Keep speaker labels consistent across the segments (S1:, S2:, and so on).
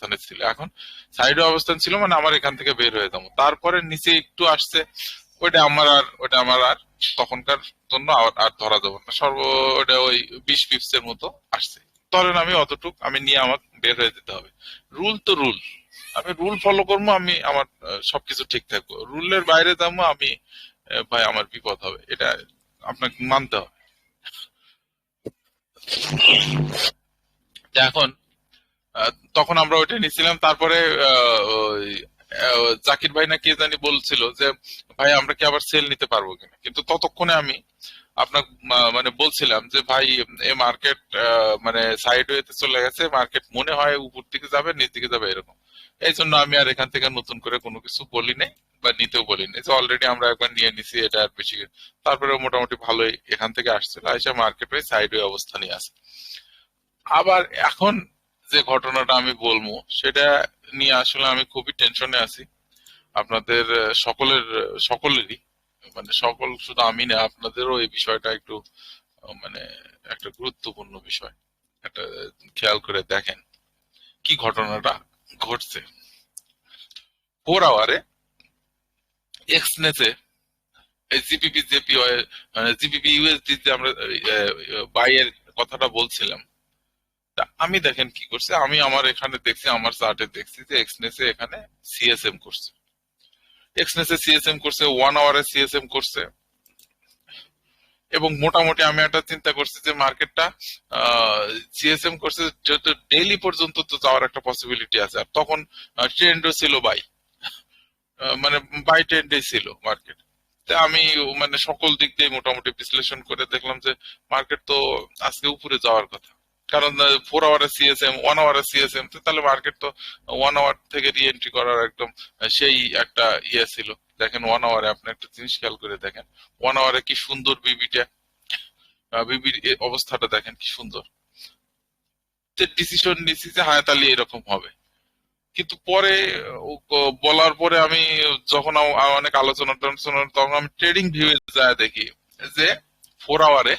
S1: অবস্থানে ছিল, এখন সাইড অবস্থান ছিল মানে আমার এখান থেকে বের হয়ে যাবো, তারপরে নিচে একটু আসছে, ওটা আমার আর তখনকার জন্য আর ধরা যাবে না, ওটা ওই 20 পিপস এর মতো আসছে। ধরেন আমি অতটুক আমি নিয়ে আমাকে বের হয়ে যেতে হবে। রুল তো রুল, আমি রুল ফলো করবো, আমি আমার সবকিছু ঠিক থাকবো। রুলের বাইরে যাবো আমি, ভাই আমার বিপদ হবে, এটা আপনাকে মানতে হবে। এখন তখন আমরা ওইটা নিছিলাম, তারপরে ওই জাকির ভাই না কে জানি বলছিল যে ভাই আমরা কি আবার সেল নিতে পারবো কিনা, কিন্তু ততক্ষণে আমি আপনার মানে বলছিলাম যে ভাই এই মার্কেট মানে সাইড ওয়েতে চলে গেছে, মার্কেট মনে হয় উপর দিকে যাবে নিচ দিকে যাবে এরকম। এই জন্য আমি আর এখান থেকে নতুন করে কোনো কিছু বলি নাই বা নিতেও বলি নাই, যে অলরেডি আমরা একবার নিয়ে নিছি, এটা আর বেশি। তারপরে মোটামুটি ভালোই এখান থেকে আসছিল, আইসা মার্কেট ওই সাইড ওয়ে অবস্থানই আছে। আবার এখন যে ঘটনাটা আমি বলবো সেটা নিয়ে আসলে আমি খুবই টেনশনে আছি। আপনাদের সকলেরই, মানে সকল শুধু আমি না, আপনাদেরও এই বিষয়টা একটু মানে একটা গুরুত্বপূর্ণ বিষয়, একটা খেয়াল করে দেখেন কি ঘটনাটা ঘটছে। 4 আওয়ারে এক্সনেসে জিপিপি জেপি মানে জিপিপি ইউএসডি যে আমরা বাইয়ের কথাটা বলছিলাম, তা আমি দেখেন কি করছে, আমি আমার এখানে দেখছি, আমার চার্টে দেখছি যে এক্সনেসে এখানে সিএসএম করছে, এক্সনেসে সিএসএম করছে, 1 আওয়ারে সিএসএম করছে। এবং মোটামুটি আমি একটা চিন্তা করছি যে মার্কেটটা সিএসএম করছে যেহেতু ডেইলি পর্যন্ত তো যাওয়ার একটা পসিবিলিটি আছে, আর তখন ট্রেন্ডও ছিল বাই, মানে বাই ট্রেন্ডে ছিল মার্কেট। তা আমি মানে সকল দিক দিয়ে মোটামুটি বিশ্লেষণ করে দেখলাম যে মার্কেট তো আজকে উপরে যাওয়ার কথা, কারণ 4 আওয়ারে সিএসএম, 1 আওয়ারে সিএসএম, তাহলে মার্কেট তো 1 আওয়ার থেকে রি এন্ট্রি করার একদম সেই একটা ইয়ে ছিল। দেখেন 1 আওয়ারে আপনি একটা জিনিস খেয়াল করে দেখেন, 1 আওয়ারে কি সুন্দর বিবিটা, বিবির অবস্থাটা দেখেন কি সুন্দর। ডিসিশন নিছি যে হ্যাঁ তাহলে এরকম হবে, কিন্তু পরে বলার পরে আমি যখন অনেক আলোচনা টালোচনা, তখন আমি ট্রেডিং ভিউয়ে যায় দেখি যে 4 আওয়ারে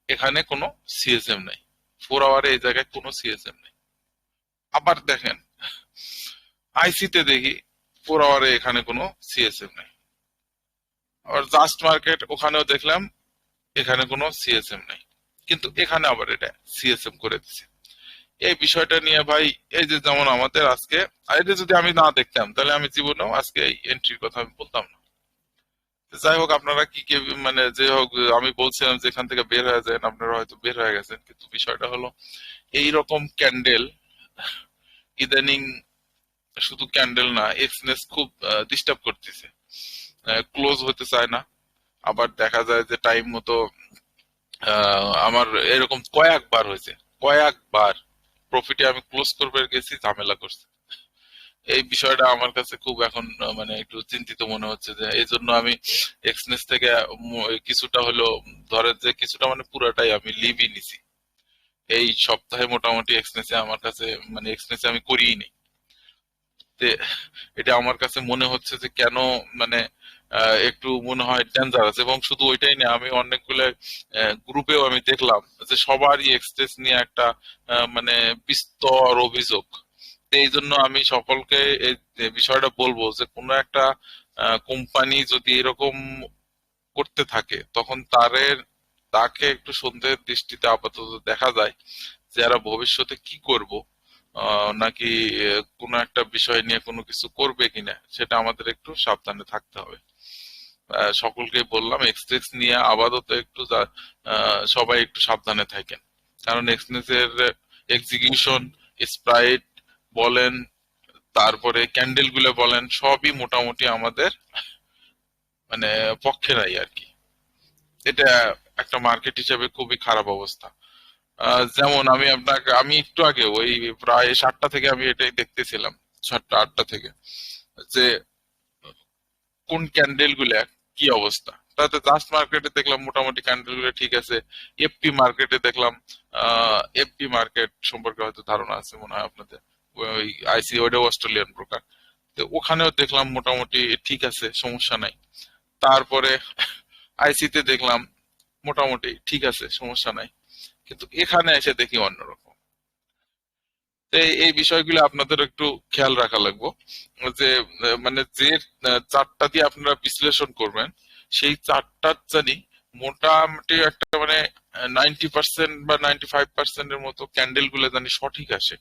S1: এখানে কোনো সিএসএম নাই, 4 আওয়ারে এই জায়গায় কোনো সিএসএম নেই। আবার দেখেন আইসিতে দেখি 4 আওয়ারে এখানে কোনো সিএসএম নাই। আবার জাস্ট মার্কেট ওখানেও দেখলাম এখানে কোনো সিএসএম নাই, কিন্তু এখানে আবার এটা সিএসএম করে দিচ্ছে। এই বিষয়টা নিয়ে ভাই, এই যে যেমন আমাদের আজকে, এটা যদি আমি না দেখতাম তাহলে আমি জীবনেও আজকে এই এন্ট্রির কথা আমি বলতাম না। যাই হোক, আপনারা কি কি মানে যে হোক, আমি বলছিলাম যে এখান থেকে বের হয়ে যায়, আপনারা হয়তো বের হয়ে গেছেন, কিন্তু বিষয়টা হলো এই রকম ক্যান্ডেল ইদানিং, শুধু ক্যান্ডেল না, এক্সনেস খুব ডিস্টার্ব করতেছে, ক্লোজ হতে চায় না। আবার দেখা যায় যে টাইম মতো আমার এরকম কয়েকবার হয়েছে, কয়েকবার প্রফিটে আমি ক্লোজ করবে গেছি, ঝামেলা করছে। এই বিষয়টা আমার কাছে খুব এখন মানে একটু চিন্তিত মনে হচ্ছে, যে এই জন্য আমি এক্সনেস থেকে কিছুটা হলো, ধরে যে কিছুটা মানে পুরাটাই আমি লিভই নিছি এই সপ্তাহে। মোটামুটি এক্সনেসে আমার কাছে মানে এক্সনেসে আমি করিই নি। তে এটা আমার কাছে মনে হচ্ছে যে কেন মানে একটু মনে হয় ডেঞ্জারাস। এবং শুধু ওইটাই না, আমি অনেকগুলো গ্রুপেও আমি দেখলাম যে সবারই এক্সপ্রেস নিয়ে একটা মানে বিস্তর অভিযোগ। তো এই জন্য আমি সকলকে এই যে বিষয়টা বলবো যে কোনো একটা কোম্পানি যদি এরকম করতে থাকে তখন তাকে একটু সন্দেহের দৃষ্টিতে আপাতত দেখা যায়, যে এরা ভবিষ্যতে কি করব, নাকি কোনো একটা বিষয় নিয়ে কোনো কিছু করবে কিনা, সেটা আমাদের একটু সাবধানে থাকতে হবে। সকলকে বললাম এক্সপ্রেস নিয়ে আপাতত একটু সবাই একটু সাবধানে থাকেন, কারণ এক্সপ্রেস এর এক্সিকিউশন, স্প্রাইট বলেন, তারপরে ক্যান্ডেল গুলো বলেন, সবই মোটামুটি আমাদের মানে পক্ষে নাই আর কি। এটা একটা মার্কেট হিসেবে খুবই খারাপ অবস্থা। যেমন আমি একটু আগে ওই প্রায় 7টা থেকে আমি এটাই দেখতেছিলাম, 7টা 8টা থেকে, যে কোন ক্যান্ডেল গুলা কি অবস্থা। তাতে জাস্ট মার্কেটে দেখলাম মোটামুটি ক্যান্ডেল গুলো ঠিক আছে। এফপি মার্কেটে দেখলাম, এফপি মার্কেট সম্পর্কে হয়তো ধারণা আছে মনে হয় আপনাদের, ওই আইসি, ওইটাও অস্ট্রেলিয়ান ব্রোকার। তো ওখানেও দেখলাম মোটামুটি ঠিক আছে, সমস্যা নাই। তারপরে আইসিতে দেখলাম মোটামুটি ঠিক আছে, সমস্যা নাই। কিন্তু এখানে এসে দেখি অন্যরকম। তো এই বিষয়গুলো আপনাদের একটু খেয়াল রাখা লাগবে যে মানে যে চার্টটা দিয়ে আপনারা বিশ্লেষণ করবেন সেই চার্টটার জানি মোটামুটি একটা মানে 90% বা 95% এর মতো ক্যান্ডেল গুলো জানি সঠিক আসে।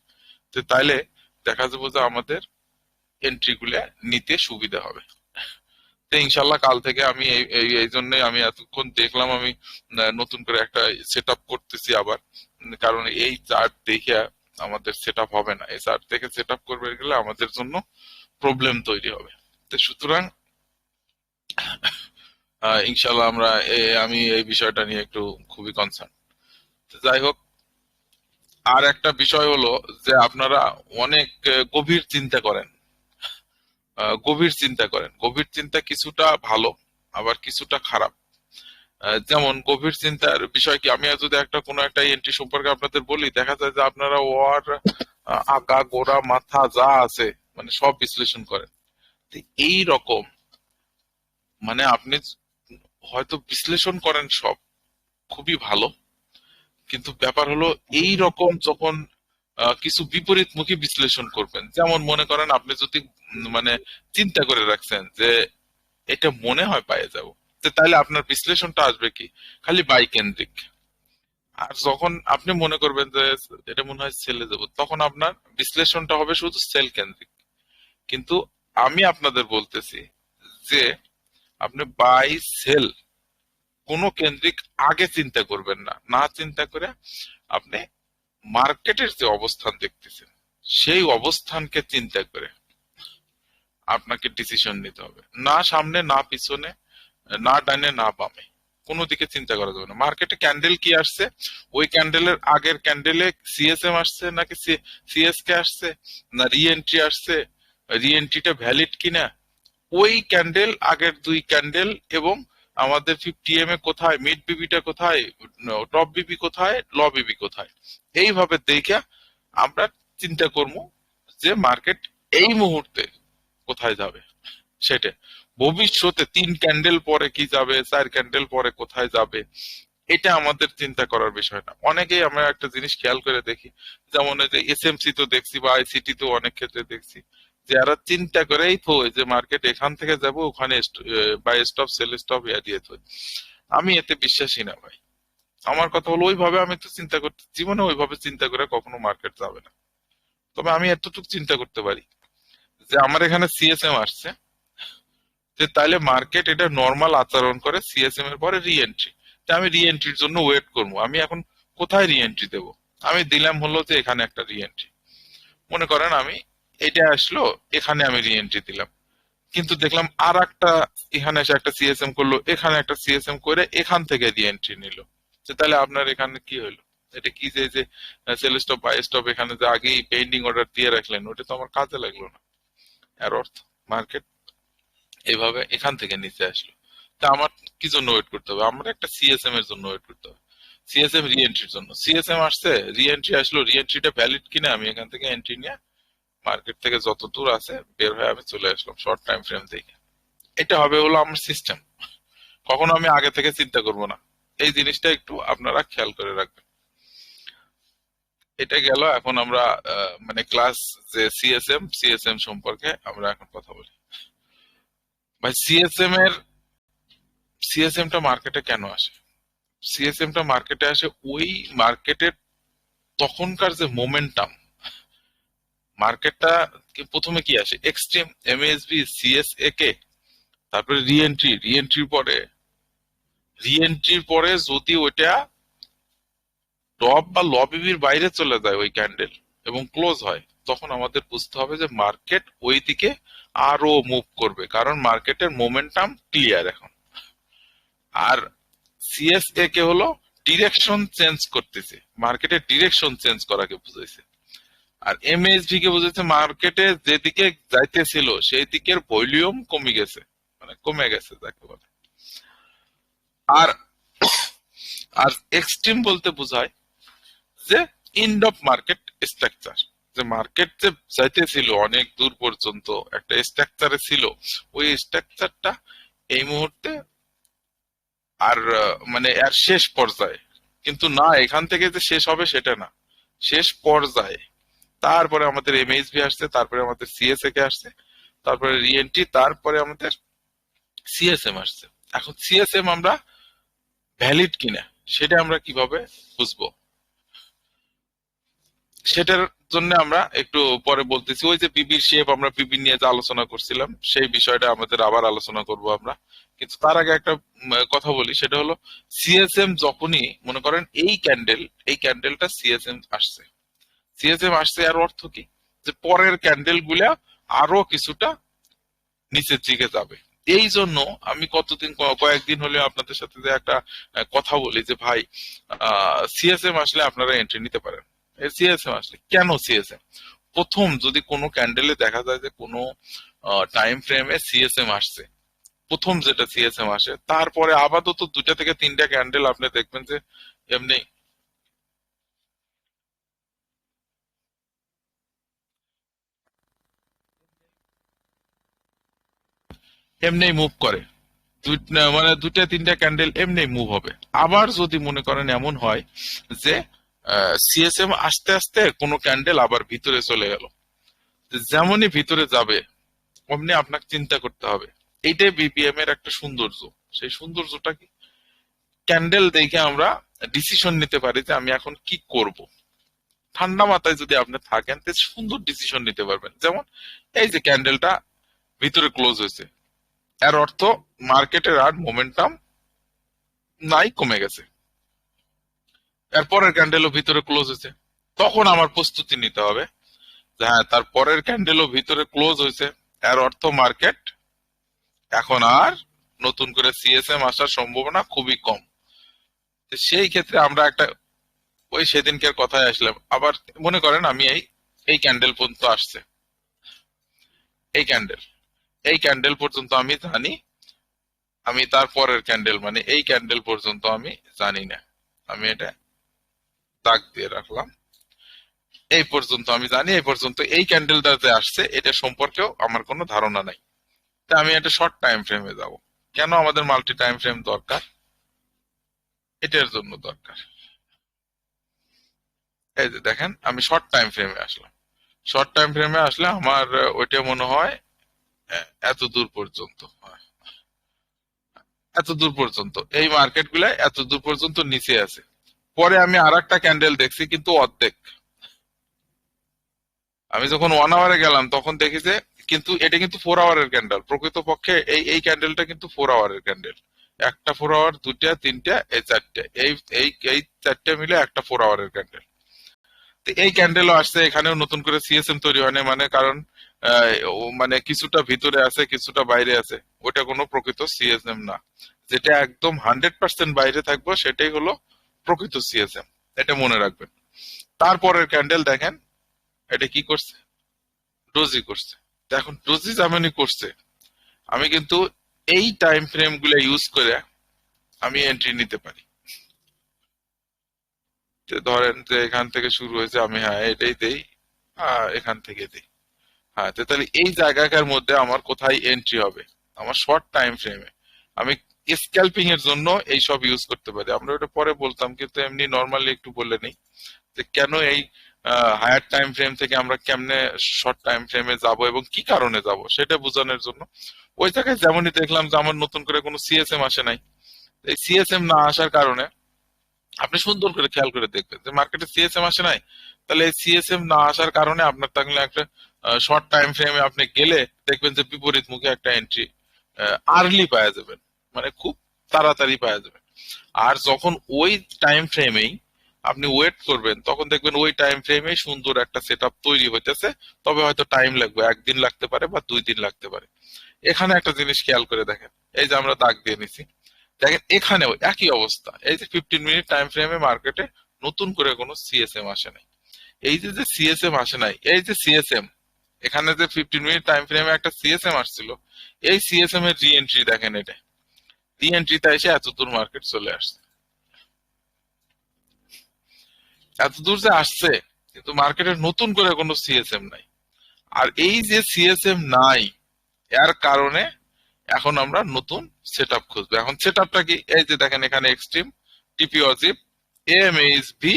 S1: তো তাইলে দেখা যাবে যে আমাদের এন্ট্রি গুলা নিতে সুবিধা হবে। তো ইনশাল্লাহ কাল থেকে আমি এই জন্যই আমি এতক্ষণ দেখলাম আমি নতুন করে একটা সেট আপ করতেছি আবার। কারণ এই চার্ট দেখে আমাদের সেট আপ হবে না, এই চার্ট থেকে সেট আপ করবে গেলে আমাদের জন্য প্রবলেম তৈরি হবে। তো সুতরাং ইনশাল্লাহ আমি এই বিষয়টা নিয়ে একটু খুবই কনসার্ন। যাই হোক, আর একটা বিষয় হলো যে আপনারা অনেক গভীর চিন্তা করেন। গভীর চিন্তা কিছুটা ভালো আবার কিছুটা খারাপ। যেমন গভীর চিন্তার বিষয় কি, আমি যদি কোনো একটা এন্ট্রি সম্পর্কে আপনাদের বলি, দেখা যায় যে আপনারা ওর আগা গোড়া মাথা যা আছে মানে সব বিশ্লেষণ করেন। এই রকম মানে আপনি হয়তো বিশ্লেষণ করেন সব খুবই ভালো, কিন্তু ব্যাপার হলো এই রকম যখন কিছু বিপরীতমুখী বিশ্লেষণ করবেন, যেমন মনে করেন আপনি যদি মানে চিন্তা করে রাখছেন যে এটা মনে হয় পায়ে যাব, তো তাহলে আপনার বিশ্লেষণটা আসবে কি খালি বাই কেন্দ্রিক। আর যখন আপনি মনে করবেন যে এটা মনে হয় সেলে যাব, তখন আপনার বিশ্লেষণটা হবে শুধু সেল কেন্দ্রিক। কিন্তু আমি আপনাদের বলতেছি যে আপনি বাই সেল কোনো কেন্দ্রিক আগে চিন্তা করবেন না, না চিন্তা করে আপনি মার্কেটের যে অবস্থান দেখতেছেন সেই অবস্থানকে চিন্তা করে আপনাকে ডিসিশন নিতে হবে। না সামনে না পিছনে, না ডানে না বামে, কোনো দিকে চিন্তা করা যাবে না। মার্কেটে ক্যান্ডেল কি আসছে, ওই ক্যান্ডেলের আগের ক্যান্ডেলে সিএসএম আসছে নাকি সিএসকে আসছে, না রিএন্ট্রি আসছে, রিএন্ট্রিটা ভ্যালিড কিনা, ওই ক্যান্ডেল আগের দুই ক্যান্ডেল এবং আমাদের 50 এ কোথায়, মিড বিবিটা কোথায়, টপ বিবি কোথায়, ল বিবি কোথায়, এইভাবে দেখে আমরা চিন্তা করবো যে মার্কেট এই মুহূর্তে কোথায় যাবে সেটা। ভবিষ্যতে 3 ক্যান্ডেল পরে কি যাবে, 4 ক্যান্ডেল পরে কোথায় যাবে, এটা আমাদের চিন্তা করার বিষয় না। অনেকেই আমরা একটা জিনিস খেয়াল করে দেখি, যেমন এই যে এসএমসি তো দেখছি বা আইসিটি তো অনেক ক্ষেত্রে দেখছি, যারা চিন্তা করেই থই যে মার্কেট এখান থেকে যাব ওখানে বাই স্টপ সেল স্টপ ইয়া দিয়ে থই। আমি এতে বিশ্বাসী না ভাই। আমার কথা হলো ওইভাবে আমি তো চিন্তা করতে জীবনে ওইভাবে চিন্তা করে কখনো মার্কেট যাবে না। তবে আমি এতটুকু চিন্তা করতে পারি যে আমার এখানে সিএসএম আসছে, যে তাহলে মার্কেট এটা নর্মাল আচরণ করে সিএসএম এর পরে রিএন্ট্রি, আমি রিএন্ট্রির জন্য ওয়েট করবো। আমি এখন কোথায় রিএন্ট্রি দেবো, আমি দিলাম হলো যে এখানে একটা রিএন্ট্রি, মনে করেন আমি এটা আসলো এখানে আমি রিএন্ট্রি দিলাম, কিন্তু দেখলাম আর একটা এখানে এসে একটা সিএসএম করলো, এখানে একটা সিএসএম করে এখান থেকে রিএন্ট্রি নিল, তাহলে আপনার এখানে কি হলো, এটা কি যে সেল স্টপ বাই স্টপ এখানে যে আগেই পেন্ডিং অর্ডার দিয়ে রাখলেন ওটা তো আমার কাজে লাগলো না। এর অর্থ মার্কেট এইভাবে এখান থেকে নিচে আসলো, তা আমার কি জন্য ওয়েট করতে হবে, আমরা একটা সিএসএম এর জন্য ওয়েট করতে হবে, সিএসএম রিএন্ট্রির জন্য। সিএসএম আসছে, রিএন্ট্রি আসলো, রিএন্ট্রিটা ভ্যালিড কিনা আমি এখান থেকে এন্ট্রি নিয়ে মার্কেট থেকে যত দূর আছে বের হয়ে আমি চলে আসলাম শর্ট টাইম ফ্রেম থেকে। এটা হবে হলো আমার সিস্টেম, কখনো আমি আগে থেকে চিন্তা করব না। এই জিনিসটা একটু আপনারা খেয়াল করে রাখবেন। এটা গেল। এখন আমরা মানে ক্লাস যে সিএসএম সম্পর্কে আমরা এখন কথা বলি। ভাই সিএসএমটা মার্কেটে কেন আসে? সিএসএমটা মার্কেটে আসে ওই মার্কেটের তখনকার যে মোমেন্টাম, মার্কেটটা প্রথমে কি আসে এক্সট্রিম এমএসবি সিএসএ কে, তারপরে রিএন্ট্রির পরে যদি ওইটা টপ বা লবিবির বাইরে চলে যায় ওই ক্যান্ডেল এবং ক্লোজ হয়, তখন আমাদের বুঝতে হবে যে মার্কেট ওই দিকে আরো মুভ করবে, কারণ মার্কেটের মোমেন্টাম ক্লিয়ার এখন। আর সিএসএ কে হলো ডিরেকশন চেঞ্জ করতেছে, মার্কেটের ডিরেকশন চেঞ্জ করাকে বুঝাইছে। আর এমএসভি কে বুঝাইছে মার্কেটে যেদিকে যাইতেছিল সেই দিকের ভলিউম কমে গেছে, মানে কমে গেছে যাকে বলে। আর আর এক্সট্রিম বলতে বোঝায় যে এন্ড অফ মার্কেট স্ট্রাকচার, যে মার্কেট যে যাইতেছিল অনেক দূর পর্যন্ত একটা স্ট্রাকচারে ছিল, ওই স্ট্রাকচারটা এই মুহূর্তে আর মানে আর শেষ পর্যায়ে, কিন্তু না এখান থেকে যে শেষ হবে সেটা না, শেষ পর্যায়ে। তারপরে আমাদের এমএইচভি আসছে, তারপরে আমাদের সিএসএ কে আসছে, তারপরে রিএনটি, তারপরে আমাদের সিএসএম আসছে। এখন সিএসএম আমরা ভ্যালিড কিনা সেটা আমরা কিভাবে বুঝবো, সেটার জন্য আমরা একটু পরে বলতেছি। ওই যে বিবির শেপ, আমরা বিবি নিয়ে যে আলোচনা করছিলাম সেই বিষয়টা আমাদের আবার আলোচনা করব আমরা। কিন্তু তার আগে একটা কথা বলি, সেটা হলো সিএসএম যখনই মনে করেন এই ক্যান্ডেলটা সিএসএম আসছে, সিএসএম আসছে আর অর্থ কি, যে পরের ক্যান্ডেল গুলা আরো কিছুটা নিচের দিকে যাবে। এই জন্য আমি কয়েকদিন হলে আপনাদের সাথে যে একটা কথা বলি যে ভাই সিএসএম আসলে আপনারা এন্ট্রি নিতে পারেন। সিএসএম আসলে কেন সিএসএম, প্রথম যদি কোনো ক্যান্ডেলে দেখা যায় যে কোনো টাইম ফ্রেমে সিএসএম আসছে, প্রথম যেটা সিএসএম আসে, তারপরে আপাতত 2টা থেকে 3টা ক্যান্ডেল আপনি দেখবেন যে এমনি এমনি মুভ করে, মানে 2টা 3টা ক্যান্ডেল এমনি মুভ হবে। আবার যদি মনে করেন এমন হয় যে সিএসএম আস্তে আস্তে কোনো ক্যান্ডেল আবার ভিতরে চলে গেল, যেমনই ভিতরে যাবে অমনি আপনাকে চিন্তা করতে হবে। এইটাই বিপিএম এর একটা সৌন্দর্য। সেই সৌন্দর্যটা কি, ক্যান্ডেল দেখে আমরা ডিসিশন নিতে পারি যে আমি এখন কি করব। ঠান্ডা মাথায় যদি আপনি থাকেন তো সুন্দর ডিসিশন নিতে পারবেন। যেমন এই যে ক্যান্ডেলটা ভিতরে ক্লোজ হয়েছে, এর অর্থ মার্কেটের আর মোমেন্টাম নাই, কমে গেছে। এরপরের ক্যান্ডেলও ভিতরে ক্লোজ হয়েছে, তখন আমার প্রস্তুতি নিতে হবে যে হ্যাঁ, তার পরের ক্যান্ডেলও ভিতরে ক্লোজ হয়েছে, এর অর্থ মার্কেট এখন আর নতুন করে সিএসএম আসার সম্ভাবনা খুবই কম। সেই ক্ষেত্রে আমরা একটা ওই সেদিনকার কথায় আসলাম। আবার মনে করেন আমি এই ক্যান্ডেল পর্যন্ত আসছে, এই ক্যান্ডেল এই ক্যান্ডেল পর্যন্ত আমি জানি, আমি তার পরের ক্যান্ডেল মানে এই ক্যান্ডেল পর্যন্ত আমি জানি না, আমি এটা দাগ দিয়ে রাখলাম। এই পর্যন্ত আমি জানি, এই পর্যন্ত এই ক্যান্ডেলটাতে আসছে এটা সম্পর্কেও আমার কোনো ধারণা নাই। তা আমি একটা শর্ট টাইম ফ্রেমে যাব। কেন আমাদের মাল্টি টাইম ফ্রেম দরকার, এটার জন্য দরকার। এই যে দেখেন আমি শর্ট টাইম ফ্রেমে আসলাম, শর্ট টাইম ফ্রেমে আসলে আমার ওইটা মনে হয় এত দূর পর্যন্ত, এত দূর পর্যন্ত এই মার্কেট গুলা এত দূর পর্যন্ত নিচে আছে। পরে আমি আর একটা ক্যান্ডেল দেখছি কিন্তু অর্ধেক। আমি যখন 1 আওয়ারে গেলাম তখন দেখি যে কিন্তু এটা কিন্তু 4 আওয়ারের ক্যান্ডেল, প্রকৃতপক্ষে এই ক্যান্ডেলটা কিন্তু 4 আওয়ারের ক্যান্ডেল। একটা 4 আওয়ার, 2টা 3টা এই 4টে, এই এই এই 4টে মিলে একটা 4 আওয়ারের ক্যান্ডেল। তো এই ক্যান্ডেলও আসছে, এখানেও নতুন করে সিএসএম তৈরি হয় না, মানে কারণ মানে কিছুটা ভিতরে আছে কিছুটা বাইরে আছে, ওটা কোনো প্রকৃত সিএসএম না। যেটা একদম 100% বাইরে থাকবে সেটাই হলো প্রকৃত সিএসএম, এটা মনে রাখবেন। তারপরের ক্যান্ডেল দেখেন এটা কি করছে, ডোজি করছে। তো এখন ডোজি যেমনই করছে, আমি কিন্তু এই টাইম ফ্রেম গুলা ইউজ করে আমি এন্ট্রি নিতে পারি। যে ধরেন যে এখান থেকে শুরু হয়েছে, আমি হ্যাঁ এটাই দেই, এখান থেকে দেই। হ্যাঁ, তো তাহলে এই জায়গাকার মধ্যে আমার কোথায় এন্ট্রি হবে, আমার শর্ট টাইম ফ্রেমে আমি স্ক্যাল্পিং এর জন্য এই সব ইউজ করতে পারি। আমরা ওটা পরে বলতাম, কিন্তু এমনি নর্মালি একটু বলে নেই যে কেন এই হায়ার টাইম ফ্রেম থেকে আমরা কেমনে শর্ট টাইম ফ্রেমে যাব এবং কি কারণে যাব সেটা বোঝানোর জন্য। ওই জায়গায় যেমনই দেখলাম যে আমার নতুন করে কোনো সিএসএম আসে নাই, এই সিএসএম না আসার কারণে আপনি সুন্দর করে খেয়াল করে দেখবেন যে মার্কেটে সিএসএম আসে নাই, তাহলে এই সিএসএম না আসার কারণে আপনার তাহলে একটা শর্ট টাইম ফ্রেমে আপনি গেলে দেখবেন যে বিপরীত মুখে একটা এন্ট্রি আর্লি পাওয়া যাবেন, মানে খুব তাড়াতাড়ি পাওয়া যাবে। আর যখন ওই টাইম ফ্রেমেই আপনি ওয়েট করবেন তখন দেখবেন ওই টাইম ফ্রেমে সুন্দর একটা সেট আপ তৈরি হইতেছে, তবে হয়তো টাইম লাগবে, 1 দিন লাগতে পারে বা 2 দিন লাগতে পারে। এখানে একটা জিনিস খেয়াল করে দেখেন, এই যে আমরা দাগ দিয়ে নিছি, দেখেন এখানেও একই অবস্থা। এই যে 15 মিনিট টাইম ফ্রেমে মার্কেটে নতুন করে কোনো সিএসএম আসে নাই। এই যে যে সিএসএম আসে নাই, এই যে সিএসএম এখানে যে 15 মিনিট টাইম ফ্রেমে একটা সিএসএম আসছিল, এই সিএসএম এর রি এন্ট্রি দেখেন, এটা রি এন্ট্রিতে এসে এত দূর মার্কেট চলে আসছে। এত দূর যে আসছে কিন্তু মার্কেটের নতুন করে কোনো সিএসএম নাই। আর এই যে সিএসএম নাই, এর কারণে এখন আমরা নতুন সেট আপ খুঁজবো। এখন সেট আপটা কি, এই যে দেখেন এখানে এক্সট্রিম, টিপি অজিপ, এমএইচভি,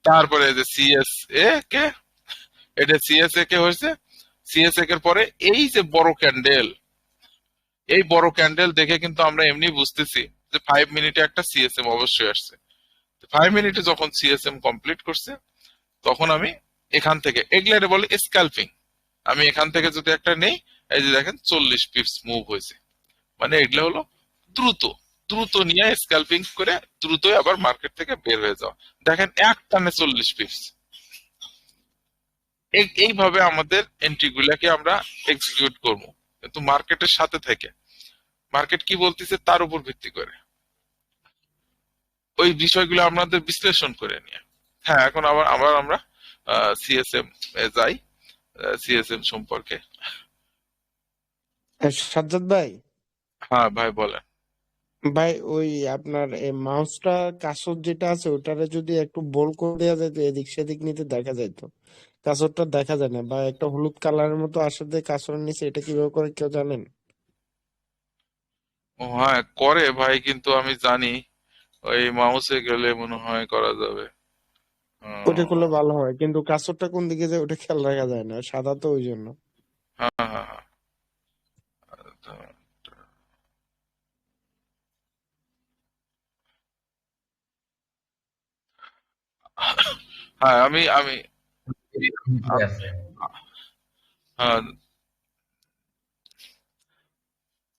S1: তারপরে যে সিএসএ কে, এটা সিএসএ কে হয়েছে, সিএসএ এর পরে এই যে বড় ক্যান্ডেল, এই বড় ক্যান্ডেল দেখে কিন্তু আমরা এমনি বুঝতেছি যে 5 মিনিটে একটা সিএসএম অবশ্যই আসছে। 5 মিনিটে যখন সিএসএম কমপ্লিট করছে, তখন আমি এখান থেকে, এগুলারে বলে স্ক্যালপিং, আমি এখান থেকে যদি একটা নেই, এই যে দেখেন 40 পিপস মুভ হয়েছে, মানে এগুলো হলো দ্রুত, দ্রুত নিয়ে স্ক্যালপিং করে দ্রুতই আবার মার্কেট থেকে বের হয়ে যাওয়া। দেখেন এক টানে 40 পিপস। এইভাবে আমাদের এন্ট্রি গুলাকে আমরা এক্সিকিউট করবো, কিন্তু মার্কেটের সাথে থেকে, মার্কেট কি বলতেছে তার উপর ভিত্তি করে ওই বিষয়গুলো আমাদের বিশ্লেষণ করে নিয়ে। হ্যাঁ, এখন আবার আবার আমরা সিএসএম এ যাই, সিএসএম সম্পর্কে।
S2: সাজ্জাদ ভাই,
S1: হ্যাঁ ভাই বলেন।
S2: ভাই ওই আপনার এই মাউসটা কাসর যেটা আছে ওটারে যদি একটু বোল্ড করে দেওয়া যেত, এদিক সেদিক নিতে দেখা যাইতো। কাসরটা দেখা যায় না, বা একটা হলুদ কালারের মতো আসলে কাসরের নিচে, এটা কিভাবে করে কেউ জানেন?
S1: ও হ্যাঁ করে ভাই, কিন্তু আমি জানি ওই মাউসে গেলে মনে হয় করা যাবে।
S2: ওটা করলে
S1: আহ,
S2: ভালো হয়, কিন্তু কাসরটা কোন দিকে যায় ওটা খেয়াল রাখা যায় না, সাদা তো ওই জন্য।
S1: হ্যাঁ হ্যাঁ হ্যাঁ। হ্যাঁ আমি আমি
S3: ঠিক
S1: আমি-
S3: আছে।
S1: হ্যাঁ,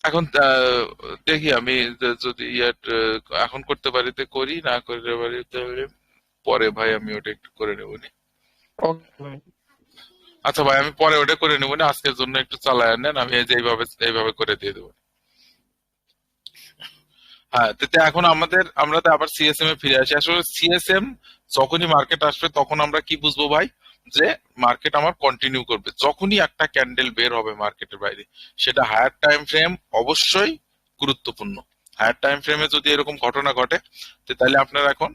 S1: এখন দেখি আমি যদি এখন করতে পারি তো করি, না করতে পারি তাহলে পরে ভাই আমি ওটা একটু করে নেবো নি।
S2: ওকে ভাই।
S1: আচ্ছা ভাই, আমি পরে ওটা করে নেবো না, আজকের জন্য একটু চালায় নেন, আমি এই যে এইভাবে করে দিয়ে দেবো। হ্যাঁ, তো এখন আমরা তো আবার সিএসএম এ ফিরে আসি। আসলে সিএসএম যখনই মার্কেট আসবে তখন আমরা কি বুঝবো ভাই, যে মার্কেট আমার কন্টিনিউ করবে। যখনই একটা ক্যান্ডেল বের হবে মার্কেটের বাইরে, সেটা হায়ার টাইম ফ্রেম অবশ্যই গুরুত্বপূর্ণ। হায়ার টাইম ফ্রেমে যদি এরকম ঘটনা ঘটে, তো তাহলে আপনার এখন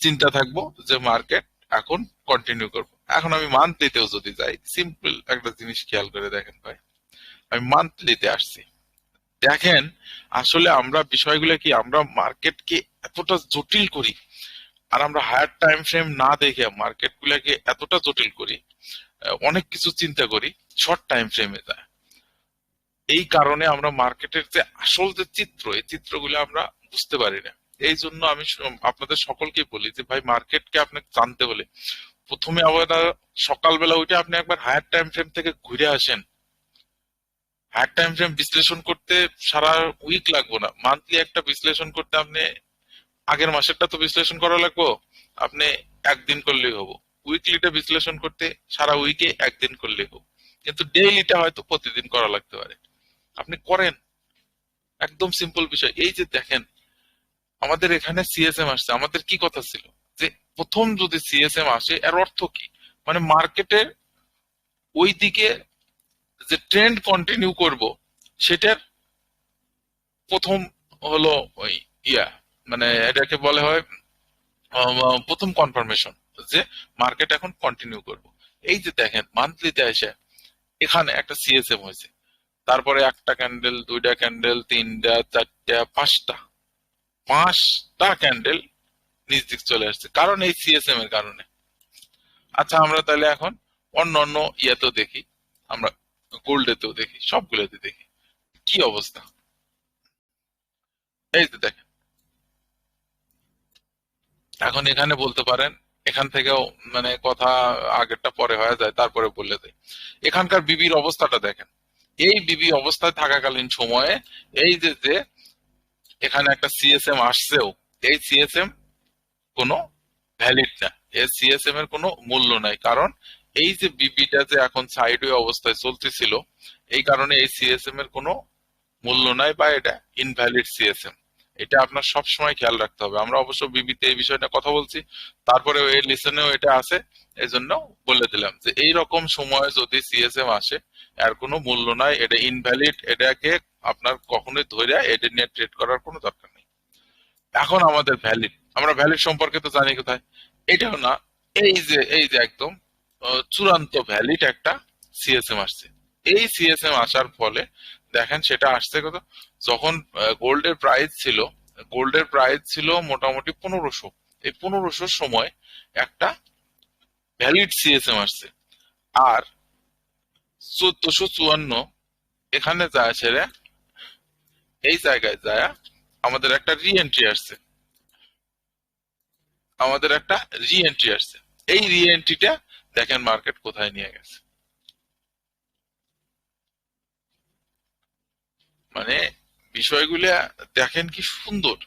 S1: চিন্তা থাকবো যে মার্কেট এখন কন্টিনিউ করবো। এখন আমি মান্থলিতেও যদি যাই, সিম্পল একটা জিনিস খেয়াল করে দেখেন ভাই, আমি মান্থলিতে আসছি। দেখেন আসলে আমরা বিষয়গুলো কি, আমরা মার্কেটকে এতটা জটিল করি, আর আমরা হায়ার টাইম ফ্রেম না দেখে মার্কেট গুলাকে এতটা জটিল করি, অনেক কিছু চিন্তা করি, শর্ট টাইম ফ্রেমে যায়। এই কারণে আমরা মার্কেটের যে আসল যে চিত্র, এই চিত্রগুলো আমরা বুঝতে পারি না। এই জন্য আমি আপনাদের সকলকে বলি যে ভাই, মার্কেটকে আপনাকে জানতে হলে প্রথমে আবার সকালবেলা উঠে আপনি একবার হায়ার টাইম ফ্রেম থেকে ঘুরে আসেন। হায়ার টাইম ফ্রেম বিশ্লেষণ করতে সারা উইক লাগবে না, মান্থলি একটা বিশ্লেষণ করতে আপনি আগের মাসেরটা তো বিশ্লেষণ করা লাগবে, আপনি একদিন করলেই হবো। উইকলিটা বিশ্লেষণ করতে সারা উইকে একদিন করলেই হবো, কিন্তু ডেইলিটা হয়তো প্রতিদিন করা লাগতে পারে। আপনি করেন, একদম সিম্পল বিষয়। এই যে দেখেন, আমাদের এখানে সিএসএম আসছে, আমাদের কি কথা ছিল যে প্রথম যদি সিএসএম আসে এর অর্থ কি, মানে মার্কেটের ওই দিকে যে ট্রেন্ড কন্টিনিউ করব, সেটার প্রথম হলো ওই ইয়া, মানে এটাকে বলে হয় প্রথম কনফার্মেশন যে মার্কেট এখন কন্টিনিউ করব। এই যে দেখেন মান্থলিতে এসে এখানে একটা সিএসএম হয়েছে, তারপরে একটা ক্যান্ডেল, দুইটা ক্যান্ডেল, তিনটা, চারটা, পাঁচটা ক্যান্ডেল নিচ দিক চলে আসছে, কারণ এই সিএসএম এর কারণে। আচ্ছা আমরা তাহলে এখন অন্য অন্য ইয়েতেও দেখি, আমরা গোল্ডেতেও দেখি, সবগুলোতে দেখি কি অবস্থা। এই যে দেখেন, এখন এখানে বলতে পারেন, এখান থেকেও মানে কথা আগেরটা পরে হয়ে যায়, তারপরে বলে দেয়। এখানকার বিবির অবস্থাটা দেখেন, এই বিবি অবস্থায় থাকাকালীন সময়ে এই যে যে এখানে একটা সিএসএম আসছেও, এই সিএসএম কোনো ভ্যালিড না, এই সিএসএম এর কোনো মূল্য নাই, কারণ এই যে বিবিটা যে এখন সাইডওয়ে অবস্থায় চলতেছিল, এই কারণে এই সিএসএম এর কোনো মূল্য নাই, বা এটা ইনভ্যালিড সিএসএম। এটা আপনার সব সময় খেয়াল রাখতে হবে। আমরা অবশ্য বিবিতে এই বিষয়টা কথা বলছি, তারপরে এই লিসনেও এটা আছে, এই জন্য বলে দিলাম যে এই রকম সময়ে যদি সিএসএম আসে, এর কোনো মূল্য নাই, এটা ইনভ্যালিড, এটাকে আপনার কখনোই ধরে এটা নিয়ে ট্রেড করার কোনো দরকার নেই। এখন আমাদের ভ্যালিড, আমরা ভ্যালিড সম্পর্কে তো জানি কোথায়, এটাও না, এই যে একদম চূড়ান্ত ভ্যালিড একটা সিএসএম আসছে। এই সিএসএম আসার ফলে দেখেন সেটা আসছে কত, যখন গোল্ডের প্রাইস ছিল, গোল্ডের প্রাইস ছিল মোটামুটি 1500, এই 1500 সময় একটা ভ্যালিড সিএসএম আসছে। আর 1454 এখানে যায় ছেড়ে এই জায়গায় যায় আমাদের একটা রি এন্ট্রি আসছে, এই রি এন্ট্রিটা দেখেন মার্কেট কোথায় নিয়ে গেছে। মানে বিষয়গুলা দেখেন কি সুন্দর।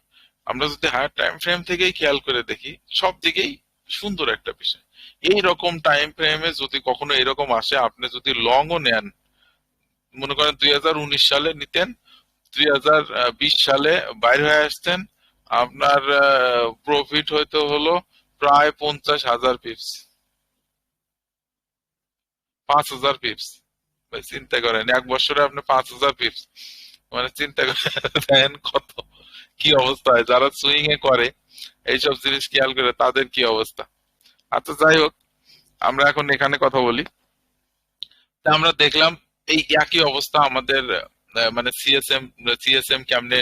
S1: আমরা যদি হায়ার টাইম ফ্রেম থেকেই খেয়াল করে দেখি সব দিকেই সুন্দর একটা বিষয়। এই রকম টাইম ফ্রেমে যদি কখনো এরকম আসে, আপনি যদি লংও নেন, মনে করেন 2019 সালে নিতেন, 2020 সালে বাইরে হয়ে আসতেন, আপনার প্রফিট হয়তো হলো প্রায় 50,000 পিপস, 5,000 পিপস। ভাই চিন্তা করেন, এক বছরে আপনি 5,000 পিপস, মানে চিন্তা করেন কত কি অবস্থা হয়। যারা সুইং এ করে এইসব জিনিস খেয়াল করে তাদের কি অবস্থা। আচ্ছা যাই হোক, আমরা এখন এখানে কথা বলি। তা আমরা দেখলাম এই একই অবস্থা আমাদের মানে সিএসএম কেমনে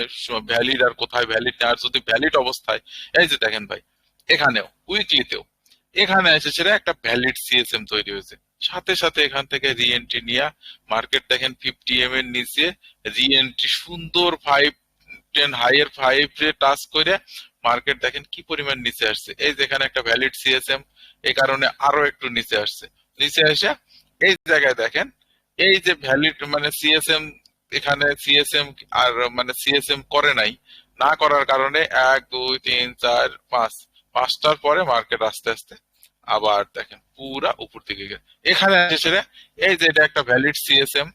S1: ভ্যালিড আর কোথায় ভ্যালিড না। আর যদি ভ্যালিড অবস্থায়, এই যে দেখেন ভাই এখানেও উইকলিতেও এখানে এসেছে একটা ভ্যালিড সিএসএম তৈরি হয়েছে, সাথে সাথে এখান থেকে রি এন্ট্রি নিয়ে মার্কেট দেখেন 50 এর নিচে রি এন্ট্রি সুন্দর 5-10 হাইয়ের 5 রে টাচ করে মার্কেট দেখেন কি পরিমাণ নিচে আসছে। এই যেখানে একটা ভ্যালিড সিএসএম, এই কারণে আরো একটু নিচে আসছে। নিচে এসে এই জায়গায় দেখেন এই যে ভ্যালিড মানে সিএসএম, এখানে সিএসএম আর মানে সিএসএম করে নাই, না করার কারণে 1 2 3 4 5 পাঁচটার পরে মার্কেট আস্তে আস্তে আবার দেখেন পুরা উপর দিকে গেছে। এখানে এসে এই যে এটা একটা ভ্যালিড সিএসএম,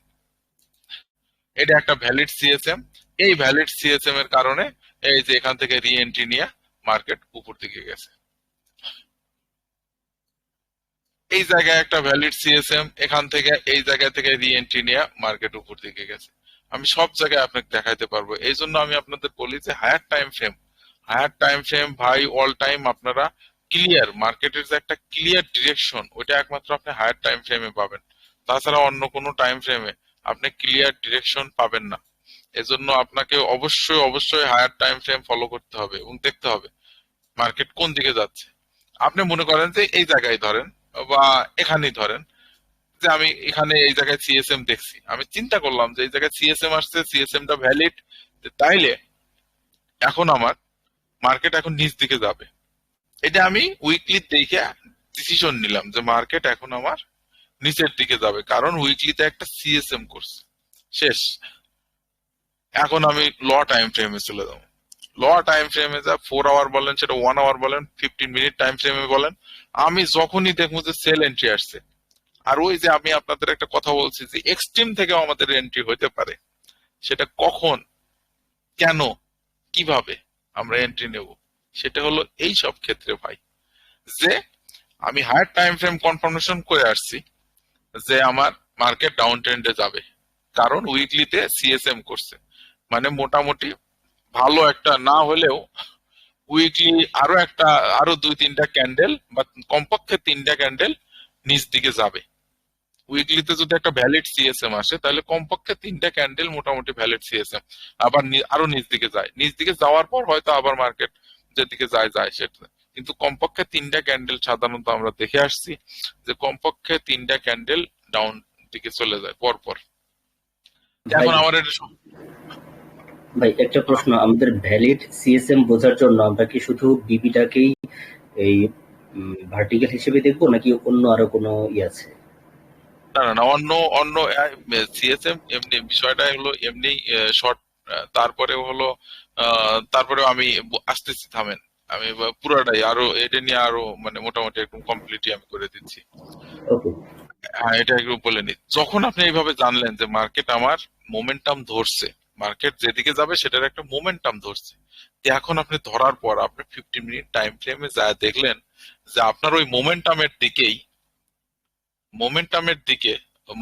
S1: এই ভ্যালিড সিএসএম এর কারণে এই যে এখান থেকে রি এন্ট্রি নিয়ে মার্কেট উপর দিকে গেছে। এই জায়গায় একটা ভ্যালিড সিএসএম, এখান থেকে এই জায়গা থেকে রি এন্ট্রি নিয়ে মার্কেট উপর দিকে গেছে। আমি সব জায়গায় আপনাকে দেখাইতে পারবো। এই জন্য আমি আপনাদের বলি যে হায়ার টাইম ফ্রেম ভাই অল টাইম আপনারা ক্লিয়ার, মার্কেটের যে একটা ক্লিয়ার ডিরেকশন ওইটা একমাত্র আপনি হায়ার টাইম ফ্রেমে পাবেন। তাছাড়া অন্য কোনো টাইম ফ্রেমে আপনি ক্লিয়ার ডিরেকশন পাবেন না। এজন্য আপনাকে অবশ্যই হায়ার টাইম ফ্রেম ফলো করতে হবে এবং দেখতে হবে মার্কেট কোন দিকে যাচ্ছে। আপনি মনে করেন যে এই জায়গায় ধরেন বা এখানেই ধরেন যে আমি এখানে এই জায়গায় সিএসএম দেখছি, আমি চিন্তা করলাম যে এই জায়গায় সিএসএম আসছে, সিএসএম টা ভ্যালিড, তাইলে এখন আমার মার্কেট এখন নিচ দিকে যাবে। এটা আমি উইকলি দেখে ডিসিশন নিলাম যে মার্কেট এখন আমার নিচের দিকে যাবে, কারণ উইকলিতে একটা সিএসএম করছে। শেষ। এখন আমি ল টাইম ফ্রেমে চলে যাবো। ল টাইম ফ্রেমে যা 4 আওয়ার বলেন, সেটা 1 আওয়ার বলেন, 15 মিনিট টাইম ফ্রেমে বলেন, আমি যখনই দেখবো যে সেল এন্ট্রি আসছে, আর ওই যে আমি আপনাদের একটা কথা বলছি যে এক্সট্রিম থেকেও আমাদের এন্ট্রি হতে পারে, সেটা কখন, কেন, কিভাবে আমরা এন্ট্রি নেব, সেটা হলো এই সব ক্ষেত্রে ভাই যে আমি হায়ার টাইম ফ্রেম কনফার্মেশন করে আসছি যে আমার মার্কেট ডাউন ট্রেন্ডে যাবে, কারণ উইকলিতে সিএসএম করছে। মানে মোটামুটি ভালো একটা না হলেও উইকলি আরো 2-3টা ক্যান্ডেল বা কমপক্ষে 3টা ক্যান্ডেল নিচ দিকে যাবে। উইকলিতে যদি একটা ভ্যালিড সিএসএম আসে তাহলে কমপক্ষে 3টা ক্যান্ডেল মোটামুটি ভ্যালিড সিএসএম আবার আরো নিচ দিকে যায়, নিচ দিকে যাওয়ার পর হয়তো আবার মার্কেট যেদিকে যায় সেটা, কিন্তু কমপক্ষে 3টা ক্যান্ডেল সাধারণত আমরা দেখে আসছি যে কমপক্ষে 3টা ক্যান্ডেল ডাউন দিকে চলে যায় পরপর।
S3: ভাই
S1: এখন আমার এটা
S3: ভাই একটা প্রশ্ন, আমাদের ভ্যালিড সিএসএম বোঝার জন্য আমরা কি শুধু বিপিটাকেই এই ভার্টিক্যাল হিসেবে দেখবো নাকি অন্য আরো কোনো আছে?
S1: না অন্য অন্য সিএসএম এমনি বিষয়টা হলো এমনি শর্ট। তারপরে হলো তারপরে আমি আসতেছি, থামেন, আমি পুরাটাই আরো এটা নিয়ে আরো মানে মোটামুটি একদম কমপ্লিটলি আমি করে দিচ্ছি।
S3: ওকে।
S1: হ্যাঁ, এটা একটু বলে নি। যখন আপনি এইভাবে জানলেন যে মার্কেট আমার মোমেন্টাম ধরছে, মার্কেট যেদিকে যাবে সেটার একটা মোমেন্টাম ধরছে, তো এখন আপনি ধরার পর আপনি 15 মিনিট টাইম ফ্রেমে যা দেখলেন যে আপনার ওই মোমেন্টামের দিকে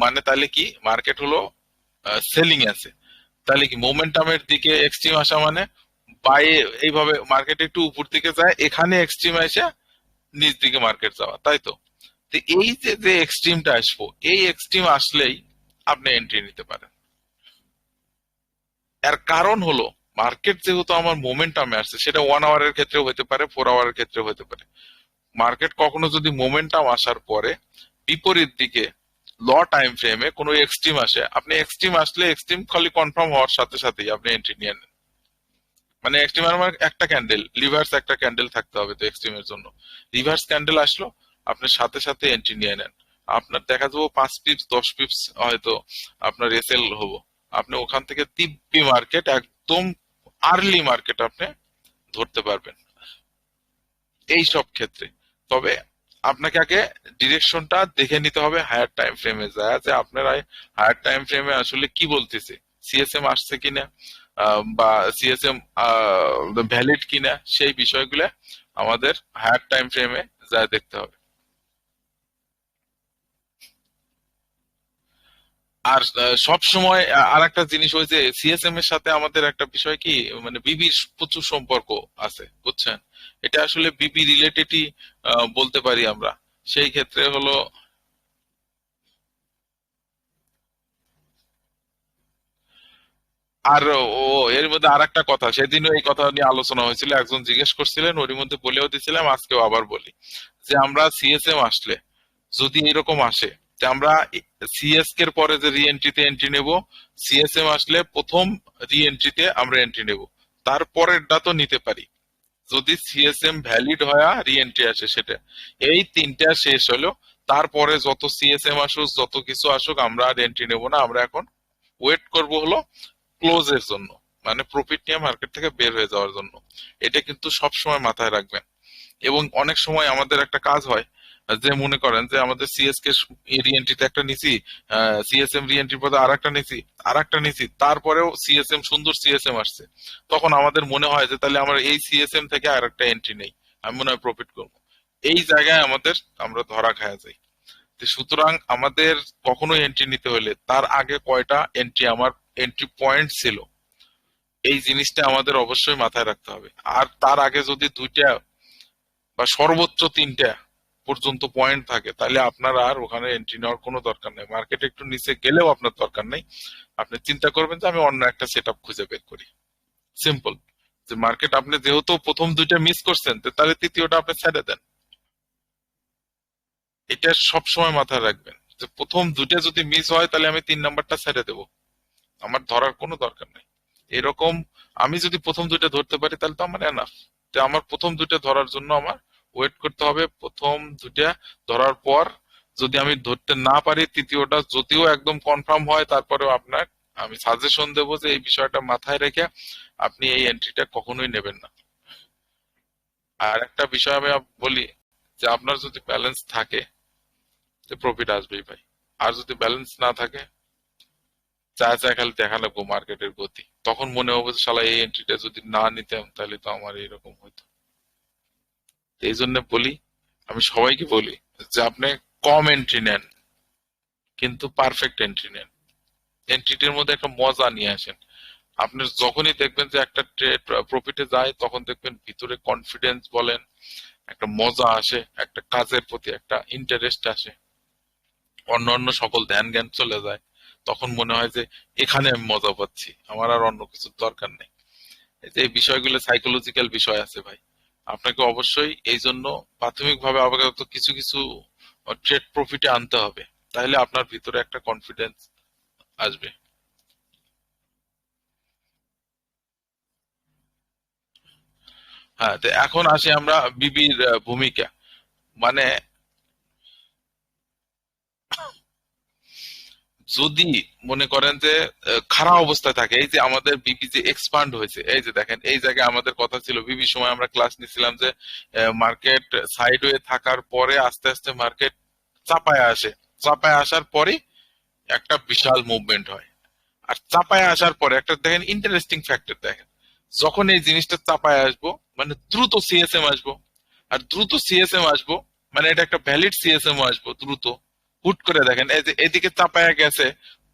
S1: মানে তাহলে কি মার্কেট হলো সেলিং আছে, তাহলে কি মোমেন্টামের দিকে এক্সট্রিম আসা মানে বাই, এইভাবে মার্কেট একটু উপর দিকে যায়, এখানে এক্সট্রিম আসে নিচ দিকে মার্কেট যাওয়া, তাই তো? তো এই যে এক্সট্রিমটা আসবো, এই এক্সট্রিম আসলেই আপনি এন্ট্রি নিতে পারেন। এর কারণ হলো মার্কেট যেহেতু আমার মোমেন্টামে আসছে, সেটা 1 আওয়ারের ক্ষেত্রেও হতে পারে, 4 আওয়ারের ক্ষেত্রেও হতে পারে। মার্কেট কখনো যদি মোমেন্টাম আসার পরে বিপরীত দিকে ল টাইম ফ্রেমে কোনো এক্সট্রিম আসে, আপনি এক্সট্রিম আসলে এক্সট্রিম খালি কনফার্ম হওয়ার সাথে সাথেই আপনি এন্ট্রি নিয়ে নেন। মানে এক্সট্রিম আমার একটা ক্যান্ডেল রিভার্স একটা ক্যান্ডেল থাকতে হবে তো এক্সট্রিমের জন্য, রিভার্স ক্যান্ডেল আসলো আপনি সাথে সাথে এন্ট্রি নিয়ে নেন। আপনার দেখা যাবো 5 পিপস 10 পিপস হয়তো আপনার এসএল হবো, আপনি ওখান থেকে দিব্যি মার্কেট একদম আর্লি মার্কেট আপনি ধরতে পারবেন এই সব ক্ষেত্রে। তবে আপনাকে আগে ডিরেকশনটা দেখে নিতে হবে হায়ার টাইম ফ্রেমে যায়, যে আপনারা হায়ার টাইম ফ্রেমে আসলে কি বলতেছে, সিএসএম আসছে কিনা বা সিএসএম ভ্যালিড কিনা, সেই বিষয়গুলো আমাদের হায়ার টাইম ফ্রেমে যায় দেখতে হবে। আর সব সময় আর একটা জিনিস ওই যে সিএসএম এর সাথে আমাদের একটা বিষয় কি, মানে বিবির প্রচুর সম্পর্ক আছে বুঝছেন, এটা আসলে বিবি রিলেটেডই বলতে পারি আমরা। সেই ক্ষেত্রে হলো আর ও এর মধ্যে আর একটা কথা, সেদিনও এই কথা নিয়ে আলোচনা হয়েছিল, একজন জিজ্ঞেস করছিলেন, ওর মধ্যে বলেও দিছিলাম, আজকেও আবার বলি, যে আমরা সিএসএম আসলে যদি এরকম আসে যে আমরা সিএসকে এর পরে যে রিএন্ট্রিতে এন্ট্রি নেব, সিএসএম আসলে প্রথম রিএন্ট্রিতে আমরা এন্ট্রি নেব, তারপরেরটা তো নিতে পারি যদি সিএসএম ভ্যালিড হয়ে রিএন্ট্রি আসে সেটা। এই তিনটা শেষ হলো, তারপরে যত সিএসএম আসুক যত কিছু আসুক আমরা আর এন্ট্রি নেব না, আমরা এখন ওয়েট করব হলো ক্লোজের জন্য, মানে প্রফিট নিয়ে মার্কেট থেকে বের হয়ে যাওয়ার জন্য। এটা কিন্তু সব সময় মাথায় রাখবেন। এবং অনেক সময় আমাদের একটা কাজ হয়, যে মনে করেন যে আমাদের সিএসকে রিএন্ট্রিতে একটা নিছি, সিএসএম রিএন্ট্রির পরে আর একটা নিছি, তারপরেও সিএসএম সুন্দর সিএসএম আসছে, তখন আমাদের মনে হয় যে তাহলে আমরা এই সিএসএম থেকে আর একটা এন্ট্রি নেই, আমি মনে হয় প্রফিট করবো। এই জায়গায় আমাদের আমরা ধরা খাওয়া যাই। তো সুতরাং আমাদের কখনোই এন্ট্রি নিতে হলে তার আগে কয়টা এন্ট্রি আমার এন্ট্রি পয়েন্ট ছিল, এই জিনিসটা আমাদের অবশ্যই মাথায় রাখতে হবে। আর তার আগে যদি দুইটা বা সর্বোচ্চ তিনটা পর্যন্ত পয়েন্ট থাকে, তাহলে আপনার আর ওখানে এন্ট্রি নেওয়ার কোনো দরকার নেই। মার্কেট একটু নিচে গেলেও আপনার দরকার নেই, আপনি চিন্তা করবেন যে আমি অন্য একটা সেট আপ খুঁজে বের করি। সিম্পল, যে মার্কেট আপনি যেহেতু প্রথম দুইটা মিস করছেন, তো তাহলে তৃতীয়টা আপনি ছেড়ে দেন। এটা সব সময় মাথায় রাখবেন যে প্রথম দুইটা যদি মিস হয় তাহলে আমি 3 নাম্বারটা ছেড়ে দেবো, আমার ধরার কোনো দরকার নেই। এরকম আমি যদি প্রথম দুইটা ধরতে পারি তাহলে তো আমার এনাফ। তো আমার প্রথম দুইটা ধরার জন্য আমার ওয়েট করতে হবে, প্রথম দুইটা ধরার পর যদি আমি ধরতে না পারি তৃতীয়টা যদিও একদম কনফার্ম হয়, তারপরেও আপনার আমি সাজেশন দেবো যে এই বিষয়টা মাথায় রেখে আপনি এই এন্ট্রিটা কখনোই নেবেন না। আর একটা বিষয় আমি বলি, যে আপনার যদি ব্যালেন্স থাকে তো প্রফিট আসবেই ভাই, আর যদি ব্যালেন্স না থাকে চা চা খালি দেখা লাগবো মার্কেটের গতি, তখন মনে হবে যে শালা এই এন্ট্রিটা যদি না নিতাম তাহলে তো আমার এরকম হইতো। তো এই জন্য বলি, আমি সবাইকে বলি যে আপনি কম এন্ট্রি নেন কিন্তু পারফেক্ট এন্ট্রি নেন, এন্ট্রিটির মধ্যে একটা মজা নিয়ে আসেন। আপনি যখনই দেখবেন যে একটা ট্রেড প্রফিটে যায়, তখন দেখবেন ভিতরে কনফিডেন্স বলেন, একটা মজা আসে, একটা কাজের প্রতি একটা ইন্টারেস্ট আসে, অন্য অন্য সকল ধ্যান জ্ঞান চলে যায়, তখন মনে হয় যে এখানে আমি মজা পাচ্ছি, আমার আর অন্য কিছুর দরকার নেই। এই যে এই বিষয়গুলো সাইকোলজিক্যাল বিষয় আছে ভাই, আপনাকে অবশ্যই এই জন্য প্রাথমিকভাবে আপাতত কিছু কিছু ট্রেড প্রফিটে আনতে হবে, তাহলে আপনার ভিতরে একটা কনফিডেন্স আসবে। হ্যাঁ, তো এখন আসি আমরা বিবির ভূমিকা। মানে যদি মনে করেন যে খারাপ অবস্থায় থাকে, এই যে আমাদের বিবি যে এক্সপান্ড হয়েছে, এই যে দেখেন এই জায়গায় আমাদের কথা ছিল বিবির সময় আমরা ক্লাস নিছিলাম যে মার্কেট সাইডওয়ে থাকার পরে আস্তে আস্তে মার্কেট চাপায় আসে, চাপায় আসার পরে একটা বিশাল মুভমেন্ট হয়। আর চাপায় আসার পরে একটা দেখেন ইন্টারেস্টিং ফ্যাক্টর দেখেন, যখন এই জিনিসটা চাপায় আসবো মানে দ্রুত সিএসএম আসবো, আর দ্রুত সিএসএম আসবো মানে এটা একটা ভ্যালিড সিএসএম আসবো দ্রুত। হুট করে দেখেন এই যে এদিকে চাপায়া গেছে,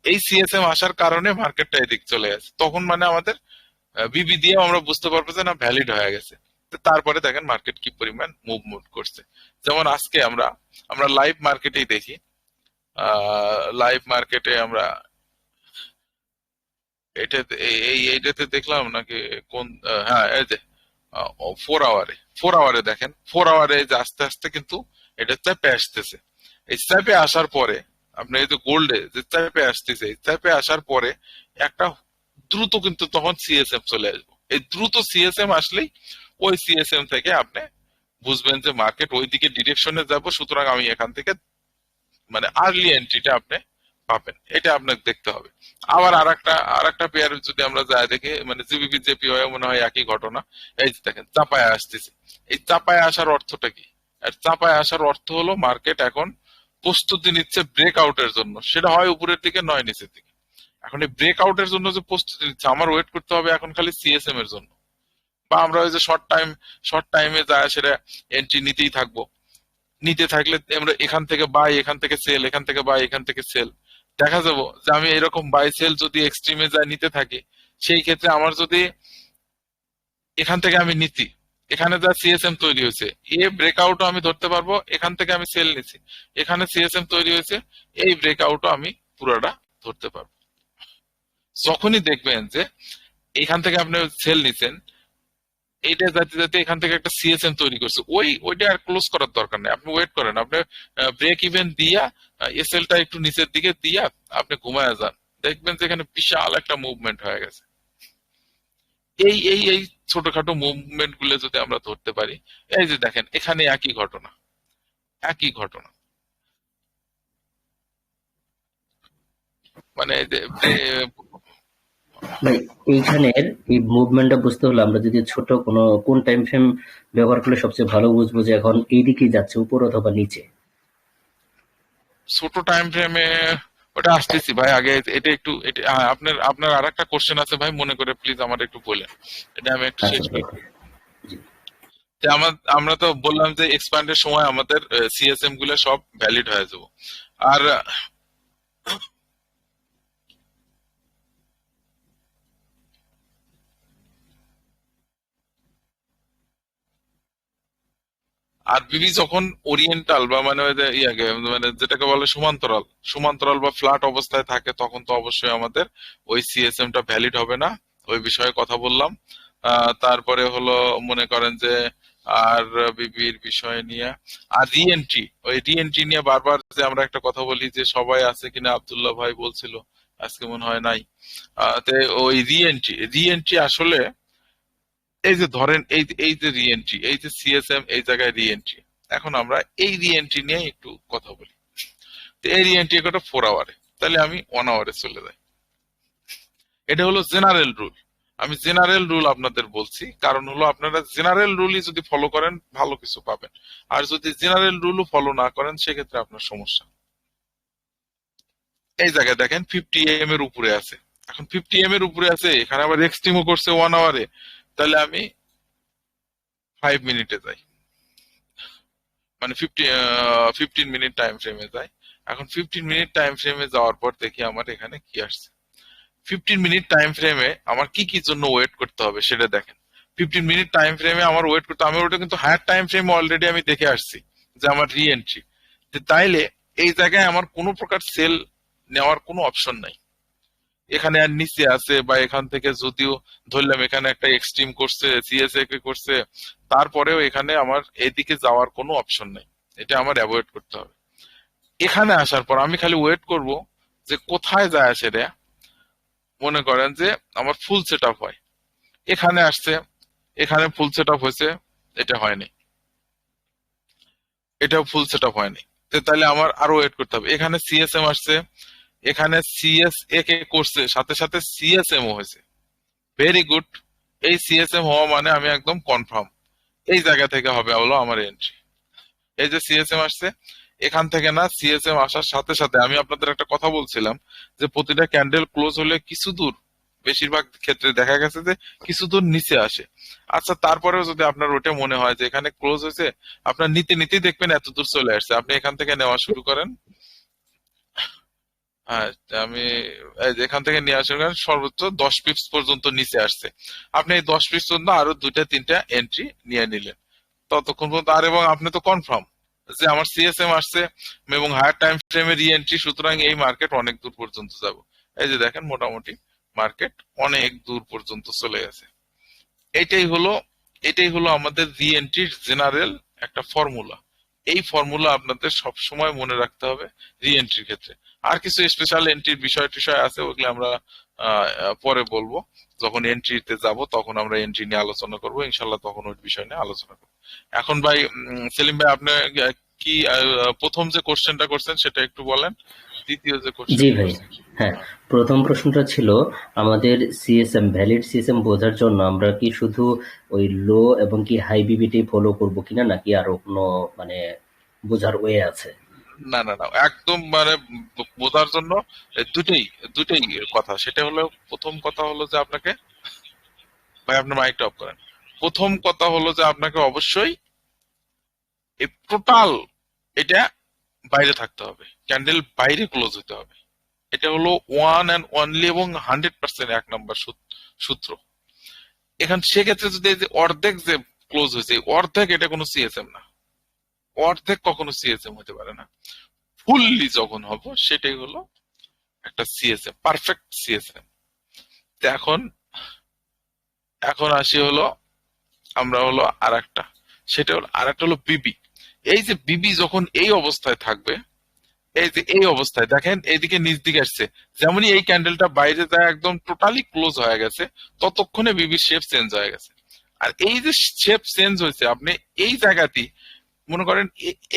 S1: এই সিএসএম আসার কারণে মার্কেটটা এদিক চলে গেছে, তখন মানে আমাদের বিবি দিয়ে আমরা বুঝতে পারবো যে না ভ্যালিড হয়ে গেছে। তো তারপরে দেখেন মার্কেট কি পরিমাণ মুভমেন্ট করছে। যেমন আজকে আমরা আমরা লাইভ মার্কেটেই দেখি, লাইভ মার্কেটে আমরা এটা এইটাতে দেখলাম নাকি কোন হ্যাঁ এই যে 4 আওয়ারে, 4 আওয়ারে দেখেন 4 আওয়ারে যে আস্তে আস্তে কিন্তু এটা চাপে আসতেছে। এই চাপে আসার পরে আপনার এই যে গোল্ডে যে চাপে আসতেছে, এই চাপে আসার পরে একটা দ্রুত কিন্তু তখন সিএসএম চলে আসবে। এই দ্রুত সিএসএম আসলেই ওই সিএসএম থেকে আপনি বুঝবেন যে মার্কেট ওই দিকে ডিরেকশনে যাব, সুতরাং আমি এখান থেকে মানে আর্লি এন্ট্রিটা আপনি পাবেন, এটা আপনাকে দেখতে হবে। আবার আরেকটা পেয়ার যদি আমরা যাই দেখি, মানে জিবিপি জেপি হয় মনে হয় একই ঘটনা। এই যে দেখেন চাপায় আসতেছে, এই চাপায় আসার অর্থটা কি? আর চাপায় আসার অর্থ হলো মার্কেট এখন প্রস্তুতি নিচ্ছে ব্রেক আউটের জন্য, সেটা হয় উপরের দিকে নয় নিচের দিকে। এখন এই ব্রেক আউটের জন্য যে প্রস্তুতি নিচ্ছে, আমার ওয়েট করতে হবে এখন খালি সিএসএম এর জন্য, বা আমরা ওই যে শর্ট টাইমে যায় সেটা এন্ট্রি নিতেই থাকবো। নিতে থাকলে আমরা এখান থেকে বাই, এখান থেকে সেল, এখান থেকে বাই, এখান থেকে সেল, দেখা যাবো যে আমি এরকম বাই সেল যদি এক্সট্রিমে যায় নিতে থাকি, সেই ক্ষেত্রে আমার যদি এখান থেকে আমি নিচ্ছি, এখানে যা সিএসএম তৈরি হয়েছে, এ ব্রেকআউটও আমি ধরতে পারবো, এখান থেকে আমি সেল নিচ্ছি, এখানে সিএসএম তৈরি হয়েছে, এই ব্রেকআউটও আমি পুরোটা ধরতে পারবো। যখনই দেখবেন যে এখান থেকে আপনি সেল নিচ্ছেন, এইটা যাতে যাতে এখান থেকে একটা সিএসএম তৈরি করছে, ওইটা আর ক্লোজ করার দরকার নেই, আপনি ওয়েট করেন, আপনি ব্রেক ইভেন দিয়া এসএলটা একটু নিচের দিকে দিয়া আপনি ঘুমায় যান, দেখবেন যে এখানে বিশাল একটা মুভমেন্ট হয়ে গেছে। এই ছোটখাটো মুভমেন্ট গুলো যদি আমরা ধরতে পারি, এই যে দেখেন এখানে একই ঘটনা মানে এই যে
S3: ভাই এইখানের এই মুভমেন্টটা বুঝতে হলে আমরা যদি ছোট কোন টাইম ফ্রেম ব্যবহার করলে সবচেয়ে ভালো বুঝবো যে এখন এই দিকেই যাচ্ছে, উপর অথবা নিচে?
S1: ছোট টাইম ফ্রেমে ওটা আসতেছি ভাই, আগে এটা একটু আপনার আপনার আরেকটা কোশ্চেন আছে ভাই, মনে করে প্লিজ আমার একটু বলেন, এটা আমি একটু
S3: আচ্ছা
S1: শেষ
S3: ভাই,
S1: করি। যে আমরা তো বললাম যে এক্সপ্যান্ডের সময় আমাদের সিএসএম গুলো সব ভ্যালিড হয়ে যাবো। আর আর বিবি যখন ওরিয়েন্টাল বা মানে ওই যে ইয়াকে মানে যেটাকে বলে সমান্তরাল বা ফ্ল্যাট অবস্থায় থাকে, তখন তো অবশ্যই আমাদের ওই সিএসএম টা ভ্যালিড হবে না, ওই বিষয়ে কথা বললাম। তারপরে হলো মনে করেন যে আর বিবির বিষয় নিয়ে, আর রিএন্ট্রি, ওই রিএন্ট্রি নিয়ে বারবার যে আমরা একটা কথা বলি যে সবাই আছে কিনা, আব্দুল্লাহ ভাই বলছিল আজকে মনে হয় নাই। তে ওই রিএন্ট্রি আসলে এই যে ধরেন এই যে রিএন্ট্রি, এই যে সিএসএম এই জায়গায় রিএন্ট্রি, এখন আমরা এই রিএন্ট্রি নিয়ে একটু কথা বলি। তো এই রিএন্ট্রি একটা 4 আওয়ারে, তাহলে আমি 1 আওয়ারে চলে যাই। এটা হলো জেনারেল রুল, আমি জেনারেল রুল আপনাদের বলছি, কারণ হলো আপনারা জেনারেল রুলই যদি ফলো করেন ভালো কিছু পাবেন, আর যদি জেনারেল রুলও ফলো না করেন সেক্ষেত্রে আপনার সমস্যা। এই জায়গায় দেখেন 50 এর উপরে আছে, এখন 50 এর উপরে আছে, এখানে আবার এক্সট্রিমও করছে 1 আওয়ারে, তাহলে আমি 5 মিনিটে যাই, মানে 15 মিনিট টাইম ফ্রেমে যাই। এখন 15 মিনিট টাইম ফ্রেমে যাওয়ার পর দেখি আমার এখানে কি আসছে। 15 মিনিট টাইম ফ্রেমে আমার কি কি জন্য ওয়েট করতে হবে সেটা দেখেন। 15 মিনিট টাইম ফ্রেমে আমার ওয়েট করতে, আমি ওটা কিন্তু হায়ার টাইম ফ্রেমে অলরেডি আমি দেখে আসছি যে আমার রি এন্ট্রি, তাইলে এই জায়গায় আমার কোনো প্রকার সেল নেওয়ার কোনো অপশন নাই। এখানে আর নিচে আছে, বা এখান থেকে যদিও ধরলাম এখানে একটা এক্সট্রিম করছে, সিএসএ করছে, তারপরেও এখানে আমার এদিকে যাওয়ার কোনো অপশন নাই, এটা আমার অ্যাভয়েড করতে হবে। এখানে আসার পর আমি খালি ওয়েট করব যে কোথায় যায় আসে রে, মনে করেন যে আমার ফুল সেট আপ হয়, এখানে আসছে, এখানে ফুল সেট আপ হয়েছে, এটা হয়নি, এটাও ফুল সেট আপ হয়নি, তাহলে আমার আরো ওয়েট করতে হবে। এখানে সিএসএম আসছে, এখানে সিএসএ কে করছে, সাথে সাথে সিএসএম ও হয়েছে, ভেরি গুড। এই সিএসএম হওয়া মানে আমি একদম কনফার্ম এই জায়গা থেকে হবে হলো আমার এন্ট্রি। এই যে সিএসএম আসছে, এখান থেকে না সিএসএম আসার সাথে সাথে আমি আপনাদের একটা কথা বলছিলাম যে প্রতিটা ক্যান্ডেল ক্লোজ হলে কিছু দূর, বেশিরভাগ ক্ষেত্রে দেখা গেছে যে কিছু দূর নিচে আসে। আচ্ছা তারপরেও যদি আপনার ওটা মনে হয় যে এখানে ক্লোজ হয়েছে, আপনার নিতে নিতেই দেখবেন এত দূর চলে আসছে, আপনি এখান থেকে নেওয়া শুরু করেন। হ্যাঁ, আমি এই যে এখান থেকে নিয়ে আসেন, সর্বোচ্চ 10 পিপস পর্যন্ত নিচে আসছে, আপনি এই 10 পিপস পর্যন্ত আরো 2টা 3টা এন্ট্রি নিয়ে নিলেন, ততক্ষণ পর্যন্ত। আর এবং আপনি তো কনফার্ম যে আমার সিএসএম আসছে এবং হায়ার টাইম ফ্রেমে রি এন্ট্রি, সুতরাং এই মার্কেট অনেক দূর পর্যন্ত যাব। এই যে দেখেন মোটামুটি মার্কেট অনেক দূর পর্যন্ত চলে গেছে। এটাই হলো এটাই হলো আমাদের রি এন্ট্রির জেনারেল একটা ফর্মুলা। এই ফর্মুলা আপনাদের সব সময় মনে রাখতে হবে রি এন্ট্রির ক্ষেত্রে। আর কিছু স্পেশাল এন্ট্রির বিষয় টিষয় আছে, ওগুলো আমরা পরে বলবো। যখন এন্ট্রিতে যাব তখন আমরা এন্ট্রি নিয়ে আলোচনা করব ইনশাল্লাহ, তখন ওই বিষয় নিয়ে আলোচনা করবো। এখন ভাই সেলিম ভাই, আপনি কি প্রথম যে কোশ্চেনটা করছেন সেটা একটু বলেন, দ্বিতীয় যে
S3: জি
S1: কোশ্চেনটা
S3: ভাই,
S1: করছেন।
S3: হ্যাঁ, প্রথম প্রশ্নটা ছিল আমাদের সিএসএম, ভ্যালিড সিএসএম বোঝার জন্য আমরা কি শুধু ওই লো এবং কি হাই বিবিটি ফলো করব কিনা, নাকি আরো কোনো মানে বোঝার ওয়ে আছে?
S1: না না না, একদম মানে বোঝার জন্য দুটেই দুটেই কথা। সেটা হলো, প্রথম কথা হলো যে আপনাকে, ভাই আপনার মাইকটা অফ করেন। প্রথম কথা হলো যে আপনাকে অবশ্যই এই টোটাল এটা বাইরে থাকতে হবে, ক্যান্ডেল বাইরে ক্লোজ হতে হবে। এটা হলো ওয়ান অ্যান্ড অনলি এবং 100% এক নম্বর সূত্র। এখন সেক্ষেত্রে যদি এই যে অর্ধেক যে ক্লোজ হয়েছে, অর্ধেক এটা কোনো সিএসএম না, অর্ধেক কখনো সিএসএম হতে পারে না। ফুললি যখন হবো সেটাই হলো একটা সিএসএম, পারফেক্ট সিএসএম। তো এখন এখন আসি হলো আমরা হলো আর একটা, সেটা হলো আর একটা হলো বিবি। এই যে বিবি যখন এই অবস্থায় থাকবে, এই যে এই অবস্থায় দেখেন এইদিকে নিচ দিকে আসছে, যেমনই এই ক্যান্ডেলটা বাইরে যায় একদম টোটালি ক্লোজ হয়ে গেছে, ততক্ষণে বিবির শেপ চেঞ্জ হয়ে গেছে। আর এই যে শেপ চেঞ্জ হয়েছে, আপনি এই জায়গাতেই মনে করেন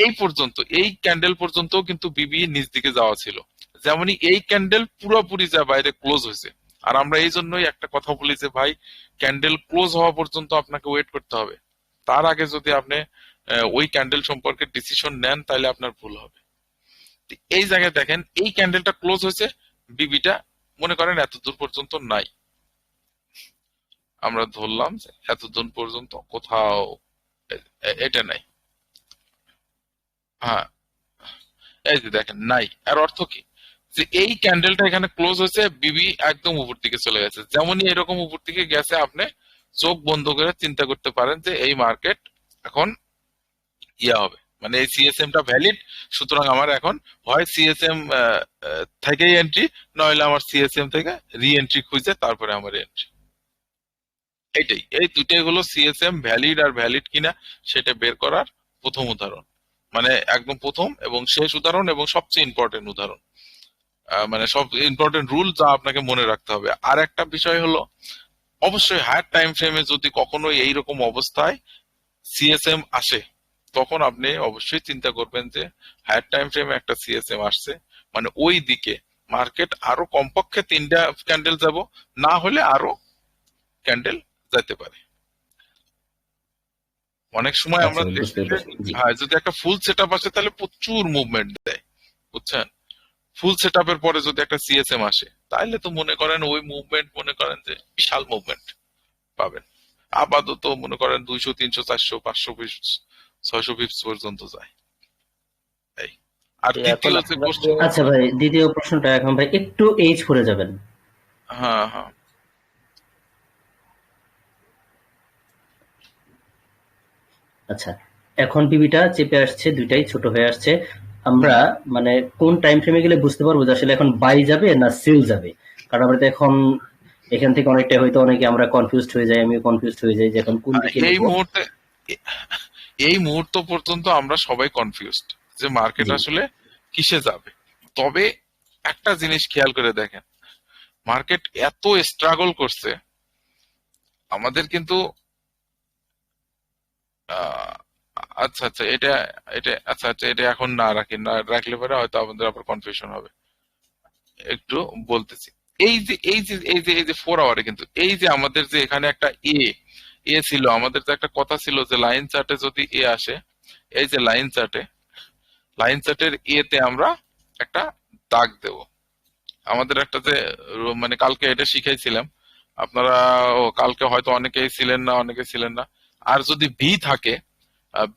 S1: এই পর্যন্ত, এই ক্যান্ডেল পর্যন্ত কিন্তু বিবি নিচ দিকে যাওয়া ছিল, যেমনই এই ক্যান্ডেল পুরোপুরি যা বাইরে ক্লোজ হয়েছে। আর আমরা এই জন্যই একটা কথা বলি যে ভাই, ক্যান্ডেল ক্লোজ হওয়া পর্যন্ত আপনাকে ওয়েট করতে হবে। তার আগে যদি আপনি ওই ক্যান্ডেল সম্পর্কে ডিসিশন নেন, তাহলে আপনার ভুল হবে। এই জায়গায় দেখেন এই ক্যান্ডেলটা ক্লোজ হয়েছে, বিবিটা মনে করেন এত দূর পর্যন্ত নাই, আমরা ধরলাম যে এত দূর পর্যন্ত কোথাও এটা নাই। হ্যাঁ, এই যে দেখেন নাই, এর অর্থ কি, যে এই ক্যান্ডেলটা এখানে ক্লোজ হয়েছে, বিবি একদম উপর দিকে চলে গেছে। যেমনই এরকম উপর দিকে গেছে, আপনি চোখ বন্ধ করে চিন্তা করতে পারেন যে এই মার্কেট এখন ইয়া হবে, মানে এই সিএসএম টা ভ্যালিড, সুতরাং আমার এখন হয় সিএসএম থেকেই এন্ট্রি, নইলে আমার সিএসএম থেকে রি এন্ট্রি খুঁজে তারপরে আমার এন্ট্রি। এইটাই, এই দুটাই হলো সিএসএম ভ্যালিড আর ভ্যালিড কিনা সেটা বের করার প্রথম উদাহরণ, মানে একদম প্রথম এবং শেষ উদাহরণ এবং সবচেয়ে ইম্পর্টেন্ট উদাহরণ। মানে সব ইম্পর্টেন্ট রুল যা আপনাকে মনে রাখতে হবে। আর একটা বিষয় হলো, অবশ্যই হায়ার টাইম ফ্রেমে যদি কখনো এইরকম অবস্থায় সিএসএম আসে, তখন আপনি অবশ্যই চিন্তা করবেন যে হায়ার টাইম ফ্রেমে একটা সিএসএম আসছে, মানে ওই দিকে মার্কেট আরো কমপক্ষে 3টা ক্যান্ডেল যাব, না হলে আরো ক্যান্ডেল যেতে পারে। অনেক সময়
S3: আচ্ছা
S1: আমরা
S3: ভাই, বুঝতে
S1: দেখি যে,
S3: পেরেছি। জি,
S1: হ্যাঁ, যদি একটা ফুল সেট আপ আসে তাহলে প্রচুর মুভমেন্ট দেয়, বুঝছেন। ফুল সেট আপের পরে যদি একটা সিএসএম আসে, তাহলে তো মনে করেন ওই মুভমেন্ট, মনে করেন যে বিশাল মুভমেন্ট পাবেন। আপাতত মনে করেন 200, 300, 400, 500 পিপস, 600 পিপস পর্যন্ত যায়। এই আর
S2: এখন
S1: দ্বিতীয় যে
S2: আমরা যে
S1: কোশ্চেন,
S3: আচ্ছা ভাই, দ্বিতীয় প্রশ্নটা এখন ভাই একটু এইজ করে যাবেন।
S1: হ্যাঁ হ্যাঁ,
S3: আচ্ছা, এখন বিবিটা চেপে আসছে, দুইটাই ছোট হয়ে আসছে। আমরা মানে কোন টাইম ফ্রেমে গেলে বুঝতে পারবো যে আসলে এখন বাই যাবে না সেল যাবে? কারণ আমরা তো এখন এখান থেকে অনেকটা হয়তো অনেকে আমরা কনফিউজড হয়ে যাই, আমিও কনফিউজড হয়ে যাই যে এখন কোন দিকে
S1: এই
S3: নেব।
S1: মুহূর্তে, এই মুহূর্ত পর্যন্ত আমরা সবাই কনফিউজড যে মার্কেট
S3: জি,
S1: আসলে কিসে যাবে। তবে একটা জিনিস খেয়াল করে দেখেন, মার্কেট এত স্ট্রাগল করছে, আমাদের কিন্তু আহ, আচ্ছা আচ্ছা, এটা এটা আচ্ছা আচ্ছা, এটা এখন না রাখি, না রাখলে পরে হয়তো আমাদের আবার কনফিউশন হবে। একটু বলতেছি, এই যে 4 আওয়ারে কিন্তু এই যে আমাদের যে এখানে একটা এ এ ছিল, আমাদের যে একটা কথা ছিল যে লাইন চার্টে যদি এ আসে, এই যে লাইন চার্টের এ তে আমরা একটা দাগ দেব। আমাদের একটা যে মানে কালকে এটা শিখাইছিলাম আপনারা, ও কালকে হয়তো অনেকেই ছিলেন না, অনেকে ছিলেন না। আর যদি ভি থাকে,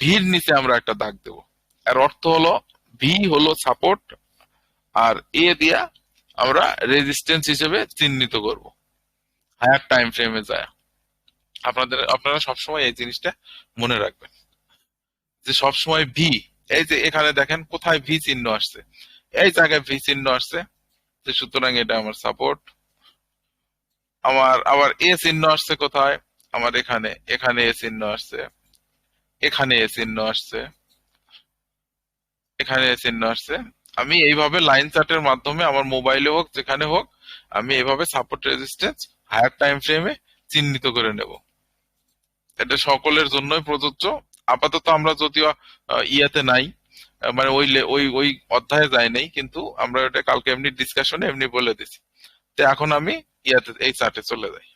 S1: ভির নিচে আমরা একটা দাগ দেব। এর অর্থ হলো ভি হলো সাপোর্ট, আর এ দিয়া আমরা রেজিস্ট্যান্স হিসেবে চিহ্নিত করব হায়ার টাইম ফ্রেমে যায়। আপনারা সবসময় এই জিনিসটা মনে রাখবেন যে সবসময় ভি, এই যে এখানে দেখেন কোথায় ভি চিহ্ন আসছে, এই জায়গায় ভি চিহ্ন আসছে, যে সুতরাং এটা আমার সাপোর্ট। আমার আবার এ চিহ্ন আসছে কোথায়, আমার এখানে, এখানে এ চিহ্ন আসছে, এখানে এ চিহ্ন আসছে, এখানে চিহ্ন আসছে। আমি এইভাবে লাইন চার্টের মাধ্যমে আমার মোবাইলে হোক যেখানে হোক আমি এইভাবে সাপোর্ট রেজিস্ট্যান্স হায়ার টাইম ফ্রেমে চিহ্নিত করে নেব। এটা সকলের জন্যই প্রযোজ্য। আপাতত আমরা যদিও ইয়াতে নাই, মানে ওই অধ্যায়ে যাই নাই, কিন্তু আমরা এটা কালকে এমনি ডিসকাশনে এমনি বলে দিছি। তো এখন আমি ইয়াতে এই চার্টে চলে যাই।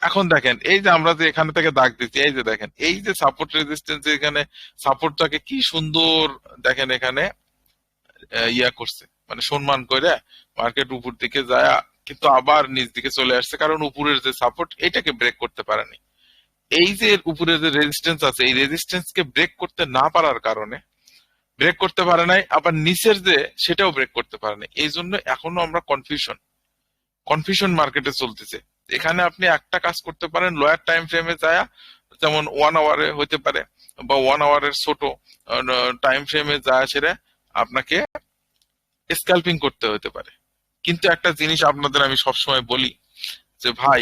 S1: এখন দেখেন এই যে আমরা যে এখান থেকে দাগ দিচ্ছি, এই যে দেখেন এই যে সাপোর্ট রেজিস্ট্যান্স, এখানে সাপোর্টটাকে কি সুন্দর দেখেন এখানে ইয়া করছে, মানে সম্মান করে মার্কেট উপর দিকে যায়, কিন্তু আবার নিচ দিকে চলে আসছে, কারণ উপরের যে সাপোর্ট এটাকে ব্রেক করতে পারেনি। এই যে উপরের যে রেজিস্ট্যান্স আছে এই রেজিস্ট্যান্স কে ব্রেক করতে না পারার কারণে ব্রেক করতে পারে নাই, আবার নিচের যে সেটাও ব্রেক করতে পারে নাই, এই জন্য এখনো আমরা কনফিউশন মার্কেটে চলতেছে। এখানে আপনি একটা কাজ করতে পারেন, লোয়ার টাইম ফ্রেমে যায়, যেমন 1 আওয়ারে হতে পারে বা 1 আওয়ারের ছোট টাইম ফ্রেমে যায়, সেটা আপনাকে স্ক্যাল্পিং করতে হতে পারে। কিন্তু একটা জিনিস আপনাদের আমি সবসময় বলি যে ভাই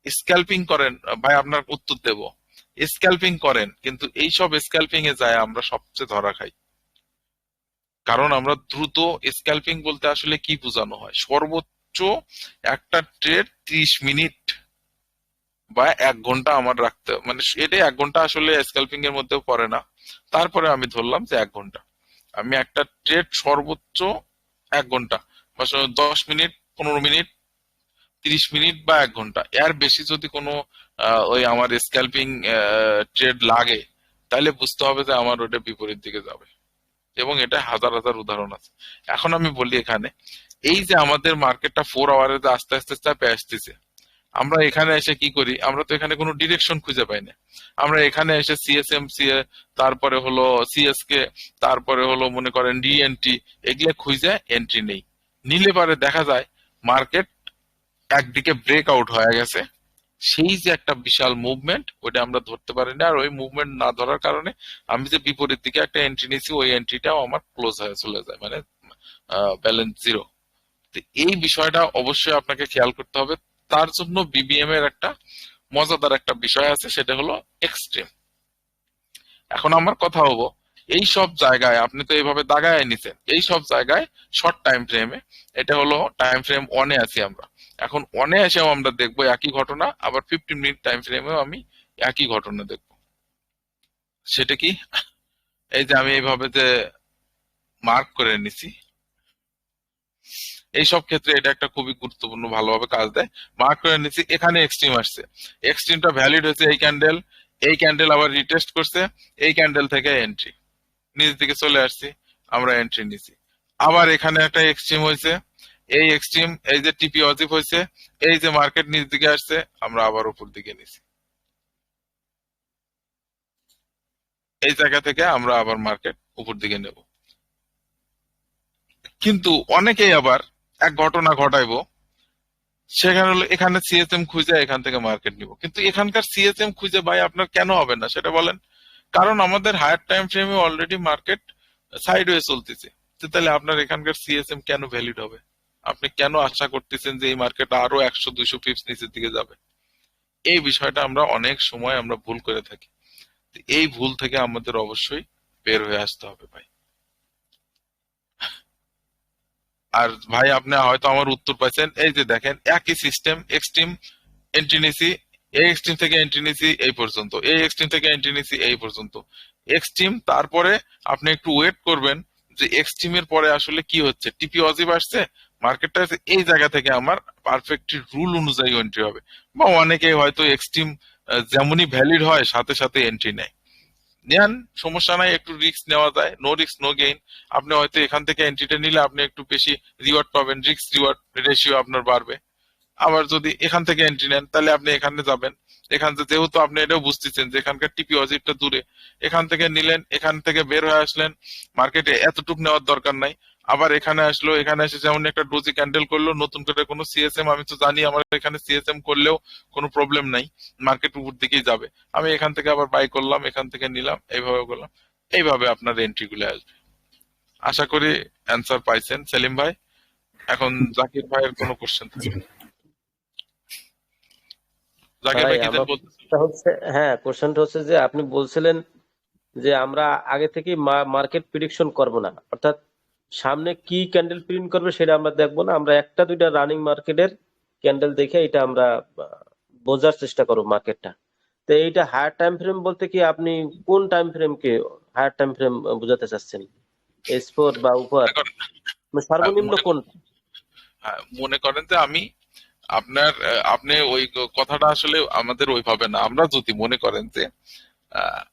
S1: স্ক্যাল্পিং করেন, ভাই আপনার উত্তর দেব, স্ক্যাল্পিং করেন, কিন্তু এইসব স্ক্যাল্পিং এ যায় আমরা সবচেয়ে ধরা খাই। কারণ আমরা দ্রুত স্ক্যাল্পিং বলতে আসলে কি বোঝানো হয়, সর্বোচ্চ একটা ট্রেড 30 মিনিট বা 1 ঘন্টা আমার রাখতে, মানে এটা 1 ঘন্টা আসলে স্ক্যাল্পিং এর মধ্যেও পড়ে না, তারপরে আমি ধরলাম যে 1 ঘন্টা। আমি একটা ট্রেড সর্বোচ্চ 1 ঘন্টা বা 10 মিনিট, 15 মিনিট, 30 মিনিট বা 1 ঘন্টা, এর বেশি যদি কোনো ওই আমার স্ক্যাল্পিং ট্রেড লাগে, তাহলে বুঝতে হবে যে আমার ওটা বিপরীত দিকে যাবে, এবং এটা হাজার হাজার উদাহরণ আছে। এখন আমি বলি এখানে এই যে আমাদের মার্কেটটা 4 আওয়ারে যে আস্তে আস্তে চাপে আসতেছে, আমরা এখানে এসে কি করি, আমরা তো এখানে কোনো ডিরেকশন খুঁজে পাই না। আমরা এখানে এসে সিএসএম, তারপরে হলো সিএসকে, তারপরে হলো মনে করেন ডিএনটি, এগুলা খুঁজে এন্ট্রি নেই, নিলে পারে দেখা যায় মার্কেট একদিকে ব্রেক আউট হয়ে গেছে, সেই যে একটা বিশাল মুভমেন্ট ওটা আমরা ধরতে পারি না, আর ওই মুভমেন্ট না ধরার কারণে আমি যে বিপরীত দিকে একটা এন্ট্রি নিয়েছি ওই এন্ট্রিটাও আমার ক্লোজ হয়ে চলে যায়, মানে ব্যালেন্স জিরো। তো এই বিষয়টা অবশ্যই আপনাকে খেয়াল করতে হবে। তার জন্য বিবিএম এর একটা মজাদার একটা বিষয় আছে, সেটা হলো এক্সট্রিম। এখন আমার কথা হবো এই সব জায়গায় আপনি তো এইভাবে দাগায় নিছেন, এই সব জায়গায় শর্ট টাইম ফ্রেমে, এটা হলো টাইম ফ্রেম 1-এ আছি আমরা, এখন 1-এ এসেও আমরা দেখবো একই ঘটনা, আবার 15 মিনিট টাইম ফ্রেমেও আমি একই ঘটনা দেখবো। সেটা কি, এই যে আমি এইভাবে যে মার্ক করে নিছি, এই সব ক্ষেত্রে এটা একটা খুবই গুরুত্বপূর্ণ, ভালোভাবে কাজ দেয়। মার্ক করে নিচ্ছি, এখানে এক্সট্রিম আসছে, এক্সট্রিমটা ভ্যালিড হয়েছে এই ক্যান্ডেল, এই ক্যান্ডেল আবার রিটেস্ট করছে, এই ক্যান্ডেল থেকে এন্ট্রি, নিচ দিকে চলে আসছি, আমরা এন্ট্রি নিছি। আবার এখানে একটা এক্সট্রিম হয়েছে, এই এক্সট্রিম, এই যে টিপি অজিব হয়েছে, এই যে মার্কেট নিচ দিকে আসছে, আমরা আবার উপর দিকে নিছি, এই জায়গা থেকে আমরা আবার মার্কেট উপর দিকে নেব। কিন্তু অনেকেই আবার এক ঘটনা ঘটাইবো, সেখানে হলো এখানে সিএসএম খুঁজে এখান থেকে মার্কেট নিব, কিন্তু এখানকার সিএসএম খুঁজে ভাই আপনার কেন হবে না সেটা বলেন। কারণ আমাদের হায়ার টাইম ফ্রেমে অলরেডি মার্কেট সাইডওয়ে চলতেছে, তো তাহলে আপনার এখানকার সিএসএম কেন ভ্যালিড হবে? আপনি কেন আশা করতেছেন যে এই মার্কেট আরো 100-200 পিপস নিচের দিকে যাবে? এই বিষয়টা আমরা অনেক সময় আমরা ভুল করে থাকি। তো এই ভুল থেকে আমাদের অবশ্যই বের হয়ে আসতে হবে ভাই। আর ভাই আপনি হয়তো আমার উত্তর পাইছেন, এই যে দেখেন একই সিস্টেম, এক্সট্রিম এন্ট্রি নিছি, এই এক্সট্রিম থেকে এন্ট্রি নিছি এই পর্যন্ত, এই এক্সট্রিম থেকে এন্ট্রি নিছি এই পর্যন্ত, এক্সট্রিম, তারপরে আপনি একটু ওয়েট করবেন যে এক্সট্রিম এর পরে আসলে কি হচ্ছে, টিপি অজিব আসছে, মার্কেটটা এই জায়গা থেকে আমার পারফেক্ট রুল অনুযায়ী এন্ট্রি হবে। বা অনেকে হয়তো এক্সট্রিম যেমনই ভ্যালিড হয় সাথে সাথে এন্ট্রি নেয়, নেন, সমস্যা নাই, একটু রিস্ক নেওয়া যায়, নো রিস্ক নো গেইন। আপনি হয়তো এখান থেকে এন্ট্রিটা নিলে আপনি একটু বেশি রিওয়ার্ড পাবেন, রিস্ক রিওয়ার্ড রেশিও আপনার বাড়বে। আবার যদি এখান থেকে এন্ট্রি নেন তাহলে আপনি এখানে যাবেন, এখান থেকে যেহেতু আপনি এটাও বুঝতেছেন যে এখানকার টিপি অজিবটা দূরে, এখান থেকে নিলেন, এখান থেকে বের হয়ে আসলেন, মার্কেটে এতটুক নেওয়ার দরকার নাই। আবার এখানে আসলো, এখানে এসে যেমন একটা ডোজি ক্যান্ডেল করলো, নতুন করে কোনো সিএসএম, আমি তো জানি আমার এখানে সিএসএম করলেও কোনো প্রবলেম নাই, মার্কেট উপর দিকেই যাবে, আমি এখান থেকে আবার বাই করলাম, এখান থেকে নিলাম, এইভাবে করলাম, এইভাবে আপনার এন্ট্রি গুলো আসবে। আশা করি অ্যান্সার পাইছেন সেলিম ভাই। এখন জাকির ভাইয়ের কোনো কোশ্চেন
S3: জি
S1: থাকবে? জাকির
S4: ভাই
S1: ভাই কি
S4: আমার
S1: বলতে?
S4: কোশ্চেনটা হচ্ছে, হ্যাঁ কোশ্চেনটা হচ্ছে যে আপনি বলছিলেন যে আমরা আগে থেকে মার্কেট প্রিডিকশন করব না, অর্থাৎ সামনে কি ক্যান্ডেল প্রিন্ট করবে সেটা আমরা দেখবো না, আমরা একটা দুইটা রানিং মার্কেটের ক্যান্ডেল দেখে এটা আমরা বোঝার চেষ্টা করব মার্কেটটা। তো এইটা হায়ার টাইম ফ্রেম বলতে কি আপনি কোন টাইম ফ্রেমকে হায়ার টাইম ফ্রেম বোঝাতে চাচ্ছেন, S4 বা উপর,
S1: মনে করেন
S4: মানে সর্বনিম্ন
S1: মনে
S4: কোন?
S1: মনে করেন যে আমি আপনি ওই কথাটা আসলে আমাদের ওইভাবে না, আমরা যদি মনে করেন যে আহ,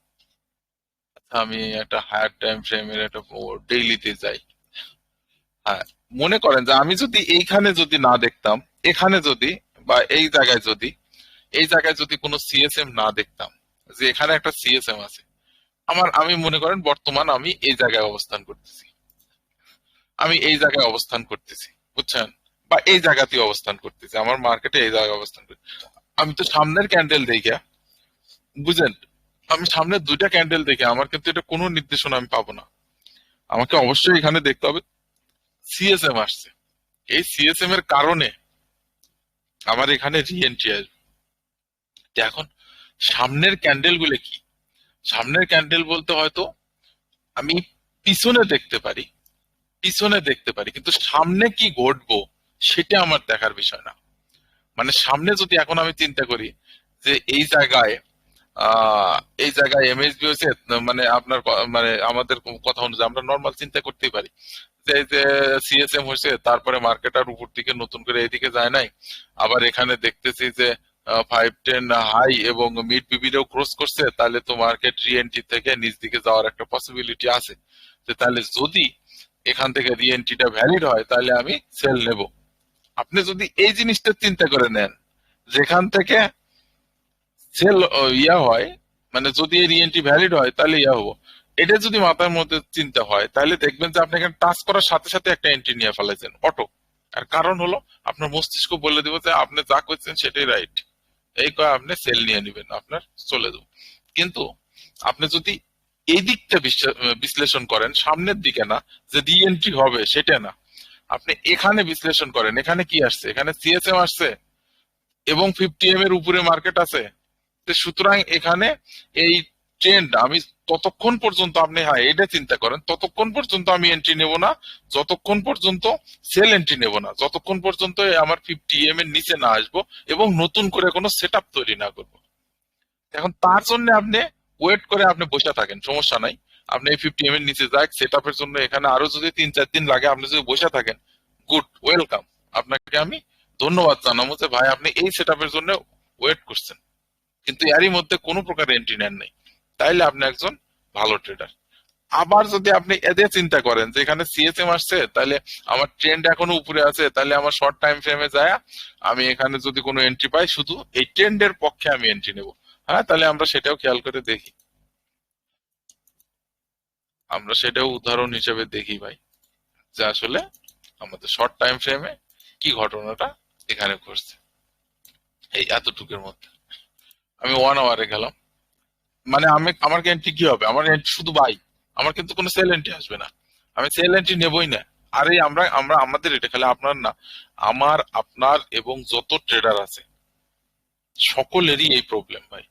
S1: আমি একটা হায়ার টাইম ফ্রেমের একটা ডেইলিতে যাই। হ্যাঁ, মনে করেন যে আমি যদি এইখানে যদি না দেখতাম, এখানে যদি বা এই জায়গায় যদি কোনো সিএসএম না দেখতাম, যে এখানে একটা সিএসএম আছে, আমি মনে করেন বর্তমান আমি এই জায়গায় অবস্থান করতেছি, বুঝছেন, বা এই জায়গাতেই অবস্থান করতেছি, আমার মার্কেটে এই জায়গায় অবস্থান করতেছি। আমি তো সামনের ক্যান্ডেল দেখে, বুঝেন, আমি সামনের দুইটা ক্যান্ডেল দেখে আমার কিন্তু এটা কোনো নির্দেশনা আমি পাবো না। আমাকে অবশ্যই এখানে দেখতে হবে সিএসএম আসছে, এই সিএসএম এর কারণে আমার এখানে রিএন্ট্রি আসবে। তো এখন সামনের ক্যান্ডেল গুলো কি? সামনের ক্যান্ডেল বলতে হয়তো আমি পিছনে দেখতে পারি, কিন্তু সামনে কি ঘটবো সেটা আমার দেখার বিষয় না। মানে সামনে যদি এখন আমি চিন্তা করি যে এই জায়গায় এমএসবি হয়েছে, মানে মানে আমাদের কথা অনুযায়ী আমরা নর্মাল চিন্তা করতেই পারি যে এই যে সিএসএম হয়েছে, তারপরে মার্কেট আর উপর দিকে নতুন করে এইদিকে যায় নাই, আবার এখানে দেখতেছি যে 510 হাই এবং মিড বিবিরেও ক্রস করছে, তাহলে তো মার্কেট রিএন্ট্রি থেকে নিচ দিকে যাওয়ার একটা পসিবিলিটি আছে। তো তাহলে যদি এখান থেকে রিএন্ট্রিটা ভ্যালিড হয় তাহলে আমি সেল নেব। আপনি যদি এই জিনিসটা চিন্তা করে নেন, যেখান থেকে সেল হয়, মানে যদি এই রিএন্ট্রি ভ্যালিড হয় তাহলে হবো, এটা যদি মাথার মধ্যে চিন্তা হয়, তাহলে দেখবেন যে আপনি এখানে টাচ করার সাথে সাথে একটা এন্ট্রি নিয়ে ফেলেছেন অটো। আর কারণ হলো আপনার মস্তিষ্ক বলে দিব যে আপনি যা করছেন সেটাই রাইট, এই কয়ে আপনি সেল নিয়ে নিবেন, আপনার চলে যাবো। কিন্তু আপনি যদি এই দিকটা বিশ্লেষণ করেন, সামনের দিকে না, যে রিএন্ট্রি হবে সেটা না, আপনি এখানে বিশ্লেষণ করেন, এখানে কি আসছে, এখানে সিএসএম আসছে এবং 50M এর উপরে মার্কেট আছে। তো সুতরাং এখানে এই ট্রেন্ড আমি ততক্ষণ পর্যন্ত, আপনি হ্যাঁ এটা চিন্তা করেন, ততক্ষণ পর্যন্ত আমি এন্ট্রি নেব না, যতক্ষণ পর্যন্ত সেল এন্ট্রি নেব না, যতক্ষণ পর্যন্ত আমার 50M এর নিচে না আসবো এবং নতুন করে কোনো সেট তৈরি না করবো। এখন তার জন্য আপনি ওয়েট করে আপনি বসে থাকেন, সমস্যা নাই, আপনি এই 50M এর নিচে যাক সেট আপের জন্য এখানে আরো যদি 3-4 দিন লাগে, আপনি যদি বসে থাকেন, গুড, ওয়েলকাম, আপনাকে আমি ধন্যবাদ জানাবো যে ভাই আপনি এই সেট আপের জন্য ওয়েট করছেন, কিন্তু এরই মধ্যে কোনো প্রকার এন্ট্রি নেন নাই, তাইলে আপনি একজন ভালো ট্রেডার। আবার যদি আপনি এদের চিন্তা করেন যে এখানে সিএসএম আসছে, তাহলে আমার ট্রেন্ড এখনো উপরে আছে, তাহলে আমার শর্ট টাইম ফ্রেমে যায় আমি এখানে যদি কোনো এন্ট্রি পাই, শুধু এই ট্রেন্ডের পক্ষে আমি এন্ট্রি নেব। হ্যাঁ, তাহলে আমরা সেটাও খেয়াল করে দেখি, আমরা সেটাও উদাহরণ হিসেবে দেখি ভাই, যে আসলে আমাদের শর্ট টাইম ফ্রেমে কি ঘটনাটা এখানে ঘটছে। এই এতটুকুর মধ্যে আমি 1 আওয়ারে গেলাম, মানে আমার এন্ট্রি কি হবে, আমার এন্ট্রি শুধু বাই, আমার কিন্তু কোনো সেল এন্ট্রি আসবে না, আমি সেল এন্ট্রি নেবই না। আরে আমরা আমরা আমাদের এটা খালি আপনার না, আমার আপনার এবং যত ট্রেডার আছে সকলেরই এই প্রবলেম ভাই,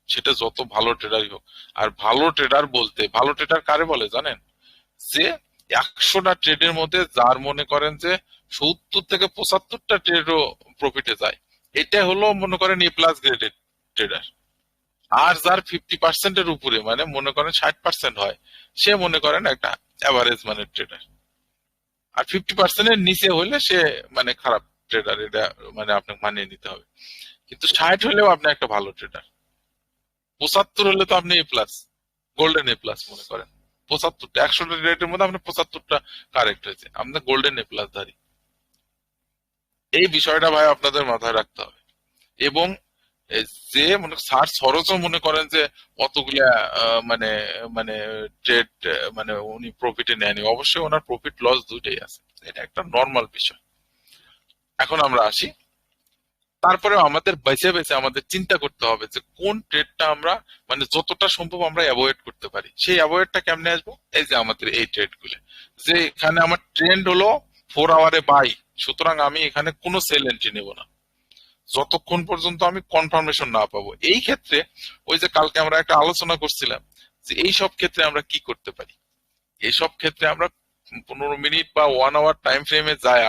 S1: সেটা যত ভালো ট্রেডারই হোক। আর ভালো ট্রেডার বলতে, ভালো ট্রেডার কারে বলে জানেন, যে 100টা ট্রেডের মধ্যে যার মনে করেন যে 70 থেকে 75টা ট্রেডও প্রফিটে যায়, এটা হলো মনে করেন এ প্লাস গ্রেডেড ট্রেডার। আর যার 50% এর উপরে, মানে মনে করেন 60% হয়, সে মনে করেন একটা অ্যাভারেজ মানের ট্রেডার। আর 50% এর নিচে হলে সে মানে খারাপ ট্রেডার, এটা মানে আপনাকে মানিয়ে নিতে হবে। কিন্তু 60 হলেও আপনি একটা ভালো ট্রেডার, 75 হলে তো আপনি এ প্লাস, গোল্ডেন এ প্লাস মনে করেন। 75টা 100টা রেটের মধ্যে আপনার 75টা কারেক্ট হয়েছে, আপনার গোল্ডেন এ প্লাস ধারী। এই বিষয়টা ভাই আপনাদের মাথায় রাখতে হবে। এবং যে মনে স্যার সরোজও মনে করেন যে অতগুলা মানে মানে ট্রেড, মানে উনি প্রফিটে নেয়নি, অবশ্যই ওনার প্রফিট লস দুইটাই আছে, এটা একটা নর্মাল বিষয়। এখন আমরা আসি, তারপরে আমাদের বেছে বেছে আমাদের চিন্তা করতে হবে যে কোন ট্রেডটা আমরা মানে যতটা সম্ভব আমরা অ্যাভয়েড করতে পারি। সেই অ্যাভয়েডটা কেমনে আসবো, এই যে আমাদের এই ট্রেড গুলো, যে এখানে আমার ট্রেন্ড হলো 4 আওয়ারে বাই, সুতরাং আমি এখানে কোনো সেল এন্ট্রি নেব না যতক্ষণ পর্যন্ত আমি কনফার্মেশন না পাবো। এই ক্ষেত্রে ওই যে কালকে আমরা একটা আলোচনা করছিলাম যে এই সব ক্ষেত্রে আমরা কি করতে পারি। এইসব ক্ষেত্রে আমরা 15 মিনিট বা 1 আওয়ার টাইম ফ্রেমে যায়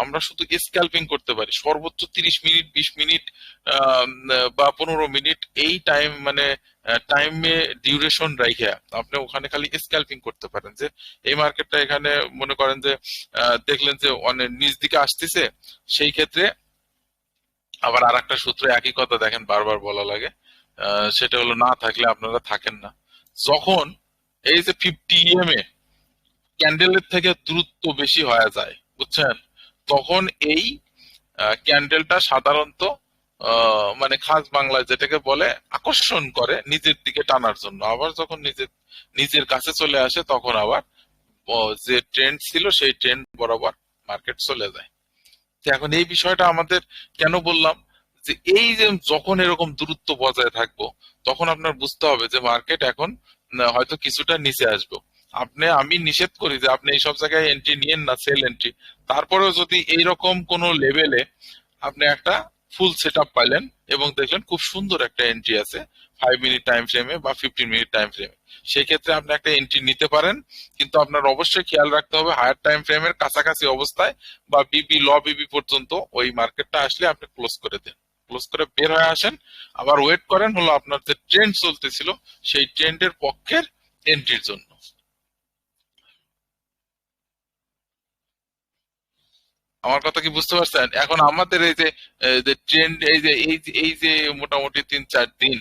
S1: আমরা শুধু স্ক্যাল্পিং করতে পারি, সর্বোচ্চ 30 মিনিট, 20 মিনিট বা 15 মিনিট, এই টাইম মানে টাইমে ডিউরেশন রাইখে আপনি ওখানে খালি স্ক্যাল্পিং করতে পারেন। যে এই মার্কেটটা এখানে মনে করেন যে দেখলেন যে অনেক নিচ দিকে আসতেছে, সেই ক্ষেত্রে আবার আর একটা সূত্র, একই কথা দেখেন বারবার বলা লাগে, সেটা হলো না থাকলে আপনারা থাকেন না। যখন এই যে 50 EM এ ক্যান্ডেলের থেকে দূরত্ব বেশি হয়ে যায়, বুঝছেন, তখন এই ক্যান্ডেলটা সাধারণত মানে খাস বাংলায় যেটাকে বলে আকর্ষণ করে নিজের দিকে টানার জন্য। আবার যখন নিজের কাছে চলে আসে তখন আবার যে ট্রেন্ড ছিল সেই ট্রেন্ড বরাবর মার্কেট চলে যায়। তো এখন এই বিষয়টা আমাদের কেন বললাম, যে এই যে যখন এরকম দূরত্ব বজায় থাকবো তখন আপনার বুঝতে হবে যে মার্কেট এখন হয়তো কিছুটা নিচে আসবে। আমি নিষেধ করি যে আপনি এইসব জায়গায় এন্ট্রি নিয়েন না, সেল এন্ট্রি। তারপরেও যদি এইরকম কোন লেভেলে আপনি একটা ফুল সেট আপ পাইলেন এবং দেখলেন খুব সুন্দর একটা এন্ট্রি আছে 5 মিনিট টাইম ফ্রেমে বা 15 মিনিট টাইম ফ্রেমে, সেক্ষেত্রে আপনি একটা এন্ট্রি নিতে পারেন। কিন্তু আপনার অবশ্যই খেয়াল রাখতে হবে হায়ার টাইম ফ্রেমের কাছাকাছি অবস্থায় বা বিবি পর্যন্ত ওই মার্কেটটা আসলে আপনি ক্লোজ করে দেন, ক্লোজ করে বের হয়ে আসেন, আবার ওয়েট করেন হলো আপনার যে ট্রেন্ড চলতেছিল সেই ট্রেন্ডের পক্ষের এন্ট্রির জন্য। আমার কথা কি বুঝতে পারছেন? এখন আমাদের এই যে ট্রেন্ড, এই যে মোটামুটি 3-4 দিন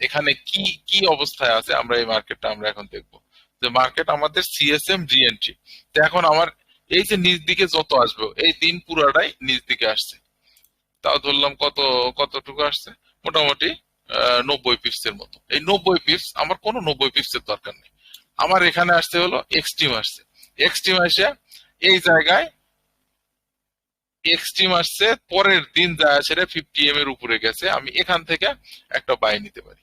S1: এখানে কি কি অবস্থায় আছে আমরা এই মার্কেটটা আমরা এখন দেখবো। যে মার্কেট আমাদের সিএসএম রি এন্ট্রি, তো এখন আমার এই যে নিচ দিকে যত আসবে এই দিন পুরাটাই নিচ দিকে আসছে। তাও ধরলাম কতটুকু আসছে, মোটামুটি 90 পিপস এর মতো। এই 90 পিপস, আমার কোনো 90 পিপস এর দরকার নেই। আমার এখানে আসছে হলো এক্সট্রিম আসছে, এক্সট্রিম আসে এই জায়গায় এক্সট্রিম আসছে, পরের দিন যায় সেটা 50 এর উপরে গেছে, আমি এখান থেকে একটা বাই নিতে পারি।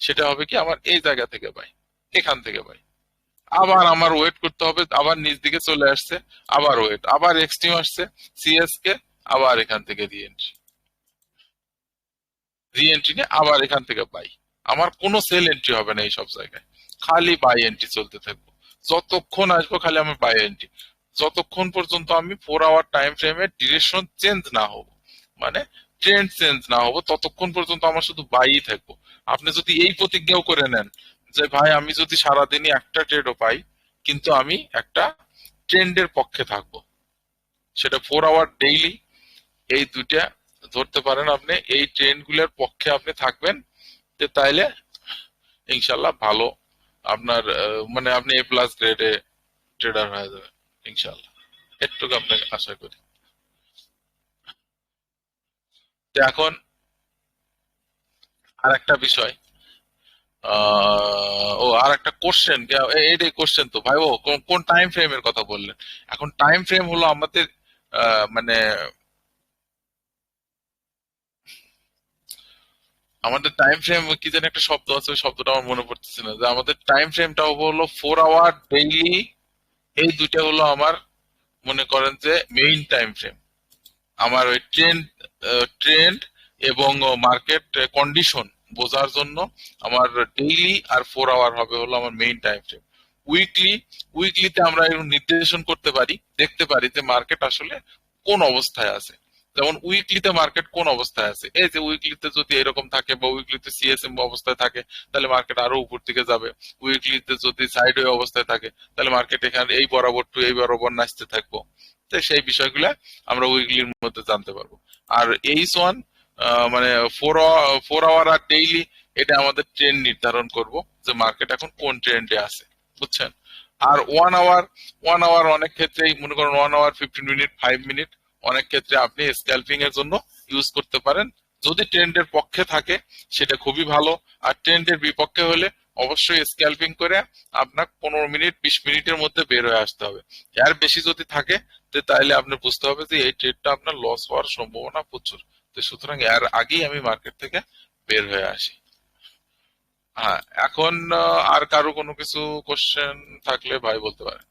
S1: সেটা হবে কি আমার এই জায়গা থেকে বাই, এখান থেকে বাই। আবার আমার ওয়েট করতে হবে, আবার নিচ দিকে চলে আসছে, আবার ওয়েট, আবার এক্সট্রিম আসছে সিএস কে, আবার এখান থেকে রি এন্ট্রি নিয়ে আবার এখান থেকে বাই। আমার কোনো সেল এন্ট্রি হবে না এই সব জায়গায়, খালি বাই এন্ট্রি চলতে থাকবো। যতক্ষণ আসবো খালি আমি বাই এন্ট্রি, যতক্ষণ পর্যন্ত আমি 4 আওয়ার টাইম ফ্রেমে ডিরেকশন চেঞ্জ না হবো, মানে ট্রেন্ড চেঞ্জ না হবো, ততক্ষণ পর্যন্ত আমার শুধু বাই থাকবো। আপনি যদি এই প্রতিজ্ঞাও করে নেন যে ভাই আমি যদি সারাদিনই একটা ট্রেডও পাই কিন্তু আমি একটা ট্রেন্ডের পক্ষে থাকবো, সেটা 4 আওয়ার ডেইলি, এই দুইটা ধরতে পারেন আপনি, এই ট্রেন্ড গুলোর পক্ষে আপনি থাকবেন, যে তাইলে ইনশাল্লাহ ভালো আপনার মানে আপনি A+ গ্রেডে ট্রেডার হয়ে যাবেন ইনশাল্লাহ, এটুকু আপনাকে আশা করি। তো এখন আর একটা বিষয়, আর একটা কোশ্চেন, এইটাই কোশ্চেন তো ভাই, কোন টাইম ফ্রেমের কথা বললেন। এখন টাইম ফ্রেম হলো আমাদের মানে আমাদের টাইম ফ্রেম কি যেন একটা শব্দ আছে, ওই শব্দটা আমার মনে পড়তেছে না, যে আমাদের টাইম ফ্রেমটা হলো 4 আওয়ার ডেইলি, এই দুইটা হলো আমার মনে করেন যে মেইন টাইম ফ্রেম। আমার ওই ট্রেন্ড এবং মার্কেট কন্ডিশন বোঝার জন্য আমার ডেইলি আর 4 আওয়ার হবে হলো আমার মেইন টাইম ফ্রেম। উইকলিতে আমরা এরকম নির্দেশন করতে পারি, দেখতে পারি যে মার্কেট আসলে কোন অবস্থায় আছে। যেমন উইকলিতে মার্কেট কোন অবস্থায় আছে, এই যে উইকলিতে যদি এরকম থাকে বা উইকলিতে সিএসএম অবস্থায় থাকে তাহলে মার্কেট আরো উপর দিকে যাবে। উইকলিতে যদি সাইডওয়ে অবস্থায় থাকে তাহলে মার্কেট এখানে এই বরাবর টু এই বরাবর নাচতে থাকবো। তো সেই বিষয়গুলা আমরা উইকলির মধ্যে জানতে পারবো। আর H1 মানে 4 আওয়ার আর ডেইলি, এটা আমাদের ট্রেন্ড নির্ধারণ করব যে মার্কেট এখন কোন ট্রেন্ডে আছে, বুঝছেন। আর 1 আওয়ার অনেক ক্ষেত্রেই মনে করেন 1 আওয়ার 15 মিনিট 5 মিনিট অনেক ক্ষেত্রে আপনি স্ক্যালপিং এর জন্য ইউজ করতে পারেন। যদি ট্রেন্ডের পক্ষে থাকে সেটা খুবই ভালো, আর ট্রেন্ডের বিপক্ষে হলে অবশ্যই স্ক্যালপিং করে আপনার 15 মিনিট 20 মিনিটের মধ্যে বের হয়ে আসতে হবে। এর বেশি যদি থাকে তো তাহলে আপনি বুঝতে হবে যে এই ট্রেডটা আপনার লস হওয়ার সম্ভাবনা প্রচুর। তো সুতরাং এর আগেই আমি মার্কেট থেকে বের হয়ে আসি। হ্যাঁ, এখন আর কারো কোনো কিছু কোশ্চেন থাকলে ভাই বলতে পারেন।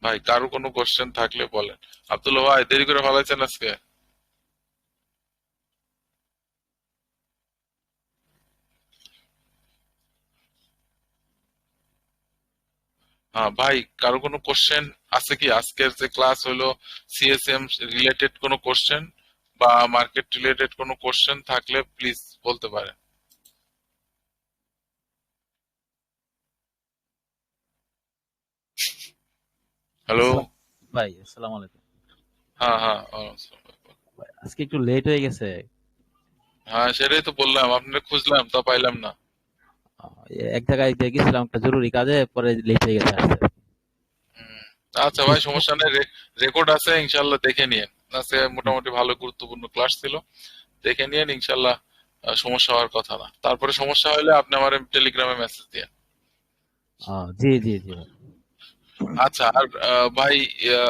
S1: ভাই কারো কোনো কোশ্চেন থাকলে বলেন। আব্দুল্লাহ ভাই দেরি করে ফেলাইছেন আজকে। হ্যাঁ ভাই, কারো কোনো কোশ্চেন আছে কি? আজকের যে ক্লাস হলো সিএসএম রিলেটেড কোনো কোশ্চেন বা মার্কেট রিলেটেড কোনো কোশ্চেন থাকলে প্লিজ বলতে পারেন। হ্যালো।
S5: আসসালাম ভাই, আসসালামু আলাইকুম।
S1: হ্যাঁ হ্যাঁ
S5: ভাই, আজকে একটু লেট হয়ে গেছে।
S1: হ্যাঁ, সেটাই তো বললাম, আপনারা খুঁজলাম তা পাইলাম না।
S5: এক জায়গায় গেছিলাম একটা জরুরি কাজে, পরে লেট হয়ে গেছে আসতে।
S1: হুম, আচ্ছা ভাই, সমস্যা নেই, রেকর্ড আছে, ইনশাল্লাহ দেখে নিয়েন। আজকে মোটামুটি ভালো গুরুত্বপূর্ণ ক্লাস ছিল, দেখে নিয়েন ইনশাল্লাহ। সমস্যা হওয়ার কথা না। তারপরে সমস্যা হলে আপনি আমার টেলিগ্রামে মেসেজ দিয়েন।
S5: জি জি জি ভাই।
S1: আচ্ছা, আর ভাই,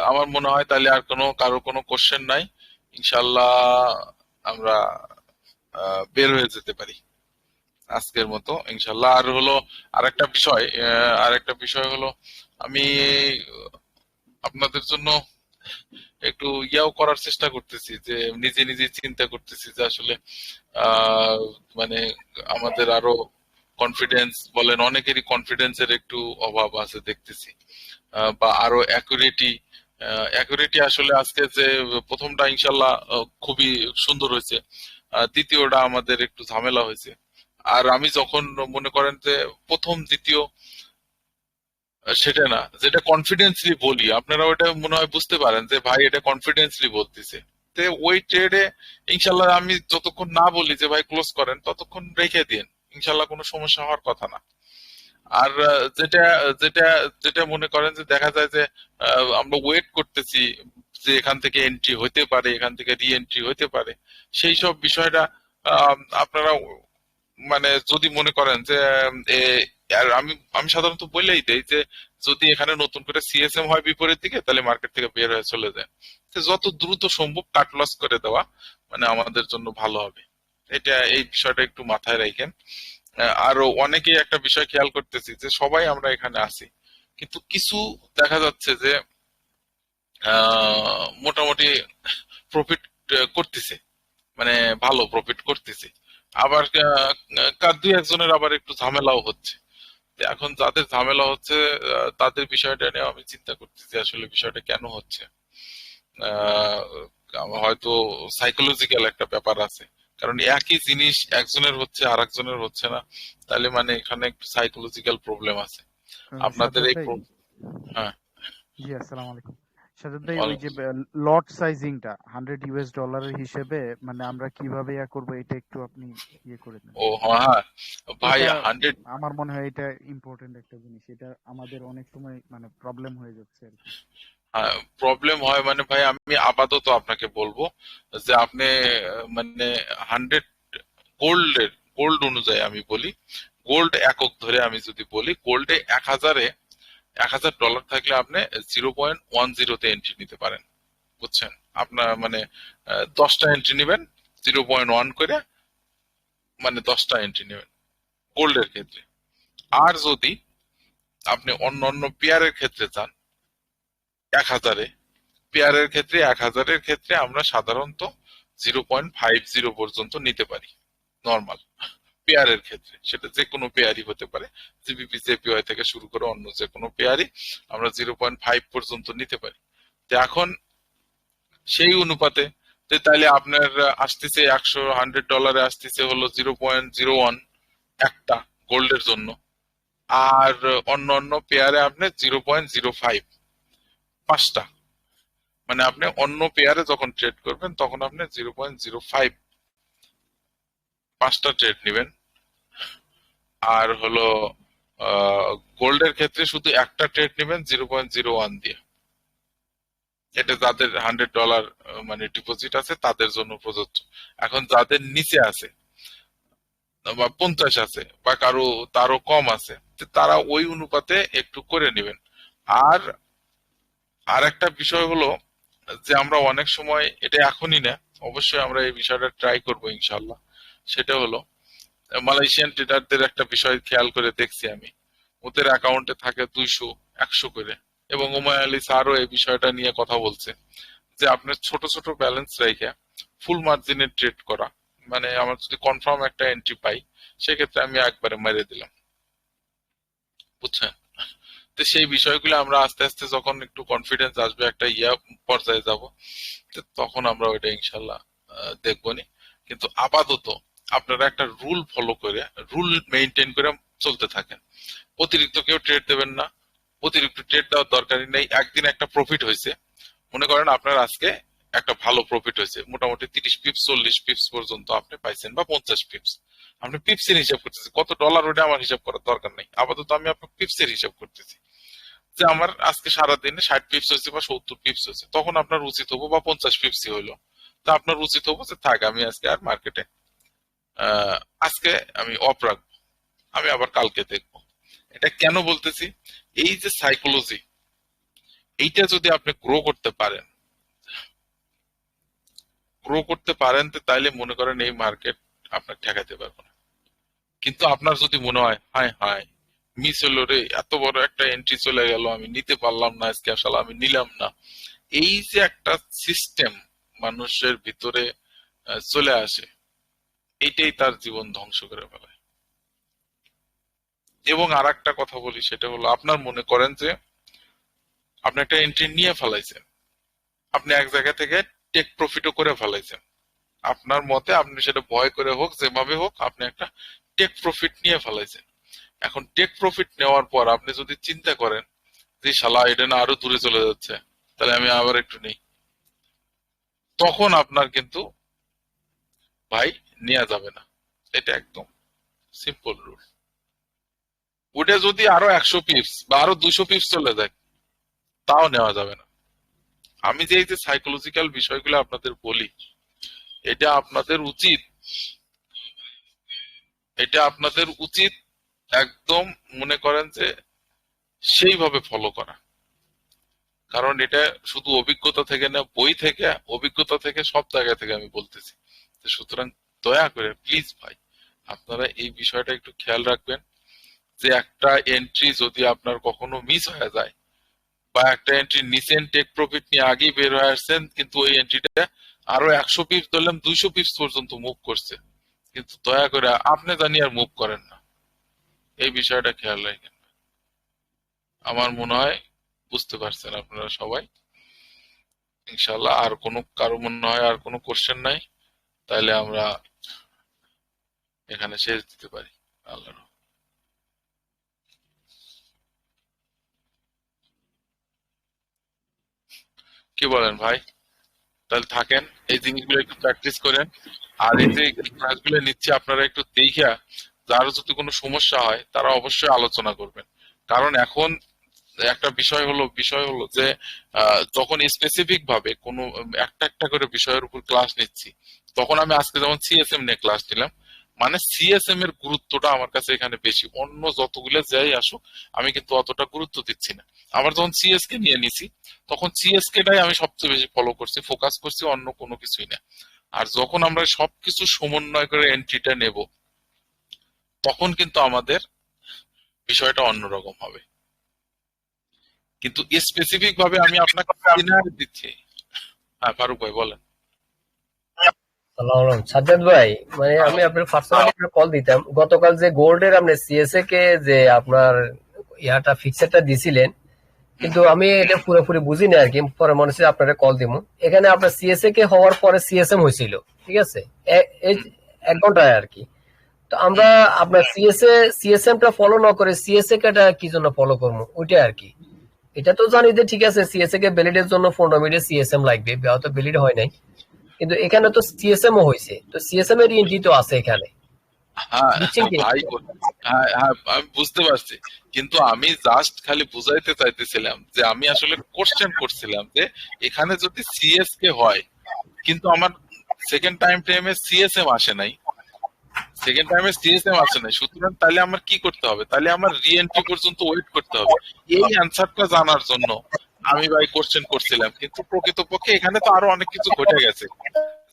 S1: আমার মনে হয় তাহলে আর কারো কোনো কোশ্চেন নাই। ইনশাল্লাহ আমরা বের হয়ে যেতে পারি আজকের মতো ইনশাল্লাহ। আর হলো আরেকটা বিষয় হলো, আমি আপনাদের জন্য একটু ইয়াও করার চেষ্টা করতেছি, যে নিজে নিজে চিন্তা করতেছি যে আসলে আহ মানে আমাদের আরো কনফিডেন্স বলেন, অনেকেরই কনফিডেন্সের একটু অভাব আছে দেখতেছি, বা আরো অ্যাকুরেটি আসলে আজকে যে প্রথমটা ইনশাল্লাহ খুবই সুন্দর হয়েছে, দ্বিতীয়টা আমাদের একটু ঝামেলা হয়েছে। আর আমি যখন মনে করেন যে প্রথম দ্বিতীয় সেটা না, যেটা কনফিডেন্সলি বলি, আপনারা ওটা মনে হয় বুঝতে পারেন যে ভাই এটা কনফিডেন্সলি বলতেছে। তো ওই ট্রেডে ইনশাল্লাহ আমি যতক্ষণ না বলি যে ভাই ক্লোজ করেন, ততক্ষণ রেখে দিন, ইনশাল্লাহ কোনো সমস্যা হওয়ার কথা না। আর যেটা যেটা যেটা মনে করেন যে দেখা যায় যে আমরা ওয়েট করতেছি যে এখান থেকে এন্ট্রি হতে পারে, এখান থেকে রি এন্ট্রি হতে পারে, সেই সব বিষয়টা আপনারা মানে যদি মনে করেন যে আর আমি আমি সাধারণত বলেই দেই যে যদি এখানে নতুন করে সিএসএম হয় বিপরীত দিকে, তাহলে মার্কেট থেকে বের হয়ে চলে যায়। তো যত দ্রুত সম্ভব কাট লস করে দেওয়া মানে আমাদের জন্য ভালো হবে। এই বিষয়টা একটু মাথায় রাখেন। আরো অনেকেই একটা বিষয় খেয়াল করতেছি যে সবাই আমরা এখানে আছি, কিন্তু কিছু দেখা যাচ্ছে যে মোটামুটি প্রফিট করতেছে, মানে ভালো প্রফিট করতেছে। আবার কার দুই একজনের আবার একটু ঝামেলাও হচ্ছে। তো এখন যাদের ঝামেলা হচ্ছে তাদের বিষয়টা নিয়ে আমি চিন্তা করতেছি আসলে বিষয়টা কেন হচ্ছে। আহ, হয়তো সাইকোলজিক্যাল একটা ব্যাপার আছে, কারণ একই জিনিস একজনের হচ্ছে আর একজনের হচ্ছে না, তাহলে মানে এখানে একটু সাইকোলজিক্যাল প্রবলেম আছে আপনাদের
S6: সাজ্জাদ
S1: এই
S6: ভাই,
S1: হ্যাঁ।
S6: জি আসসালামু আলাইকুম। সাজ্জাদ ভাই, ওই যে
S1: ওয়ালাইকুম।
S6: লট সাইজিংটা $100 হিসেবে মানে আমরা কিভাবে করব, এটা একটু আপনি করে দেন।
S1: ও হ্যাঁ ভাই,
S6: এটা
S1: 100
S6: আমার মনে হয় এটা ইম্পর্টেন্ট একটা জিনিস, এটা আমাদের অনেক সময় মানে প্রবলেম হয়ে যাচ্ছে আর কি।
S1: প্রবলেম হয় মানে ভাই, আমি আপাতত আপনাকে বলবো যে আপনি মানে 100 গোল্ড অনুযায়ী আমি বলি, গোল্ড একক ধরে আমি যদি বলি, গোল্ডে 1000 থাকলে আপনি 0.10 এন্ট্রি নিতে পারেন, বুঝছেন? আপনার মানে 10টা এন্ট্রি নেবেন 0.1 করে, মানে 10টা এন্ট্রি নেবেন গোল্ডের ক্ষেত্রে। আর যদি আপনি অন্য অন্য পেয়ারের ক্ষেত্রে চান 1000, পেয়ারের ক্ষেত্রে 1000-এর ক্ষেত্রে আমরা সাধারণত 0.50 পর্যন্ত নিতে পারি নর্মাল পেয়ারের ক্ষেত্রে, সেটা যে কোনো পেয়ারই হতে পারে, জিবিপি জেপিওয়াই থেকে শুরু করে অন্য যে কোনো পেয়ারই আমরা 0.5 পর্যন্ত নিতে পারি। তো এখন সেই অনুপাতে তাহলে আপনার আসতেছে $100 আসতেছে হলো 0.01 একটা গোল্ডের জন্য, আর অন্য অন্য পেয়ারে আপনি 0.05 5টা, মানে আপনি অন্য পেয়ারে যখন ট্রেড করবেন তখন আপনি 0.05 5টা ট্রেড নেবেন। আর হলো গোল্ডের ক্ষেত্রে শুধু একটা ট্রেড নেবেন 0.01 দিয়ে। এটা যাদের $100 মানে ডিপোজিট আছে তাদের জন্য প্রযোজ্য। এখন যাদের নিচে আছে বা 50 আছে বা কারো তারও কম আছে, তো তারা ওই অনুপাতে একটু করে নেবেন। আর আরেকটা বিষয় হলো যে আমরা অনেক সময় এটা এখনই না, অবশ্যই আমরা এই বিষয়টা ট্রাই করবো ইনশাল্লাহ। সেটা হলো মালয়েশিয়ান ট্রেডারদের একটা বিষয় খেয়াল করে দেখছি আমি, ওদের অ্যাকাউন্টে থাকে 200 100 করে, এবং উমায় আলী স্যারও এই বিষয়টা নিয়ে কথা বলছে যে আপনার ছোট ছোট ব্যালেন্স রেখে ফুল মার্জিনে ট্রেড করা, মানে আমার যদি কনফার্ম একটা এন্ট্রি পাই সেক্ষেত্রে আমি একবারে মেরে দিলাম, বুঝছেন? তো সেই বিষয়গুলো আমরা আস্তে আস্তে যখন একটু কনফিডেন্স আসবে, একটা পর্যায়ে যাব, তো তখন আমরা ওইটা ইনশাল্লাহ দেখবনি। কিন্তু আপাতত আপনারা একটা রুল ফলো করে, রুল মেনটেন করে চলতে থাকেন। অতিরিক্ত কেউ ট্রেড দেবেন না, অতিরিক্ত ট্রেড দেওয়ার দরকারই নেই। একদিন একটা প্রফিট হয়েছে, মনে করেন আপনার আজকে একটা ভালো প্রফিট হয়েছে, মোটামুটি 30 পিপস 40 পিপস পর্যন্ত আপনি পাইছেন, বা 50 পিপস। আপনি পিপসের হিসাব করতেছেন, কত ডলার ওটা আমার হিসাব করার দরকার নেই, আপাতত আমি আপনার পিপসের হিসাব করতেছি যে আমার আজকে সারাদিনে 60 পিপস হয়েছে বা 70 পিপস হয়েছে। তখন আপনার উচিত হবো, বা 50 পিপসই হইলো, তা আপনার উচিত হবো যে থাক, আমি আজকে আর মার্কেটে আজকে আমি অফ রাখবো, আমি আবার কালকে দেখবো। এটা কেন বলতেছি, এই যে সাইকোলজি, এইটা যদি আপনি গ্রো করতে পারেন তো তাইলে মনে করেন এই মার্কেট আপনার ঠেকাতে পারবে না। কিন্তু আপনার যদি মনে হয় হায় হায় মিস হলো রে, এত বড় একটা এন্ট্রি চলে গেল, আমি নিতে পারলাম না আজকে, আসলে আমি নিলাম না, এই যে একটা সিস্টেম মানুষের ভিতরে চলে আসে, এইটাই তার জীবন ধ্বংস করে ফেলায়। এবং আর একটা কথা বলি, সেটা হলো আপনার মনে করেন যে আপনি একটা এন্ট্রি নিয়ে ফেলাইছেন, আপনি এক জায়গা থেকে টেক প্রফিটও করে ফেলাইছেন, আপনার মতে আপনি সেটা ভয় করে হোক যেভাবে হোক আপনি একটা টেক প্রফিট নিয়ে ফেলাইছেন। এখন টেক প্রফিট নেওয়ার পর আপনি যদি চিন্তা করেন যে শালা এটা না আরো দূরে চলে যাচ্ছে, তাহলে আমি আবার একটু নেই, তখন আপনার কিন্তু ভাই নেওয়া যাবে না। এটা একদম সিম্পল রুল। ওটা যদি আরো 100 পিপস বা আরো 200 পিপস চলে যায়, তাও নেওয়া যাবে না। আমি যে এই যে সাইকোলজিক্যাল বিষয়গুলো আপনাদের বলি, এটা আপনাদের উচিত একদম মনে করেন যে সেইভাবে ফলো করা। কারণ এটা শুধু অভিজ্ঞতা থেকে না, বই থেকে, অভিজ্ঞতা থেকে, সব জায়গা থেকে আমি বলতেছি। সুতরাং দয়া করে প্লিজ ভাই আপনারা এই বিষয়টা একটু খেয়াল রাখবেন, যে একটা এন্ট্রি যদি আপনার কখনো মিস হয়ে যায়, বা একটা এন্ট্রি নিচেন টেক প্রফিট নিয়ে আগেই বের হয়ে আসছেন, কিন্তু ওই এন্ট্রিটা আরো 100 পিপস ধরলাম 200 পিপস পর্যন্ত মুভ করছে, কিন্তু দয়া করে আপনি জানি আর মুভ করেন না, এই বিষয়টা খেয়াল রাখেন। আমার মনে হয় বুঝতে পারছেন আপনারা সবাই ইনশাল্লাহ। আর কারো মনে হয় আর কোনো কোশ্চেন নাই, তাইলে আমরা এখানে শেষ দিতে পারি। আল্লাহ কি বলেন ভাই? তাহলে থাকেন, এই জিনিসগুলো একটু প্র্যাকটিস করেন। আর এই যে ক্লাসগুলো নিচ্ছে আপনারা একটু দেখিয়া, যারও যদি কোনো সমস্যা হয় তারা অবশ্যই আলোচনা করবেন। কারণ এখন একটা বিষয় হলো যে যখন স্পেসিফিক ভাবে কোনো একটা করে বিষয়ের উপর ক্লাস নিচ্ছি, তখন আমি আজকে যেমন সিএসএম নিয়ে ক্লাস নিলাম, মানে সিএসএম এর গুরুত্বটা আমার কাছে এখানে বেশি, অন্য যতগুলো যাই আসুক আমি কিন্তু অতটা গুরুত্ব দিচ্ছি না। আবার যখন সিএসকে নিয়ে নিছি, তখন সিএসকে টাই আমি সবচেয়ে বেশি ফলো করছি, ফোকাস করছি, অন্য কোনো কিছুই না। আর যখন আমরা সবকিছু সমন্বয় করে এন্ট্রিটা নেব, তখন কিন্তু আমাদের বিষয়টা অন্যরকম হবে। কিন্তু স্পেসিফিক ভাবে আমি আপনাকে সিনারি দিচ্ছি। হ্যাঁ ফারুক ভাই বলেন।
S7: সাজ্জাদ ভাই, মানে আমি আপনার পার্সোনালি কল দিতাম গতকাল, যে গোল্ডের আপনি সিএসএ কে যে আপনার ইয়াটা ফিক্সারটা দিছিলেন, কিন্তু আমি এটা পুরোপুরি বুঝিনি আর কি, পরে মনে হচ্ছে আপনারা কল দিব। এখানে আপনার সিএসএ কে হওয়ার পরে সিএসএম হয়েছিল, ঠিক আছে, এই 1 ঘন্টায় আর কি। তো আমরা আপনার সিএসএম টা ফলো না করে সিএসএ কে কি জন্য ফলো করবো ওইটা আর কি। এটা তো জানি যে ঠিক আছে সিএসএ কে ভ্যালিডের জন্য 15 মিনিট সিএসএম লাগবে, হয়তো ভ্যালিড হয় নাই, কিন্তু এখানে তো সিএসএম ও হয়েছে, তো সিএসএম এর এন্ট্রি তো আছে এখানে,
S1: হ্যাঁ
S7: বুঝছেন কি?
S1: ভাই, হ্যাঁ হ্যাঁ আমি বুঝতে পারছি, কিন্তু আমি জাস্ট খালি বুঝাইতে চাইতেছিলাম যে আমি আসলে কোশ্চেন করছিলাম যে এখানে যদি সিএসকে হয়, কিন্তু আমার সেকেন্ড টাইমে সিএসএম আসে নাই, সুতরাং তাহলে আমার কি করতে হবে? তাহলে আমার রিএন্ট্রি পর্যন্ত ওয়েট করতে হবে। এই অ্যান্সারটা জানার জন্য আমি ভাই কোশ্চেন করছিলাম, কিন্তু প্রকৃতপক্ষে এখানে তো আরো অনেক কিছু ঘটে গেছে,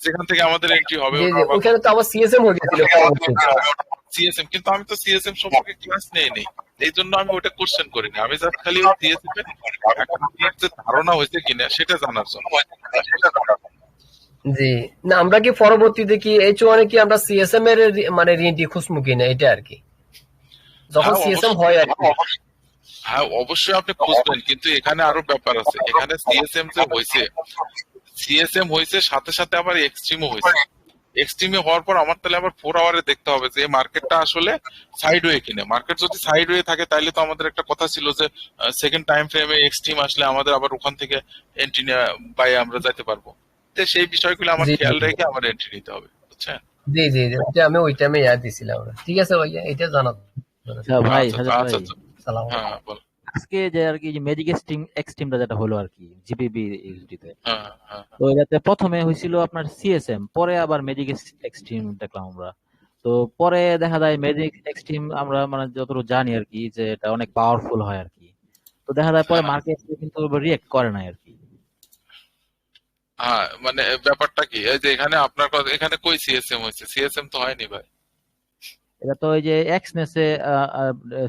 S1: যেখান থেকে আমাদের এন্ট্রি হবে
S7: জি জি, ওখানে তো আবার সিএসএম হয়ে গেছিল
S1: সিএসএম, কিন্তু আমি তো সিএসএম সম্পর্কে ক্লাস নেই, এই জন্য আমি ওটা কোশ্চেন করিনি। আমি জাস্ট খালি সিএসএম এর একটা ধারণা হয়েছে কিনা সেটা জানার জন্য।
S7: জি না, আমরা কি পরবর্তীতে কি H1 কি আমরা সিএসএম এর মানে রিএন্ট্রি খুঁজবো কিনা এটা আর কি, যখন
S1: হ্যাঁ,
S7: সিএসএম হয় আর কি।
S1: হ্যাঁ অবশ্যই আপনি খুঁজবেন, কিন্তু এখানে আরো ব্যাপার আছে। এখানে সিএসএম যে হয়েছে, সিএসএম হয়েছে সাথে সাথে আবার এক্সট্রিমও হয়েছে। এক্সট্রিমে হওয়ার পর আমার তাহলে আবার 4 আওয়ারে দেখতে হবে যে মার্কেটটা আসলে সাইডওয়ে কিনে। মার্কেট যদি সাইডওয়ে থাকে তাহলে তো আমাদের একটা কথা ছিল যে সেকেন্ড টাইম ফ্রেমে এক্সট্রিম আসলে আমাদের আবার ওখান থেকে এন্ট্রি বাই আমরা যেতে পারবো। তো সেই বিষয়গুলো আমার
S7: জি
S1: খেয়াল রেখে আমার এন্ট্রি নিতে হবে, বুঝছেন?
S7: জি জি জি, ওইটা আমি ওই টাইমে ইয়াদ দিছিলাম। ঠিক আছে ভাইয়া, এটা জানা দরকার ছিল।
S5: ভাই
S1: আচ্ছা
S5: সাজাদ
S1: আচ্ছা
S5: ভাই,
S1: আচ্ছা।
S7: সালাম
S1: হ্যাঁ
S7: আলাইকুম।
S1: হ্যাঁ, বল।
S5: আজকে যে আর কি ম্যাজিক এক্সট্রিমটা যেটা হলো আর কি জিপিবি ইউএসডি তে,
S1: হ্যাঁ হ্যাঁ
S5: তো এটাতে প্রথমে হয়েছিল আপনার সিএসএম, পরে আবার ম্যাজিক এক্সট্রিম দেখলাম আমরা। তো পরে দেখা যায় ম্যাজিক এক্সট্রিম আমরা মানে যতটুকু জানি আর কি যে এটা অনেক পাওয়ারফুল হয় আর কি। তো দেখা যায় পরে
S1: হ্যাঁ
S5: মার্কেট কিন্তু রিয়েক্ট করে না আর কি।
S1: হ্যাঁ, মানে ব্যাপারটা কি এই যে এখানে আপনার কথা, এখানে কই সিএসএম হয়েছে? সিএসএম তো হয়নি ভাই।
S5: এটা তো ওই যে এক্সনেসে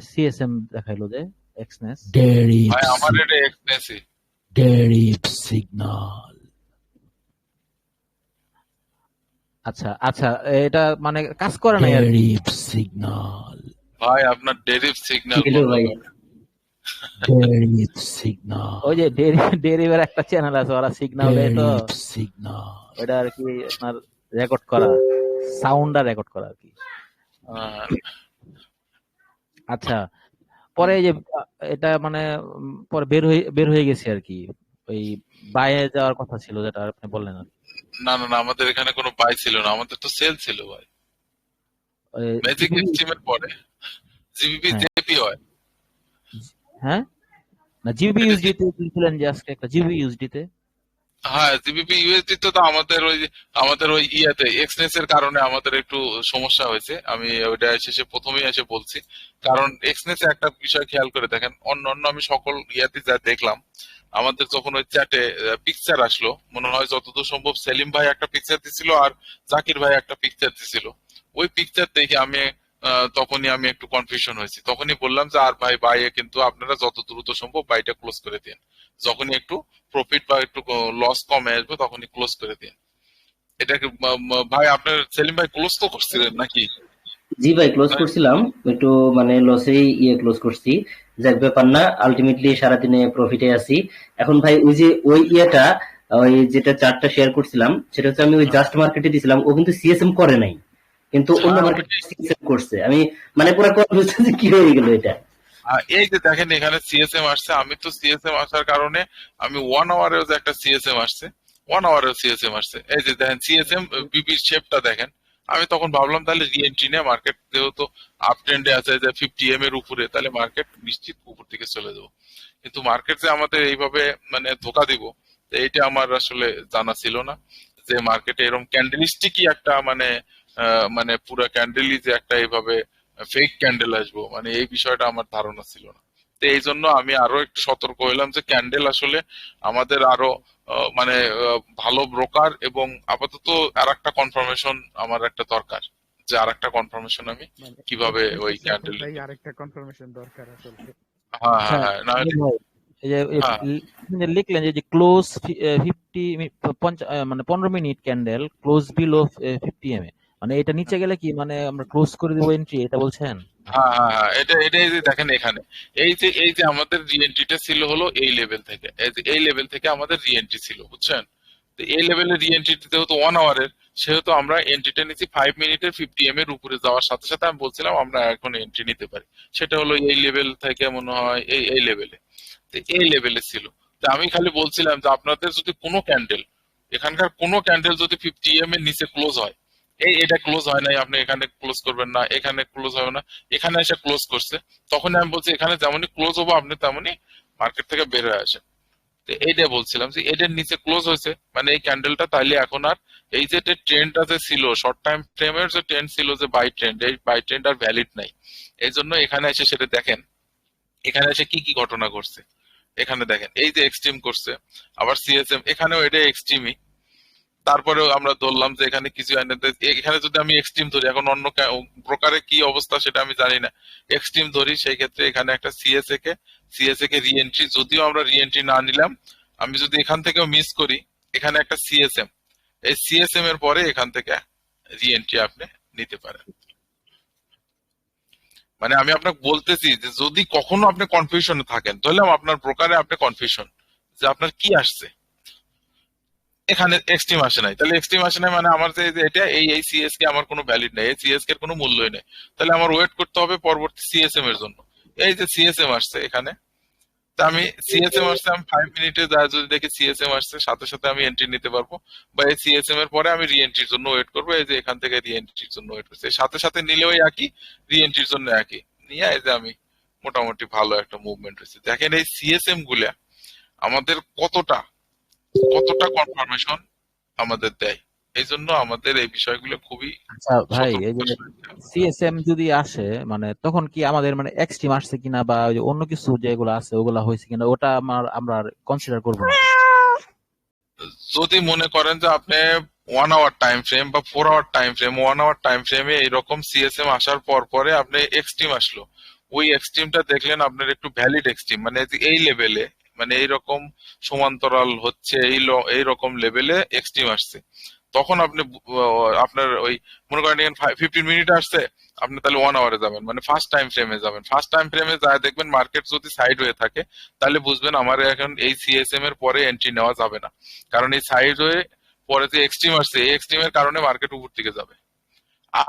S5: সিএসএম দেখাইলো যে এক্সনেস।
S1: ভাই আমার এটা এক্সপেন্সিভ।
S5: আচ্ছা আচ্ছা, এটা মানে কাজ করে নাই আর কি।
S1: ভাই আপনার ডেরিভ
S3: কি
S1: সিগন্যাল
S3: হলো
S1: বন্ধ
S3: ভাই?
S1: করেন।
S5: ওই যে ডেরিভের একটা চ্যানেল আছে, ওরা সিগন্যাল দেয় তো ওটা আর কি আপনার রেকর্ড করা, সাউন্ডটা রেকর্ড করা আর কি।
S1: আহ,
S5: আচ্ছা, পরে এই যে এটা মানে পরে বের হয়ে গেছে আর কি। ওই বাইরে যাওয়ার কথা ছিল যেটা আপনি বললেন আর কি।
S1: না না না, আমাদের এখানে কোনো বাই ছিল না, আমাদের তো সেল ছিল ভাই।
S5: ওই
S1: ম্যাজিক
S5: জিবিবি,
S1: এক্সট্রিমের পরে জিবিপি
S5: হ্যাঁ
S1: জেপি হয়।
S5: হ্যাঁ, না জিবিবি
S1: এটা
S5: ইউএসডি তে দিয়েছিলেন যে আজকে একটা জিবিবি ইউএসডি তে।
S1: হ্যাঁ জিবিপি ইউএসডি তো আমাদের ওই ইয়াতে এক্সনেস এর কারণে আমাদের একটু সমস্যা হয়েছে। আমি ওইটা শেষে প্রথমেই এসে বলছি, কারণ এক্সনেস এ একটা বিষয় খেয়াল করে দেখেন, অন্য আমি সকল ইয়াতে যা দেখলাম, আমাদের যখন ওই চ্যাটে পিকচার আসলো, মনে হয় যতদূর সম্ভব সেলিম ভাই একটা পিকচার দিছিল আর জাকির ভাই একটা পিকচার দিছিল। ওই পিকচার দেখে আমি তখনই আমি একটু কনফিউশন হয়েছি। তখনই বললাম যে আর ভাই বাইরে কিন্তু আপনারা যত দ্রুত সম্ভব বাইটা ক্লোজ করে দিন, যখনই একটু প্রফিট বা একটু লস কমে আসবে তখনই ক্লোজ করে দিন। এটাকে ভাই আপনার সেলিম ভাই ক্লোজ তো করছিলেন নাকি?
S3: জি ভাই, ক্লোজ
S1: তাই?
S3: করছিলাম, একটু মানে লসেই ক্লোজ করছি। যাক, ব্যাপার না, আলটিমেটলি সারাদিনে প্রফিটে আছি। এখন ভাই ওই যে ওই ওই যেটা চার্টটা শেয়ার করছিলাম, সেটা হচ্ছে আমি ওই জাস্ট মার্কেটে দিছিলাম, ও কিন্তু সিএসএম করে নাই, কিন্তু অন্য
S1: হ্যাঁ
S3: মার্কেটে
S1: ওইটাই।
S3: সিএসএম করছে। আমি মানে পুরো কনফিউজ যে কি হয়ে গেল এটা।
S1: এই যে দেখেন এখানে সিএসএম আসছে, আমি তো সিএসএম আসার কারণে আমি 1 আওয়ারেও যে একটা সিএসএম আসছে, 1 আওয়ারেও সিএসএম আসছে। এই যে দেখেন সিএসএম বিপির শেপটা দেখেন। আমি তখন ভাবলাম তাহলে রিএন্ট্রি নিয়ে মার্কেট যেহেতু আপ ট্রেন্ডে আছে যে 50 এর উপরে, তাহলে মার্কেট নিশ্চিত উপর দিকে চলে যাবো। কিন্তু মার্কেট যে আমাদের এইভাবে মানে ধোকা দিব, তো এইটা আমার আসলে জানা ছিল না যে মার্কেটে এরকম ক্যান্ডেলিস্টিকই একটা মানে মানে পুরো ক্যান্ডেলই যে একটা এইভাবে ফেক ক্যান্ডেল আসবো, মানে এই বিষয়টা আমার ধারণা ছিল না। তো এই জন্য আমি আরো একটু সতর্ক হইলাম যে ক্যান্ডেল আসলে আমাদের আরো মানে ভালো ব্রোকার, এবং আপাতত আর একটা কনফার্মেশন আমার একটা দরকার, যে আর একটা কনফার্মেশন আমি
S6: মানে
S1: কিভাবে ওই
S6: এক্সনেসের
S1: ক্যান্ডেল।
S6: সাথে আরেকটা কনফার্মেশন দরকার আসলে।
S1: হ্যাঁ
S5: আচ্ছা,
S1: হ্যাঁ হ্যাঁ, না
S5: সুনীল ভাই, এই যে
S1: হ্যাঁ
S5: আপনি যে লিখলেন যে ক্লোজ 50 মানে 15 minute candle close below 50 M A, মানে এটা নিচে গেলে কি মানে আমরা ক্লোজ করে দিব এন্ট্রি, এটা বলছেন?
S1: হ্যাঁ হ্যাঁ হ্যাঁ, এটাই যে দেখেন এখানে এই যে আমাদের রিএন্ট্রিটা ছিল হলো এই লেভেল থেকে, এই লেভেল থেকে আমাদের রিএন্ট্রি ছিল, বুঝছেন? তো এই লেভেলের রিএন্ট্রিটা যেহেতু 1 আওয়ারের, সেহেতু আমরা এন্ট্রিটা নিচ্ছি 5 মিনিটের 50 এর উপরে যাওয়ার সাথে সাথে আমি বলছিলাম আমরা এখন এন্ট্রি নিতে পারি। সেটা হলো এই লেভেল থেকে মনে হয় এই লেভেলে, তো এই লেভেলে ছিল। তো আমি খালি বলছিলাম যে আপনাদের যদি কোনো ক্যান্ডেল, এখানকার কোনো ক্যান্ডেল যদি 50 এর নিচে ক্লোজ হয়, এটা ক্লোজ হয় নাই, আপনি এখানে ক্লোজ করবেন না, এখানে ক্লোজ হবে না, এখানে এসে ক্লোজ করছে, তখন আমি বলছি এখানে যেমনই ক্লোজ হবো আপনি তেমনই মার্কেট থেকে বের হয়ে আসেন। তো এইটা বলছিলাম যে এটার নিচে ক্লোজ হয়েছে, মানে এই ক্যান্ডেলটা তাইলে এখন আর এই যে ট্রেন্ডটা যে ছিল শর্ট টাইম ফ্রেমের যে ট্রেন্ড ছিল যে বাই ট্রেন্ড, এই বাই ট্রেন্ড আর ভ্যালিড নাই। এই জন্য এখানে এসে সেটা দেখেন, এখানে এসে কি কি ঘটনা ঘটছে। এখানে দেখেন এই যে এক্সট্রিম করছে, আবার সিএসএম এখানেও এটা এক্সট্রিমই। তারপরেও আমরা ধরলাম যে এখানে কিছু এখানে যদি আমি এক্সট্রিম ধরি, এখন অন্য প্রকারে কি অবস্থা সেটা আমি জানি না, এক্সট্রিম ধরি, সেই ক্ষেত্রে এখানে একটা সিএসএ কে রিএন্ট্রি, যদিও আমরা রিএন্ট্রি না নিলাম, আমি যদি এখান থেকেও মিস করি, এখানে একটা সিএসএম, এই সিএসএম এর পরে এখান থেকে রিএন্ট্রি আপনি নিতে পারেন। মানে আমি আপনাকে বলতেছি যে যদি কখনো আপনি কনফিউশনে থাকেন তাহলে আপনার ব্রোকারে আপনি কনফিউশন যে আপনার কি আসছে, এখানে এক্সট্রিম আসে নাই, তাহলে এক্সট্রিম আসে নাই মানে আমার যে এটা এই সিএস কে আমার কোনো ভ্যালিড নাই, এই সিএস কে এর কোনো মূল্যই নেই, তাহলে আমার ওয়েট করতে হবে পরবর্তী সিএসএম এর জন্য। এই যে সিএসএম আসছে এখানে, তা আমি সিএসএম আসছে, আমি 5 মিনিটে যা যদি দেখি সিএসএম আসছে সাথে সাথে আমি এন্ট্রি নিতে পারবো, বা এই সিএসএম এর পরে আমি রি এন্ট্রির জন্য ওয়েট করবো। এই যে এখান থেকে রি এন্ট্রির জন্য ওয়েট করছি, এই সাথে সাথে নিলেও একই, রি এন্ট্রির জন্য একই নিয়ে এই যে আমি মোটামুটি ভালো একটা মুভমেন্ট হয়েছে। দেখেন এই সিএসএম গুলা আমাদের কতটা কতটা কনফার্মেশন আমাদের দেয়, এই জন্য আমাদের এই বিষয়গুলো খুবই
S5: আচ্ছা ভাই, এই যে
S1: সতর্ক।
S5: সিএসএম যদি আসে মানে তখন কি আমাদের মানে এক্সট্রিম আসছে কিনা বা ওই যে অন্য কিছু যেগুলো আছে ওগুলা হয়েছে কিনা ওটা আমরা কনসিডার করবো না।
S1: যদি মনে করেন যে আপনি 1 আওয়ার টাইম ফ্রেম বা 4 hour time frame, 1 hour time ফ্রেমে এইরকম সিএসএম আসার পর পরে আপনি এক্সট্রিম আসলো, ওই এক্সট্রিমটা দেখলেন আপনার একটু ভ্যালিড এক্সট্রিম, মানে যে এই লেভেলে, মানে এইরকম সমান্তরাল হচ্ছে এইরকম লেভেলে এক্সট্রিম আসছে, তখন আপনি আপনার ওই মনে করেন 15 মিনিট আসছে, আপনি তাহলে 1 আওয়ারে যাবেন, মানে ফার্স্ট টাইম ফ্রেমে যাবেন। ফার্স্ট টাইম ফ্রেমে যায় দেখবেন মার্কেট যদি সাইড হয়ে থাকে তাহলে বুঝবেন আমার এখন এই সিএসএম এর পরে এন্ট্রি নেওয়া যাবে না, কারণ এই সাইড হয়ে পরে যে এক্সট্রিম আসছে এই এক্সট্রিমের কারণে মার্কেট উপর দিকে যাবে।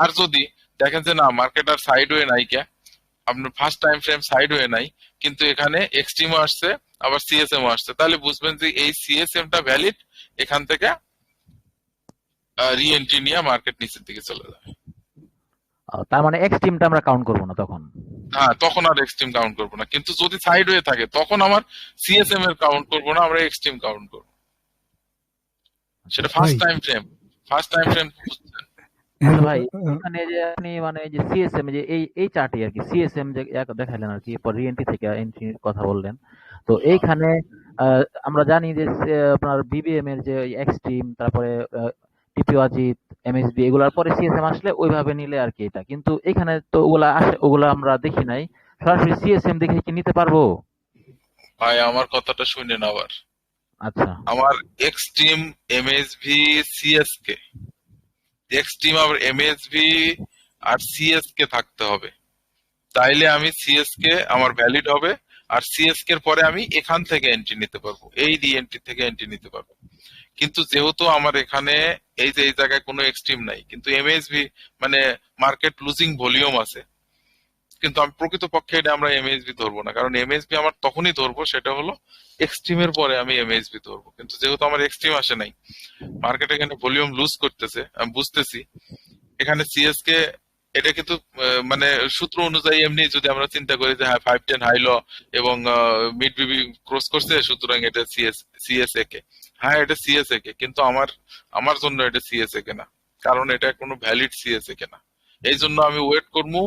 S1: আর যদি দেখেন যে না মার্কেট আর সাইড হয়ে নাই, কে আপনার ফার্স্ট টাইম ফ্রেম সাইড হয়ে নাই কিন্তু এখানে এক্সট্রিমও আসছে আবার সিএসএম আসছে, তাহলে বুঝবেন যে এই সিএসএম টা ভ্যালিড, এখান থেকে রি এন্ট্রি নিয়ে মার্কেট নিচের দিকে চলে যাবে।
S5: তার মানে এক্সট্রিমটা আমরা কাউন্ট করবো না তখন।
S1: হ্যাঁ, তখন আর এক্সট্রিম কাউন্ট করবো না, কিন্তু যদি সাইড হয়ে থাকে তখন আমার সিএসএম এর কাউন্ট করবো না, আমরা এক্সট্রিম কাউন্ট করবো। সেটা
S8: ভাই
S1: first time frame, first time frame.
S8: হ্যাঁ,
S5: ভাই এখানে যে আপনি মানে যে সিএসএম যে এই চার্টে আর কি সিএসএম যে দেখালেন আর কি, পর রিএন্ট্রি থেকে এন্ট্রির কথা বললেন, তো এইখানে আমরা জানি যে আপনার বিবিএম এর যে এক্সট্রিম, তারপরে টিপি অজিত, এমএসবি এগুলার পরে সিএসএম আসলে ওইভাবে নিলে আর কি এটা, কিন্তু এখানে তো ওগুলা আসে, ওগুলা আমরা দেখি নাই, সরাসরি সিএসএম দেখে কি নিতে পারবো?
S1: ভাই আমার কথাটা শুনেন আবার,
S5: আচ্ছা
S1: আমার এক্সট্রিম এমএসভি সিএসকে, এক্সট্রিম আবার এমএসভি আর সিএসকে থাকতে হবে, তাইলে আমি সিএসকে আমার ভ্যালিড হবে, আর সিএসকে এর পরে আমি এখান থেকে এন্ট্রি নিতে পারবো, এই রি এন্ট্রি থেকে এন্ট্রি নিতে পারবো। কিন্তু যেহেতু আমার এখানে এই যে এই জায়গায় কোনো এক্সট্রিম নাই, কিন্তু এমএসভি মানে মার্কেট লুজিং ভলিউম আছে, কিন্তু আমি প্রকৃতপক্ষে এটা আমরা এমএসবি ধরবো না, কারণ এমএসবি আমার তখনই ধরবো সেটা হলো এক্সট্রিমের পরে আমি এমএসবি ধরবো, কিন্তু যেহেতু আমার এক্সট্রিম আসে নাই, মার্কেট এখানে ভলিউম লুজ করতেছে, আমি বুঝতেছি এখানে সিএসকে, এটা কিন্তু মানে সূত্র অনুযায়ী এমনি যদি আমরা চিন্তা করি যে হ্যাঁ 5-10 হাই ল এবং মিড বিবি ক্রস করছে, সুতরাং এটা সিএসএ কে, হ্যাঁ এটা সিএসএ কে, কিন্তু আমার আমার জন্য এটা সিএসএ কে না, কারণ এটা কোনো ভ্যালিড সিএসএ কে না। এই জন্য আমি ওয়েট করবো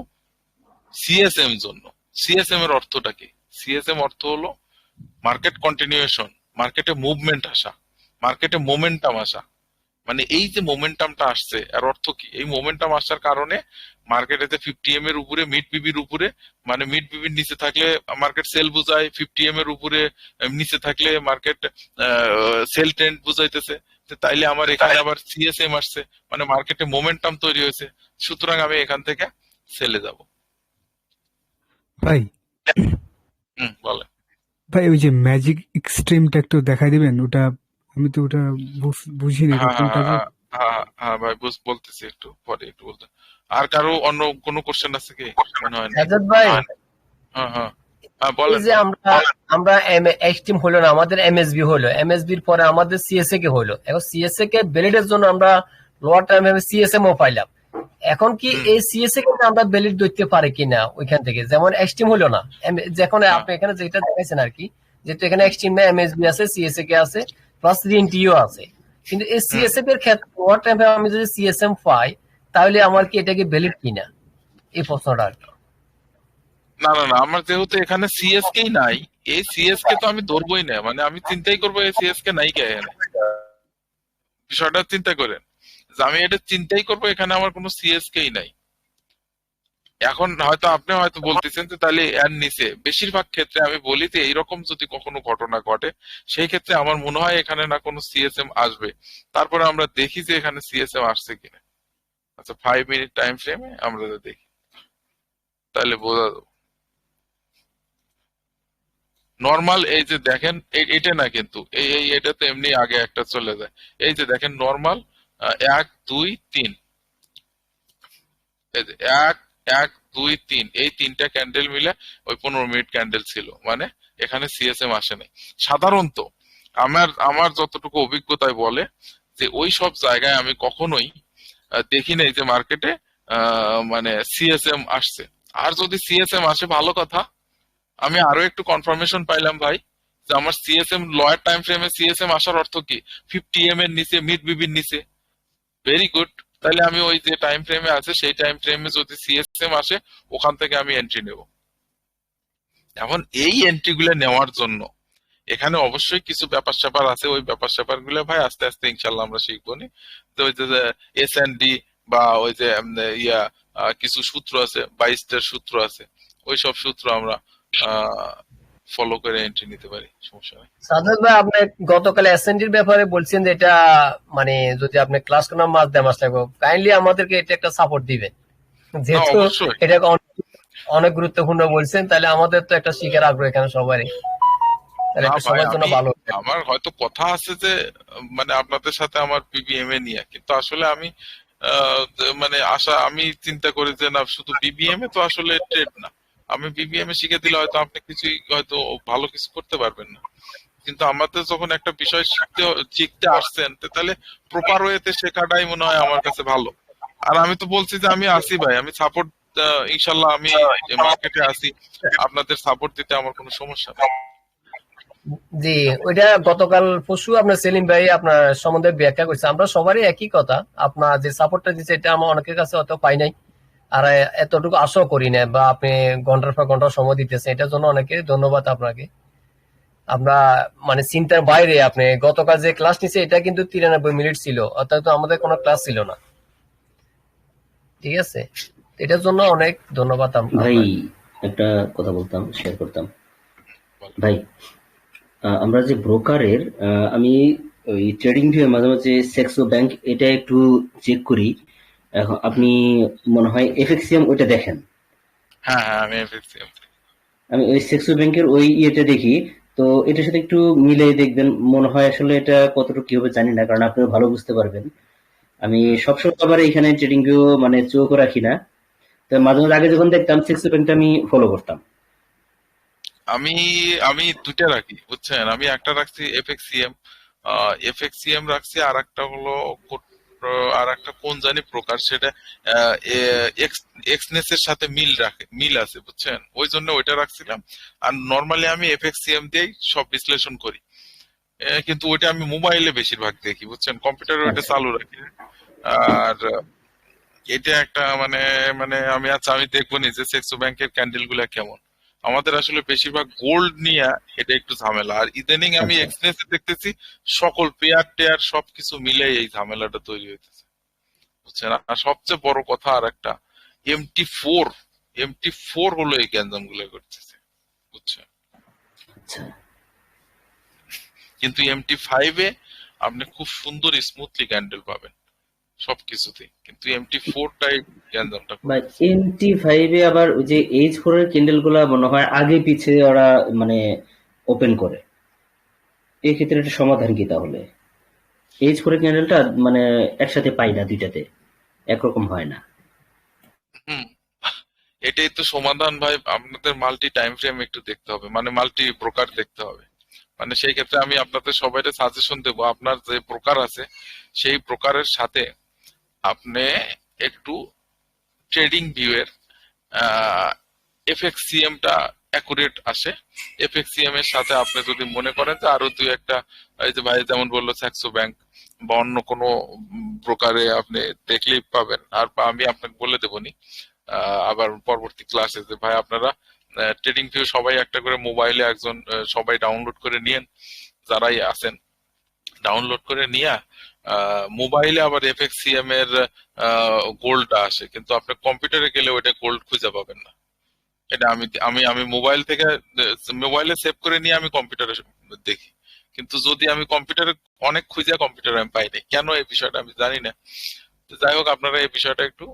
S1: সিএসএম জন্য। সিএসএম এর অর্থটা কি? সিএসএম অর্থ হলো মার্কেট কন্টিনিউশন, মার্কেটে মুভমেন্ট আসা, মার্কেটে মোমেন্টাম আসা, মানে এই যে মোমেন্টামটা আসছে এর অর্থ কি? এই মোমেন্টাম আসার কারণে মার্কেটে 50 এর উপরে মিড বিবির উপরে, মানে মিড বিবির নিচে থাকলে মার্কেট সেল বুঝায়, 50 এর উপরে নিচে থাকলে মার্কেট সেল ট্রেন্ড বুঝাইতেছে, তাইলে আমার এখানে আবার সিএসএম আসছে, মানে মার্কেটে মোমেন্টাম তৈরি হয়েছে, সুতরাং আমি এখান থেকে সেলে যাব।
S8: ভাই
S1: বলে
S8: ভাই ওই যে ম্যাজিক এক্সট্রিমটা একটু দেখাই দিবেন, ওটা আমি তো ওটা বুঝিনি
S1: হ্যাঁ হ্যাঁ
S8: কোনটা যে।
S1: হ্যাঁ হ্যাঁ হ্যাঁ ভাই বলতেছি, একটু পরে একটু বলতে। আর কারো অন্য কোনো কোশ্চেন আছে কি? মনে হয় না।
S7: সাজ্জাদ ভাই,
S1: হ্যাঁ হ্যাঁ হ্যাঁ
S7: এই
S1: বলেন।
S7: যে আমরা এক্সট্রিম হলো না, আমাদের এমএসবি হলো, এমএসবির পরে আমাদের সিএসএ কে হলো, এখন সিএসএ কে ভ্যালিডের জন্য আমরা লোয়ার টাইম সিএসএম ও পাইলাম, এখন কি এই সিএসএ কে আমরা ভ্যালিড ধরতে পারি কিনা ওইখান থেকে, যেমন এক্সট্রিম হলো না, যখন আপনি এখানে যেটা দেখাইছেন আর কি, যেহেতু এখানে এক্সট্রিম এমএসবি আছে, সিএসএ কে আছে, প্লাস রিএনটিও আছে, কিন্তু এই সিএসএফ এর ক্ষেত্রে লোয়ার টাইমে আমি যদি সিএসএম পাই তাহলে আমার কি এটাকে ভ্যালিড কিনা, এই প্রশ্নটা আর কি।
S1: না না না, আমার যেহেতু এখানে সিএসকেই নাই, এই সিএসকে তো আমি ধরবই না, মানে আমি চিন্তাই করবো এই সিএসকে নাই কে এখানে, বিষয়টা চিন্তা করেন যে আমি এটা চিন্তাই করবো এখানে আমার কোনো সিএসকেই নাই। এখন হয়তো আপনি হয়তো বলতেছেন যে তাহলে এর নিচে, বেশিরভাগ ক্ষেত্রে আমি বলি যে এইরকম যদি কখনো ঘটনা ঘটে সেই ক্ষেত্রে আমার মনে হয় এখানে না কোনো সিএসএম আসবে, তারপরে আমরা দেখি যে এখানে সিএসএম আসছে কিনা। আচ্ছা 5 মিনিট টাইম ফ্রেমে আমরা দেখি। তাহলে বোঝা যাবে। নর্মাল এই যে দেখেন এটা না, কিন্তু এটা তো এমনি আগে একটা চলে যায়। এই যে দেখেন নর্মাল 1 2 3, এই যে 1 1 2 3, এই তিনটা ক্যান্ডেল মিলে ওই 15 মিনিট ক্যান্ডেল ছিল, মানে এখানে সিএসএম আসে নাই। সাধারণত আমার যতটুকু অভিজ্ঞতায় বলে যে ওই সব জায়গায় আমি কখনোই দেখি নাই যে মার্কেটে মানে সিএসএম আসছে। আর যদি সিএসএম আসে ভালো কথা। আমি আরো একটু কনফার্মেশন পাইলাম ভাই যে আমার সিএসএম লয়ার টাইম ফ্রেমে সিএসএম আসার অর্থ কি 50 এর নিচে, মিড বিবির নিচে। Very good. তাহলে আমি ওই যে টাইম ফ্রেমে আছে সেই টাইম ফ্রেমে যদি সিএসএম আসে ওখান থেকে আমি এন্ট্রি নেব। এখন এই এন্ট্রি গুলো নেওয়ার জন্য এখানে অবশ্যই কিছু ব্যাপার স্যাপার আছে, ওই ব্যাপার স্যাপার গুলো ভাই আস্তে আস্তে ইনশাল্লাহ আমরা শিখবো নি। তো ওই যে এসএনডি বা ওই যে কিছু সূত্র আছে, 22টার সূত্র আছে, ওই সব সূত্র আমরা ফলো করে এন্ট্রি নিতে পারি, সমস্যা নেই।
S7: সাদাত ভাই, আপনি গতকাল এসএনডির ব্যাপারে বলছেন যে এটা মানে যদি আপনি ক্লাস করার মাস দেয় মাস লাগবে, কাইন্ডলি আমাদেরকে এটা একটা সাপোর্ট দিবেন,
S1: না
S7: যেহেতু
S1: অবশ্যই।
S7: এটা অনেক গুরুত্বপূর্ণ বলছেন। তাহলে আমাদের তো একটা শিখার আগ্রহ এখানে সবারই, তাহলে
S1: না
S7: একটা
S1: ভাই,
S7: সবার জন্য ভালো হবে।
S1: আমার হয়তো কথা আছে যে মানে আপনাদের সাথে আমার বিবিএম নিয়ে, কিন্তু আসলে আমি মানে আমি চিন্তা করি যে না, শুধু বিবিএম তো আসলে ট্রেড না। আমি বিবিএম শিখে দিলে হয়তো আপনি কিছুই হয়তো ভালো কিছু করতে পারবেন না, কিন্তু আমাদের যখন একটা বিষয় শিখতে আসছেন তাহলে প্রপার ওয়েতে শেখাটাই মনে হয় আমার কাছে ভালো। আর আমি তো বলছি যে আমি আসি ভাই, আমি সাপোর্ট ইনশাল্লাহ আমি মার্কেটে আসি, আপনাদের সাপোর্ট দিতে আমার কোনো সমস্যা নেই।
S7: জি, ওইটা গতকাল পরশু আপনার সেলিম ভাই আপনার সম্বন্ধে ব্যাখ্যা করছে। আমরা সবারই একই কথা, আপনার যে সাপোর্টটা দিচ্ছে এটা আমার অনেকের কাছে অত পাই নাই, আর এতটুকু আশাও করি না, বা আপনি ঘন্টার পর ঘন্টা সময় দিতেছেন, এটার জন্য অনেকে ধন্যবাদ আপনাকে। আমরা মানে চিন্তার বাইরে আপনি গতকাল যে ক্লাস নিছে এটা কিন্তু 93 মিনিট ছিল, অর্থাৎ তো আমাদের কোনো ক্লাস ছিল না। ঠিক আছে, এটার জন্য অনেক ধন্যবাদ
S3: ভাই
S7: আপনাকে।
S3: একটা কথা বলতাম, শেয়ার করতাম ভাই। আমরা যে ব্রোকারের, আমি ওই ট্রেডিং ভিউ মাঝে মাঝে সেক্সো ব্যাংক এটা একটু চেক করি। এখন আপনি মনে হয় এফএক্সিএম ওইটা দেখেন।
S1: হ্যাঁ হ্যাঁ, আমি এফএক্সিএম।
S3: আমি ওই সেক্সো ব্যাংকের ওই ইয়েটা দেখি, তো এটার সাথে একটু মিলিয়ে দেখবেন। মনে হয় আসলে এটা কতটুকু কি হবে জানি না, কারণ আপনিও ভালো বুঝতে পারবেন। আমি সবসময় আবার এখানে ট্রেডিং ভিউ মানে চোখ রাখি না, তো মাঝে মাঝে আগে যখন দেখতাম সেক্সো ব্যাংকটা আমি ফলো করতাম।
S1: আমি আমি দুইটা রাখি বুঝছেন। আমি একটা রাখছি এফএক্সিএম রাখছি, আর একটা হলো আর একটা কোন জানি প্রকার, সেটা এক্সনেস এর সাথে মিল আছে বুঝছেন, ওই জন্য ওইটা রাখছিলাম। আর নর্মালি আমি এফএক্সিএম দিয়েই সব বিশ্লেষণ করি, কিন্তু ওইটা আমি মোবাইলে বেশিরভাগ দেখি বুঝছেন, কম্পিউটারে ওইটা
S3: আচ্ছা
S1: চালু রাখি। আর এটা একটা মানে মানে আমি দেখবো নি যে সেক্সো ব্যাংকের ক্যান্ডেল গুলা কেমন। আমাদের আসলে বেশিরভাগ গোল্ড নিয়ে এটা একটু ঝামেলা, আর ইদানিং আমি
S3: আচ্ছা
S1: এক্সনেসে দেখতেছি সকল পেয়ার টেয়ার সবকিছু মিলে এই ঝামেলাটা তৈরি হইতেছে বুঝছেন। আর সবচেয়ে বড় কথা আর একটা, এমটি ফোর হলো এই গ্যাঞ্জাম গুলো করতেছে বুঝছেন।
S3: আচ্ছা
S1: কিন্তু এমটি 5 আপনি খুব সুন্দর স্মুথলি ক্যান্ডেল পাবেন সবকিছুতেই, কিন্তু এমটি 4টাই গ্যাঞ্জামটা
S3: ভাই,
S1: করতেছে।
S3: MT5 আবার ওই যে H4 এর ক্যান্ডেল গুলা মনে হয় আগে পিছে ওরা মানে ওপেন করে। এই ক্ষেত্রে একটা সমাধান কি তাহলে? H4 এর ক্যান্ডেলটা মানে একসাথে পাই না, দুইটাতে একরকম হয় না।
S1: হুম, এটাই তো সমাধান ভাই। আপনাদের মাল্টি টাইম ফ্রেম একটু দেখতে হবে, মানে মাল্টি ব্রোকার দেখতে হবে। মানে সেই ক্ষেত্রে আমি আপনাদের সবাইকে সাজেশন দেবো, আপনার যে ব্রোকার আছে সেই ব্রোকারের সাথে আপনি একটু ট্রেডিং ভিউ এর এফএক্সিএম টা অ্যাকুরেট আসে। এফএক্সিএম এর সাথে আপনি যদি মনে করেন যে আরো দুই একটা, এই যে ভাই যেমন বললো স্যাক্সো ব্যাংক বা অন্য কোনো ব্রোকারে আপনি দেখলেই পাবেন। আর আমি আপনাকে বলে দেবনি আবার পরবর্তী ক্লাসে যে ভাই আপনারা ট্রেডিং ভিউ সবাই একটা করে মোবাইলে একজন সবাই ডাউনলোড করে নিয়েন, যারাই আছেন ডাউনলোড করে নিয়ে মোবাইলে আবার এফএক্সিএম এর গোল্ডটা আসে, কিন্তু আপনি কম্পিউটারে গেলে ওইটা গোল্ড খুঁজে পাবেন না। এটা আমি আমি আমি মোবাইল থেকে মোবাইলে সেভ করে নিয়ে আমি কম্পিউটারে দেখি, কিন্তু যদি আমি কম্পিউটারে অনেক খুঁজে কম্পিউটারে আমি পাই নাই, কেন এই বিষয়টা আমি জানি না। তো যাই হোক, আপনারা এই বিষয়টা একটু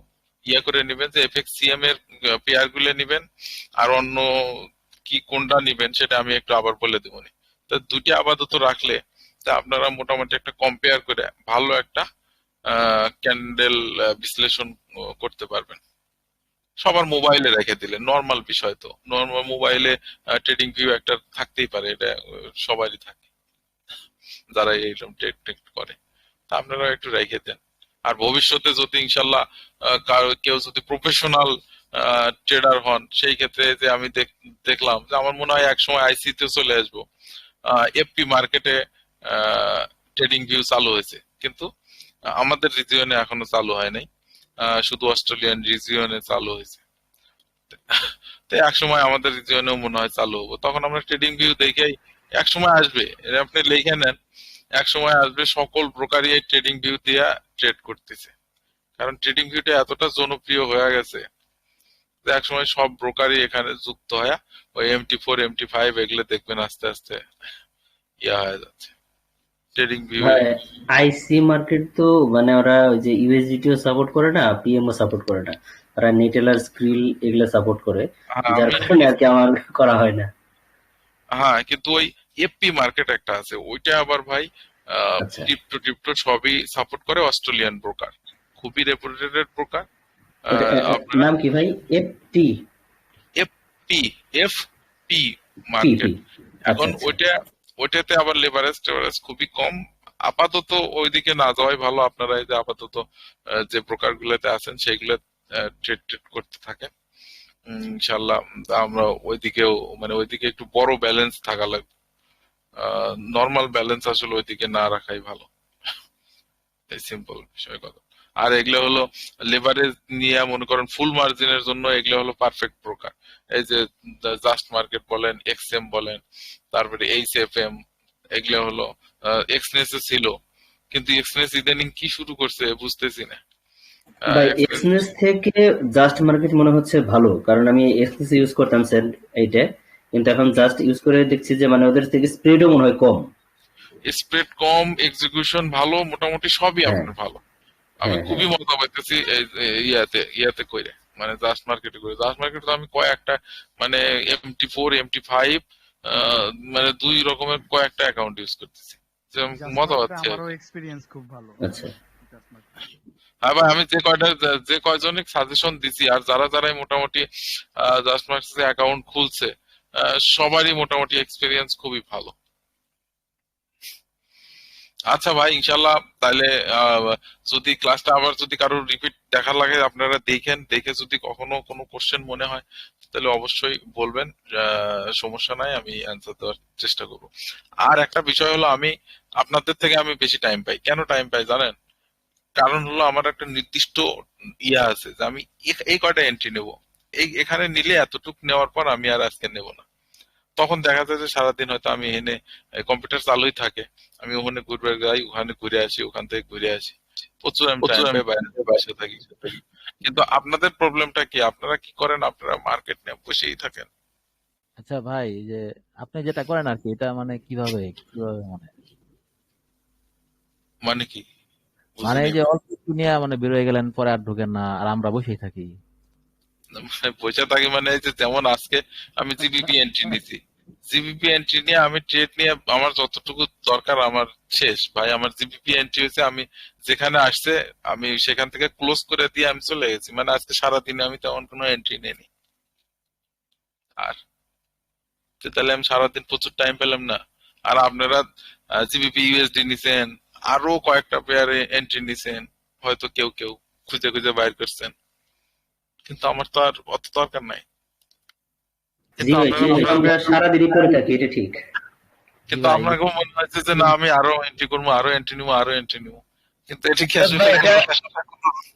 S1: ইয়া করে নিবেন যে এফএক্সিএম এর পেয়ার গুলো নিবেন, আর অন্য কি কোনটা নিবেন সেটা আমি একটু আবার বলে দেবো। তো দুটি আপাতত রাখলে তা আপনারা মোটামুটি একটা কম্পেয়ার করে ভালো একটা ক্যান্ডেল বিশ্লেষণ করতে পারবেন। সবার মোবাইলে রেখে দিলে নর্মাল বিষয়, তো নর্মাল মোবাইলে ট্রেডিং ভিউ একটা থাকতেই পারে, এটা সবারই থাকে যারা এইরকম ট্রেড করে। তা আপনারা একটু রেখে দেন। আর ভবিষ্যতে যদি ইনশাল্লাহ কেউ যদি প্রফেশনাল ট্রেডার হন, সেই ক্ষেত্রে যে আমি দেখলাম যে আমার মনে হয় একসময় আইসি তে চলে আসবো। এফপি মার্কেটে ট্রেডিং ভিউ চালু হয়েছে, কিন্তু আমাদের রিজিয়নে এখনো চালু হয় নাই, শুধু অস্ট্রেলিয়ান রিজিয়নে চালু হয়েছে। তো একসময় আমাদের রিজিয়নেও মনে হয় চালু হবো, তখন আমরা ট্রেডিং ভিউ দেখেই একসময় আসবে, এটা আপনি লিখে নেন, একসময় আসবে সকল ব্রোকারই এই ট্রেডিং ভিউ দিয়ে ট্রেড করতেছে। কারণ ট্রেডিং ভিউটা এতটা জনপ্রিয় হয়ে গেছে যে একসময় সব ব্রোকারই এখানে যুক্ত হয়ে ওই MT4 MT5 এগুলো দেখবেন আস্তে আস্তে ইয়া হয়ে যাচ্ছে ট্রেডিং ভিউ।
S3: ভাই আইসি মার্কেট তো মানে ওরা ওই যে ইউএসডিটিও সাপোর্ট করে না, পিএমও সাপোর্ট করে না, ওরা নেটেলার স্ক্রিল এগুলো সাপোর্ট করে, যার কারণে আর কি আমার করা হয় না।
S1: হ্যাঁ, কিন্তু ওই এফপি মার্কেট একটা আছে, ওইটা আবার ভাই
S3: আচ্ছা,
S1: টিপটো সবই সাপোর্ট করে, অস্ট্রেলিয়ান ব্রোকার, খুবই রেপুটেড ব্রোকার।
S3: ওটা নাম কি ভাই? এফটি
S1: এফপি এফপি
S3: পিপি?
S1: মার্কেট।
S3: আচ্ছা
S1: এখন
S3: আচ্ছা,
S1: ওইটাতে আবার লেভারেজ খুবই কম। আপাতত ওইদিকে না যাওয়াই ভালো। আপনারা এই যে আপাতত যে ব্রোকার গুলোতে আছেন সেগুলো ট্রেড করতে থাকেন। ইনশাল্লাহ আমরা ওইদিকেও মানে ওইদিকে একটু বড় ব্যালেন্স থাকা লাগবে। নর্মাল ব্যালেন্স আসলে ওইদিকে না রাখাই ভালো, এই সিম্পল বিষয় কথা। আর এগুলো হলো লেভারেজ নিয়ে মনে করেন ফুল মার্জিনের জন্য এগুলো হলো পারফেক্ট ব্রোকার। এই যে জাস্ট মার্কেট বলেন, এক্সএম বলেন, তারপরে এইচএফএম, এগুলো হলো এক্সনেসে ছিল, কিন্তু এক্সনেস ইদানিং কি শুরু করছে বুঝতেছি না।
S3: ভাই
S1: এক্সনেস
S3: এক্সনেস থেকে জাস্ট মার্কেট মনে হচ্ছে ভালো, কারণ আমি এক্সনেস ইউজ করতাম স্যার এইটা, কিন্তু এখন জাস্ট ইউজ করে দেখছি যে মানে ওদের থেকে স্প্রেডও মনে হয় কম।
S1: স্প্রেড কম, এক্সিকিউশন ভালো, মোটামুটি সবই
S3: হ্যাঁ
S1: আপনার ভালো। আমি
S3: হ্যাঁ
S1: খুবই
S3: হ্যাঁ,
S1: মজা পাইতেছি ইয়াতে কইরে, মানে জাস্ট মার্কেটে করে। জাস্ট মার্কেটে তো আমি কয়েকটা মানে MT4 MT5 মানে দুই রকমের কয়েকটা অ্যাকাউন্ট ইউজ করতেছি, যে
S6: জাস্ট
S1: মজা
S6: মার্কেটে
S1: পাচ্ছি।
S6: আমারও এক্সপিরিয়েন্স খুব ভালো
S3: আচ্ছা।
S6: Just market.
S1: হ্যাঁ ভাই, আমি যে কয়জনকে সাজেশন দিছি আর যারাই মোটামুটি জাস্ট মার্কেটে অ্যাকাউন্ট খুলছে, সবারই মোটামুটি এক্সপিরিয়েন্স খুবই ভালো। আচ্ছা ভাই, ইনশাল্লাহ তাহলে যদি ক্লাসটা আবার যদি কারো রিপিট দেখার লাগে আপনারা দেখেন, দেখে যদি কখনো কোনো কোশ্চেন মনে হয় তাহলে অবশ্যই বলবেন, সমস্যা নাই, আমি অ্যান্সার দেওয়ার চেষ্টা করব। আর একটা বিষয় হলো, আমি আপনাদের থেকে আমি বেশি টাইম পাই। কেন টাইম পাই জানেন? কারণ হলো আমার একটা নির্দিষ্ট ইয়া আছে যে আমি এই কয়টা এন্ট্রি নেব, এখানে নিলে এতটুকু নেওয়ার পর আমি আর আজকে নেব না। তখন দেখা যায় যে সারাদিন হয়তো আমি এখানে কম্পিউটার চালুই থাকে, আমি ওখানে ঘুরবে যাই, ওখানে ঘুরে আসি, ওখান থেকে ঘুরে আসি, প্রচুর আমি টাইম পাই, বাইরে বসে থাকি। কিন্তু আপনাদের প্রবলেমটা কি? আপনারা কি করেন? আপনারা মার্কেট নিয়ে বসেই থাকেন।
S5: আচ্ছা ভাই, এই যে আপনি যেটা করেন আর কি, এটা মানে কিভাবে কিভাবে মানে
S1: মানে কি
S5: মানে
S1: বুঝিনি
S5: এই যে অল্প একটু নিয়ে মানে বের হয়ে গেলেন, পরে আর ঢুকেন না, আর আমরা বসেই থাকি।
S1: মানে বসে থাকি মানে এই যে যেমন আজকে আমি জিবিপি এন্ট্রি নিছি, জিবিপি এন্ট্রি নিয়ে আমি ট্রেড নিয়ে আমার যতটুকু দরকার আমার শেষ ভাই। আমার জিবিপি এন্ট্রি হয়েছে, আমি যেখানে আসছে আমি সেখান থেকে ক্লোজ করে দিয়ে আমি চলে গেছি। মানে আজকে সারাদিনে আমি তেমন কোনো এন্ট্রি নেইনি। আর তো তাহলে আমি সারাদিন প্রচুর টাইম পেলাম না। আর আপনারা জিবিপি ইউএসডি নিছেন, আরো কয়েকটা পেয়ারে এন্ট্রি নিছেন, হয়তো কেউ কেউ খুঁজে খুঁজে বাইর করছেন, কিন্তু আমার তো আর অত দরকার নাই।
S3: জি
S1: কিন্তু
S3: ভাই,
S1: আপনারা
S3: আমরা সারাদিনই পরে থাকি, এটা ঠিক।
S5: জি
S1: কিন্তু
S5: ভাই,
S1: আপনাকেও মনে হচ্ছে যে না আমি আরো এন্ট্রি করবো, আরো এন্ট্রি নিবো, আরো এন্ট্রি নিবো, কিন্তু এটা কি আসলে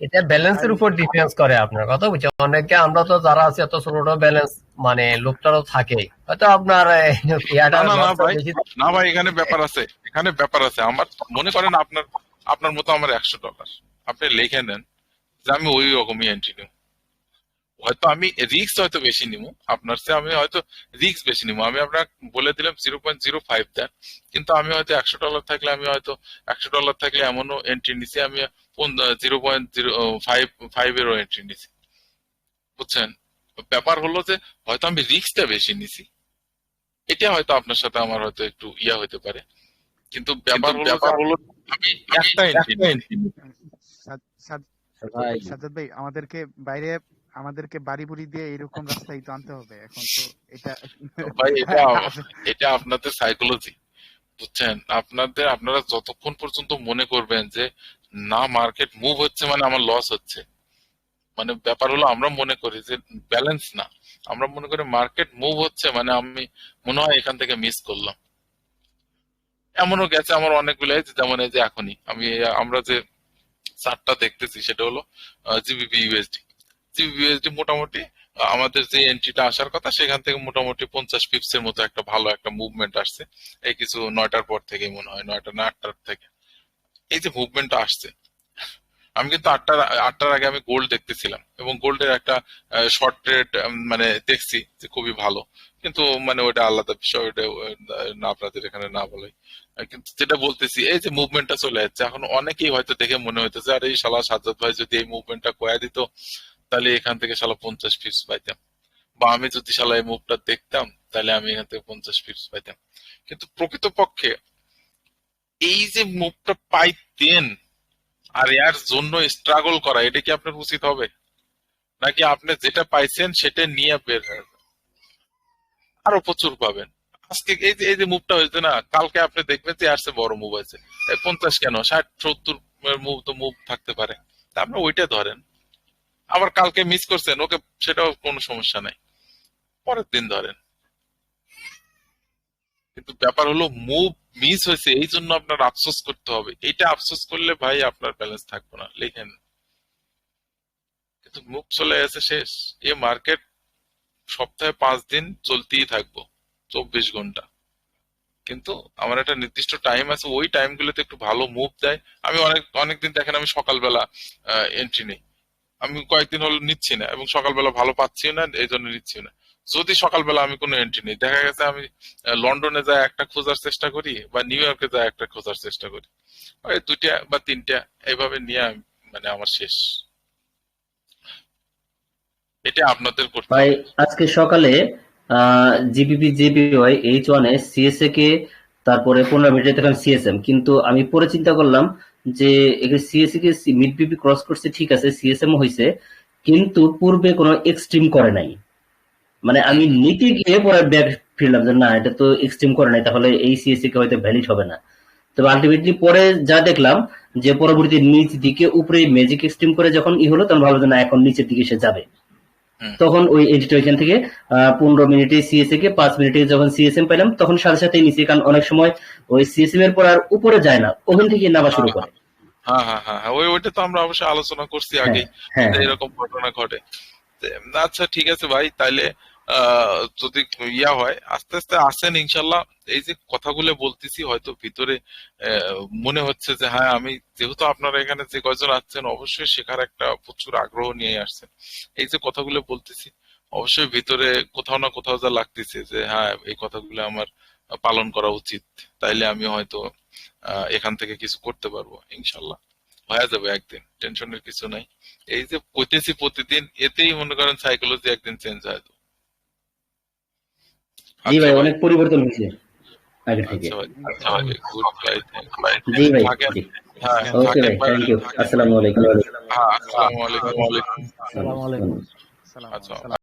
S7: এটা ব্যালেন্সের
S6: ভাই
S7: উপর ডিপেন্ডস করে, আপনার কথা বুঝছেন। অনেকে আমরা তো যারা আছি এত ছোট ব্যালেন্স মানে লোকটারও থাকে, হয়তো আপনার
S1: না
S7: ইয়াটার
S1: না না
S7: লসটা
S1: ভাই,
S7: বেশি।
S1: না ভাই, এখানে ব্যাপার আছে, এখানে ব্যাপার আছে। আমার মনে করেন আপনার মতো আমার $100, আপনি লিখে নেন যে আমি ওই রকমই এন্ট্রি নিব। হয়তো আমি রিস্ক হয়তো বেশি নিব আপনার চেয়ে, আমি হয়তো রিস্ক বেশি নিব। আমি আপনাকে বলে দিলাম 0.05 দেন, কিন্তু আমি হয়তো $100 থাকলে আমি হয়তো $100 থাকলে এমনও এন্ট্রি নিছি আমি 0.05 এরও এন্ট্রি নিছি, বুঝছেন? ব্যাপার হলো যে হয়তো আমি রিস্কটা বেশি নিছি, এটা হয়তো আপনার সাথে আমার হয়তো একটু হতে পারে, কিন্তু ব্যাপার হলো আমি একটা এন্ট্রি নিয়েছি।
S6: সাদ- সাদ-
S5: ভাই
S6: সাজ্জাদ ভাই, আমাদেরকে বাড়ি বুড়ি দিয়ে এরকম রাস্তায় তো আনতে হবে এখন তো এটা।
S1: ভাই এটা আপনাদের সাইকোলজি, বুঝছেন? আপনারা যতক্ষণ পর্যন্ত মনে করবেন যে না মার্কেট মুভ হচ্ছে মানে আমার লস হচ্ছে, মানে ব্যাপার হলো আমরা মনে করি যে ব্যালেন্স না, আমরা মনে করি মার্কেট মুভ হচ্ছে মানে আমি মনে হয় এখান থেকে মিস করলাম। এমনও গেছে আমার অনেকগুলো, যেমন এই যে এখনই আমরা যে চার্টটা দেখতেছি সেটা হলো জিবিপি ইউএসডি। জিবিপি ইউএসডি মোটামুটি আমাদের যে এন্ট্রিটা আসার কথা সেখান থেকে মোটামুটি 50 পিপস এর মতো একটা ভালো একটা মুভমেন্ট আসছে এই কিছু 9টার পর থেকে, মনে হয় 9টা না 8টার থেকে এই যে মুভমেন্টটা আসছে। আমি কিন্তু 8টার আগে আমি গোল্ড দেখতেছিলাম এবং গোল্ডের একটা শর্ট ট্রেড মানে দেখছি যে খুবই ভালো, কিন্তু মানে ওটা আলাদা বিষয়, ওটা না আপনাদের এখানে না বলে। কিন্তু যেটা বলতেছি এই যে মুভমেন্টটা চলে যাচ্ছে, এখন অনেকেই হয়তো দেখে মনে হইতেছে আরে এই শালা সাজ্জাদ ভাই যদি এই মুভমেন্টটা কয়া দিত তাহলে এখান থেকে শালা 50 পিপস পাইতাম, বা আমি যদি শালা এই মুভটা দেখতাম তাহলে আমি এখান থেকে 50 পিপস পাইতাম। কিন্তু প্রকৃতপক্ষে এই যে মুভটা পাইতেন আর এর জন্য স্ট্রাগল করা, এটা কি আপনার উচিত হবে? নাকি আপনি যেটা পাইছেন সেটা নিয়ে বের হয়ে যাবেন? আরো প্রচুর পাবেন। আজকে এই যে মুভটা হয়েছে না, কালকে আপনি দেখবেন যে আর বড় মুভ আছে। 50 কেন, 60-70 মুভ থাকতে পারে, তা আপনি ওইটা ধরেন। আবার কালকে মিস করছেন, ওকে সেটাও কোনো সমস্যা নাই, পরের দিন ধরেন। কিন্তু ব্যাপার হলো মুভ মিস হয়েছে এই জন্য আপনার আফসোস করতে হবে, এটা আফসোস করলে ভাই আপনার ব্যালেন্স থাকবে না, লিখেন। কিন্তু মুভ চলে গেছে শেষ। এই মার্কেট সপ্তাহে 5 দিন চলতেই থাকবো, 24 ঘন্টা। কিন্তু আমার একটা নির্দিষ্ট টাইম আছে, ওই টাইমগুলোতে একটু ভালো মুভ দেয়। আমি অনেকদিন দেখেন আমি সকালবেলা এন্ট্রি নেই, আমি কয়েকদিন হলো নিচ্ছি না এবং সকালবেলা ভালো পাচ্ছি না এই জন্য নিচ্ছি না। যদি সকালবেলা আমি কোনো এন্ট্রি নেই, দেখা গেছে আমি লন্ডনে যায় একটা খোঁজার চেষ্টা করি বা নিউ ইয়র্কে যায় একটা খোঁজার চেষ্টা করি, ওই 2টা বা 3টা এইভাবে নিয়ে মানে আমার শেষ। এটা আপনাদের করতে
S3: ভাই
S1: হবে।
S3: আজকে সকালে জিবিপি জেবিওয়াই H1 এ সিএসএ কে, তারপরে 15 মিনিটে দেখলাম সিএসএম, কিন্তু আমি পরে চিন্তা করলাম যে সিএসএ কে মিড বিপি ক্রস করছে, ঠিক আছে সিএসএম হয়েছে, কিন্তু পূর্বে কোনো এক্সট্রিম করে নাই। মানে আমি নিতে গিয়ে পরে ব্যাক ফিরলাম যে না এটা তো এক্সট্রিম করে নাই, তাহলে এই সিএসএ কে হয়তো ভ্যালিড হবে না। তবে আলটিমেটলি পরে যা দেখলাম যে পরবর্তী নিচ দিকে উপরে ম্যাজিক এক্সট্রিম করে যখন হলো তখন ভাবলাম যে না এখন নিচের দিকে সে যাবে। তখন ওই এডিটর এখান থেকে 15 মিনিটে সিএসএ কে, 5 মিনিটে যখন সিএসএম পেলাম তখন সাথে সাথে নিচে, কারণ অনেক সময় ওই সিএসএম এর পর আর উপরে যায় না, ওখান থেকে নামা শুরু করে।
S1: হ্যাঁ হ্যাঁ হ্যাঁ হ্যাঁ, ওইটা তো আমরা অবশ্যই আলোচনা করছি
S3: হ্যাঁ
S1: আগেই
S3: হ্যাঁ
S1: যে
S3: হ্যাঁ
S1: এরকম ঘটনা ঘটে। আচ্ছা ঠিক আছে ভাই, তাইলে যদি হয় আস্তে আস্তে আসেন ইনশাল্লাহ। এই যে কথাগুলো বলতেছি হয়তো ভিতরে মনে হচ্ছে যে হ্যাঁ আমি, যেহেতু আপনারা এখানে যে কয়জন আসছেন অবশ্যই শেখার একটা প্রচুর আগ্রহ নিয়ে আসছেন, এই যে কথাগুলো বলতেছি অবশ্যই ভিতরে কোথাও না কোথাও যা লাগতেছে যে হ্যাঁ এই কথাগুলো আমার পালন করা উচিত, তাইলে আমি হয়তো এখান থেকে কিছু করতে পারবো ইনশাল্লাহ। হয়ে যাবে একদিন, টেনশনের কিছু নাই। এই যে কইতেছি প্রতিদিন, এতেই মনে করেন সাইকোলজি একদিন চেঞ্জ হয়ে যাবে।
S3: জি
S1: আচ্ছা
S3: ভাই,
S1: ভাই,
S3: অনেক পরিবর্তন হয়েছে আগে থেকে।
S1: আচ্ছা ভাই, আচ্ছা ভাই, গুড ভাই, থ্যাংক ইউ।
S3: জি ভাই,
S1: থাকেন,
S3: জি
S1: হ্যাঁ
S3: ওকে
S1: থাকেন
S3: ভাই,
S1: ভাই,
S3: থ্যাংক ইউ, আসসালামু আলাইকুম।
S1: হ্যাঁ আসসালামু আলাইকুম।
S6: আসসালামু আলাইকুম। সালাম
S1: আচ্ছা।
S6: সালাম।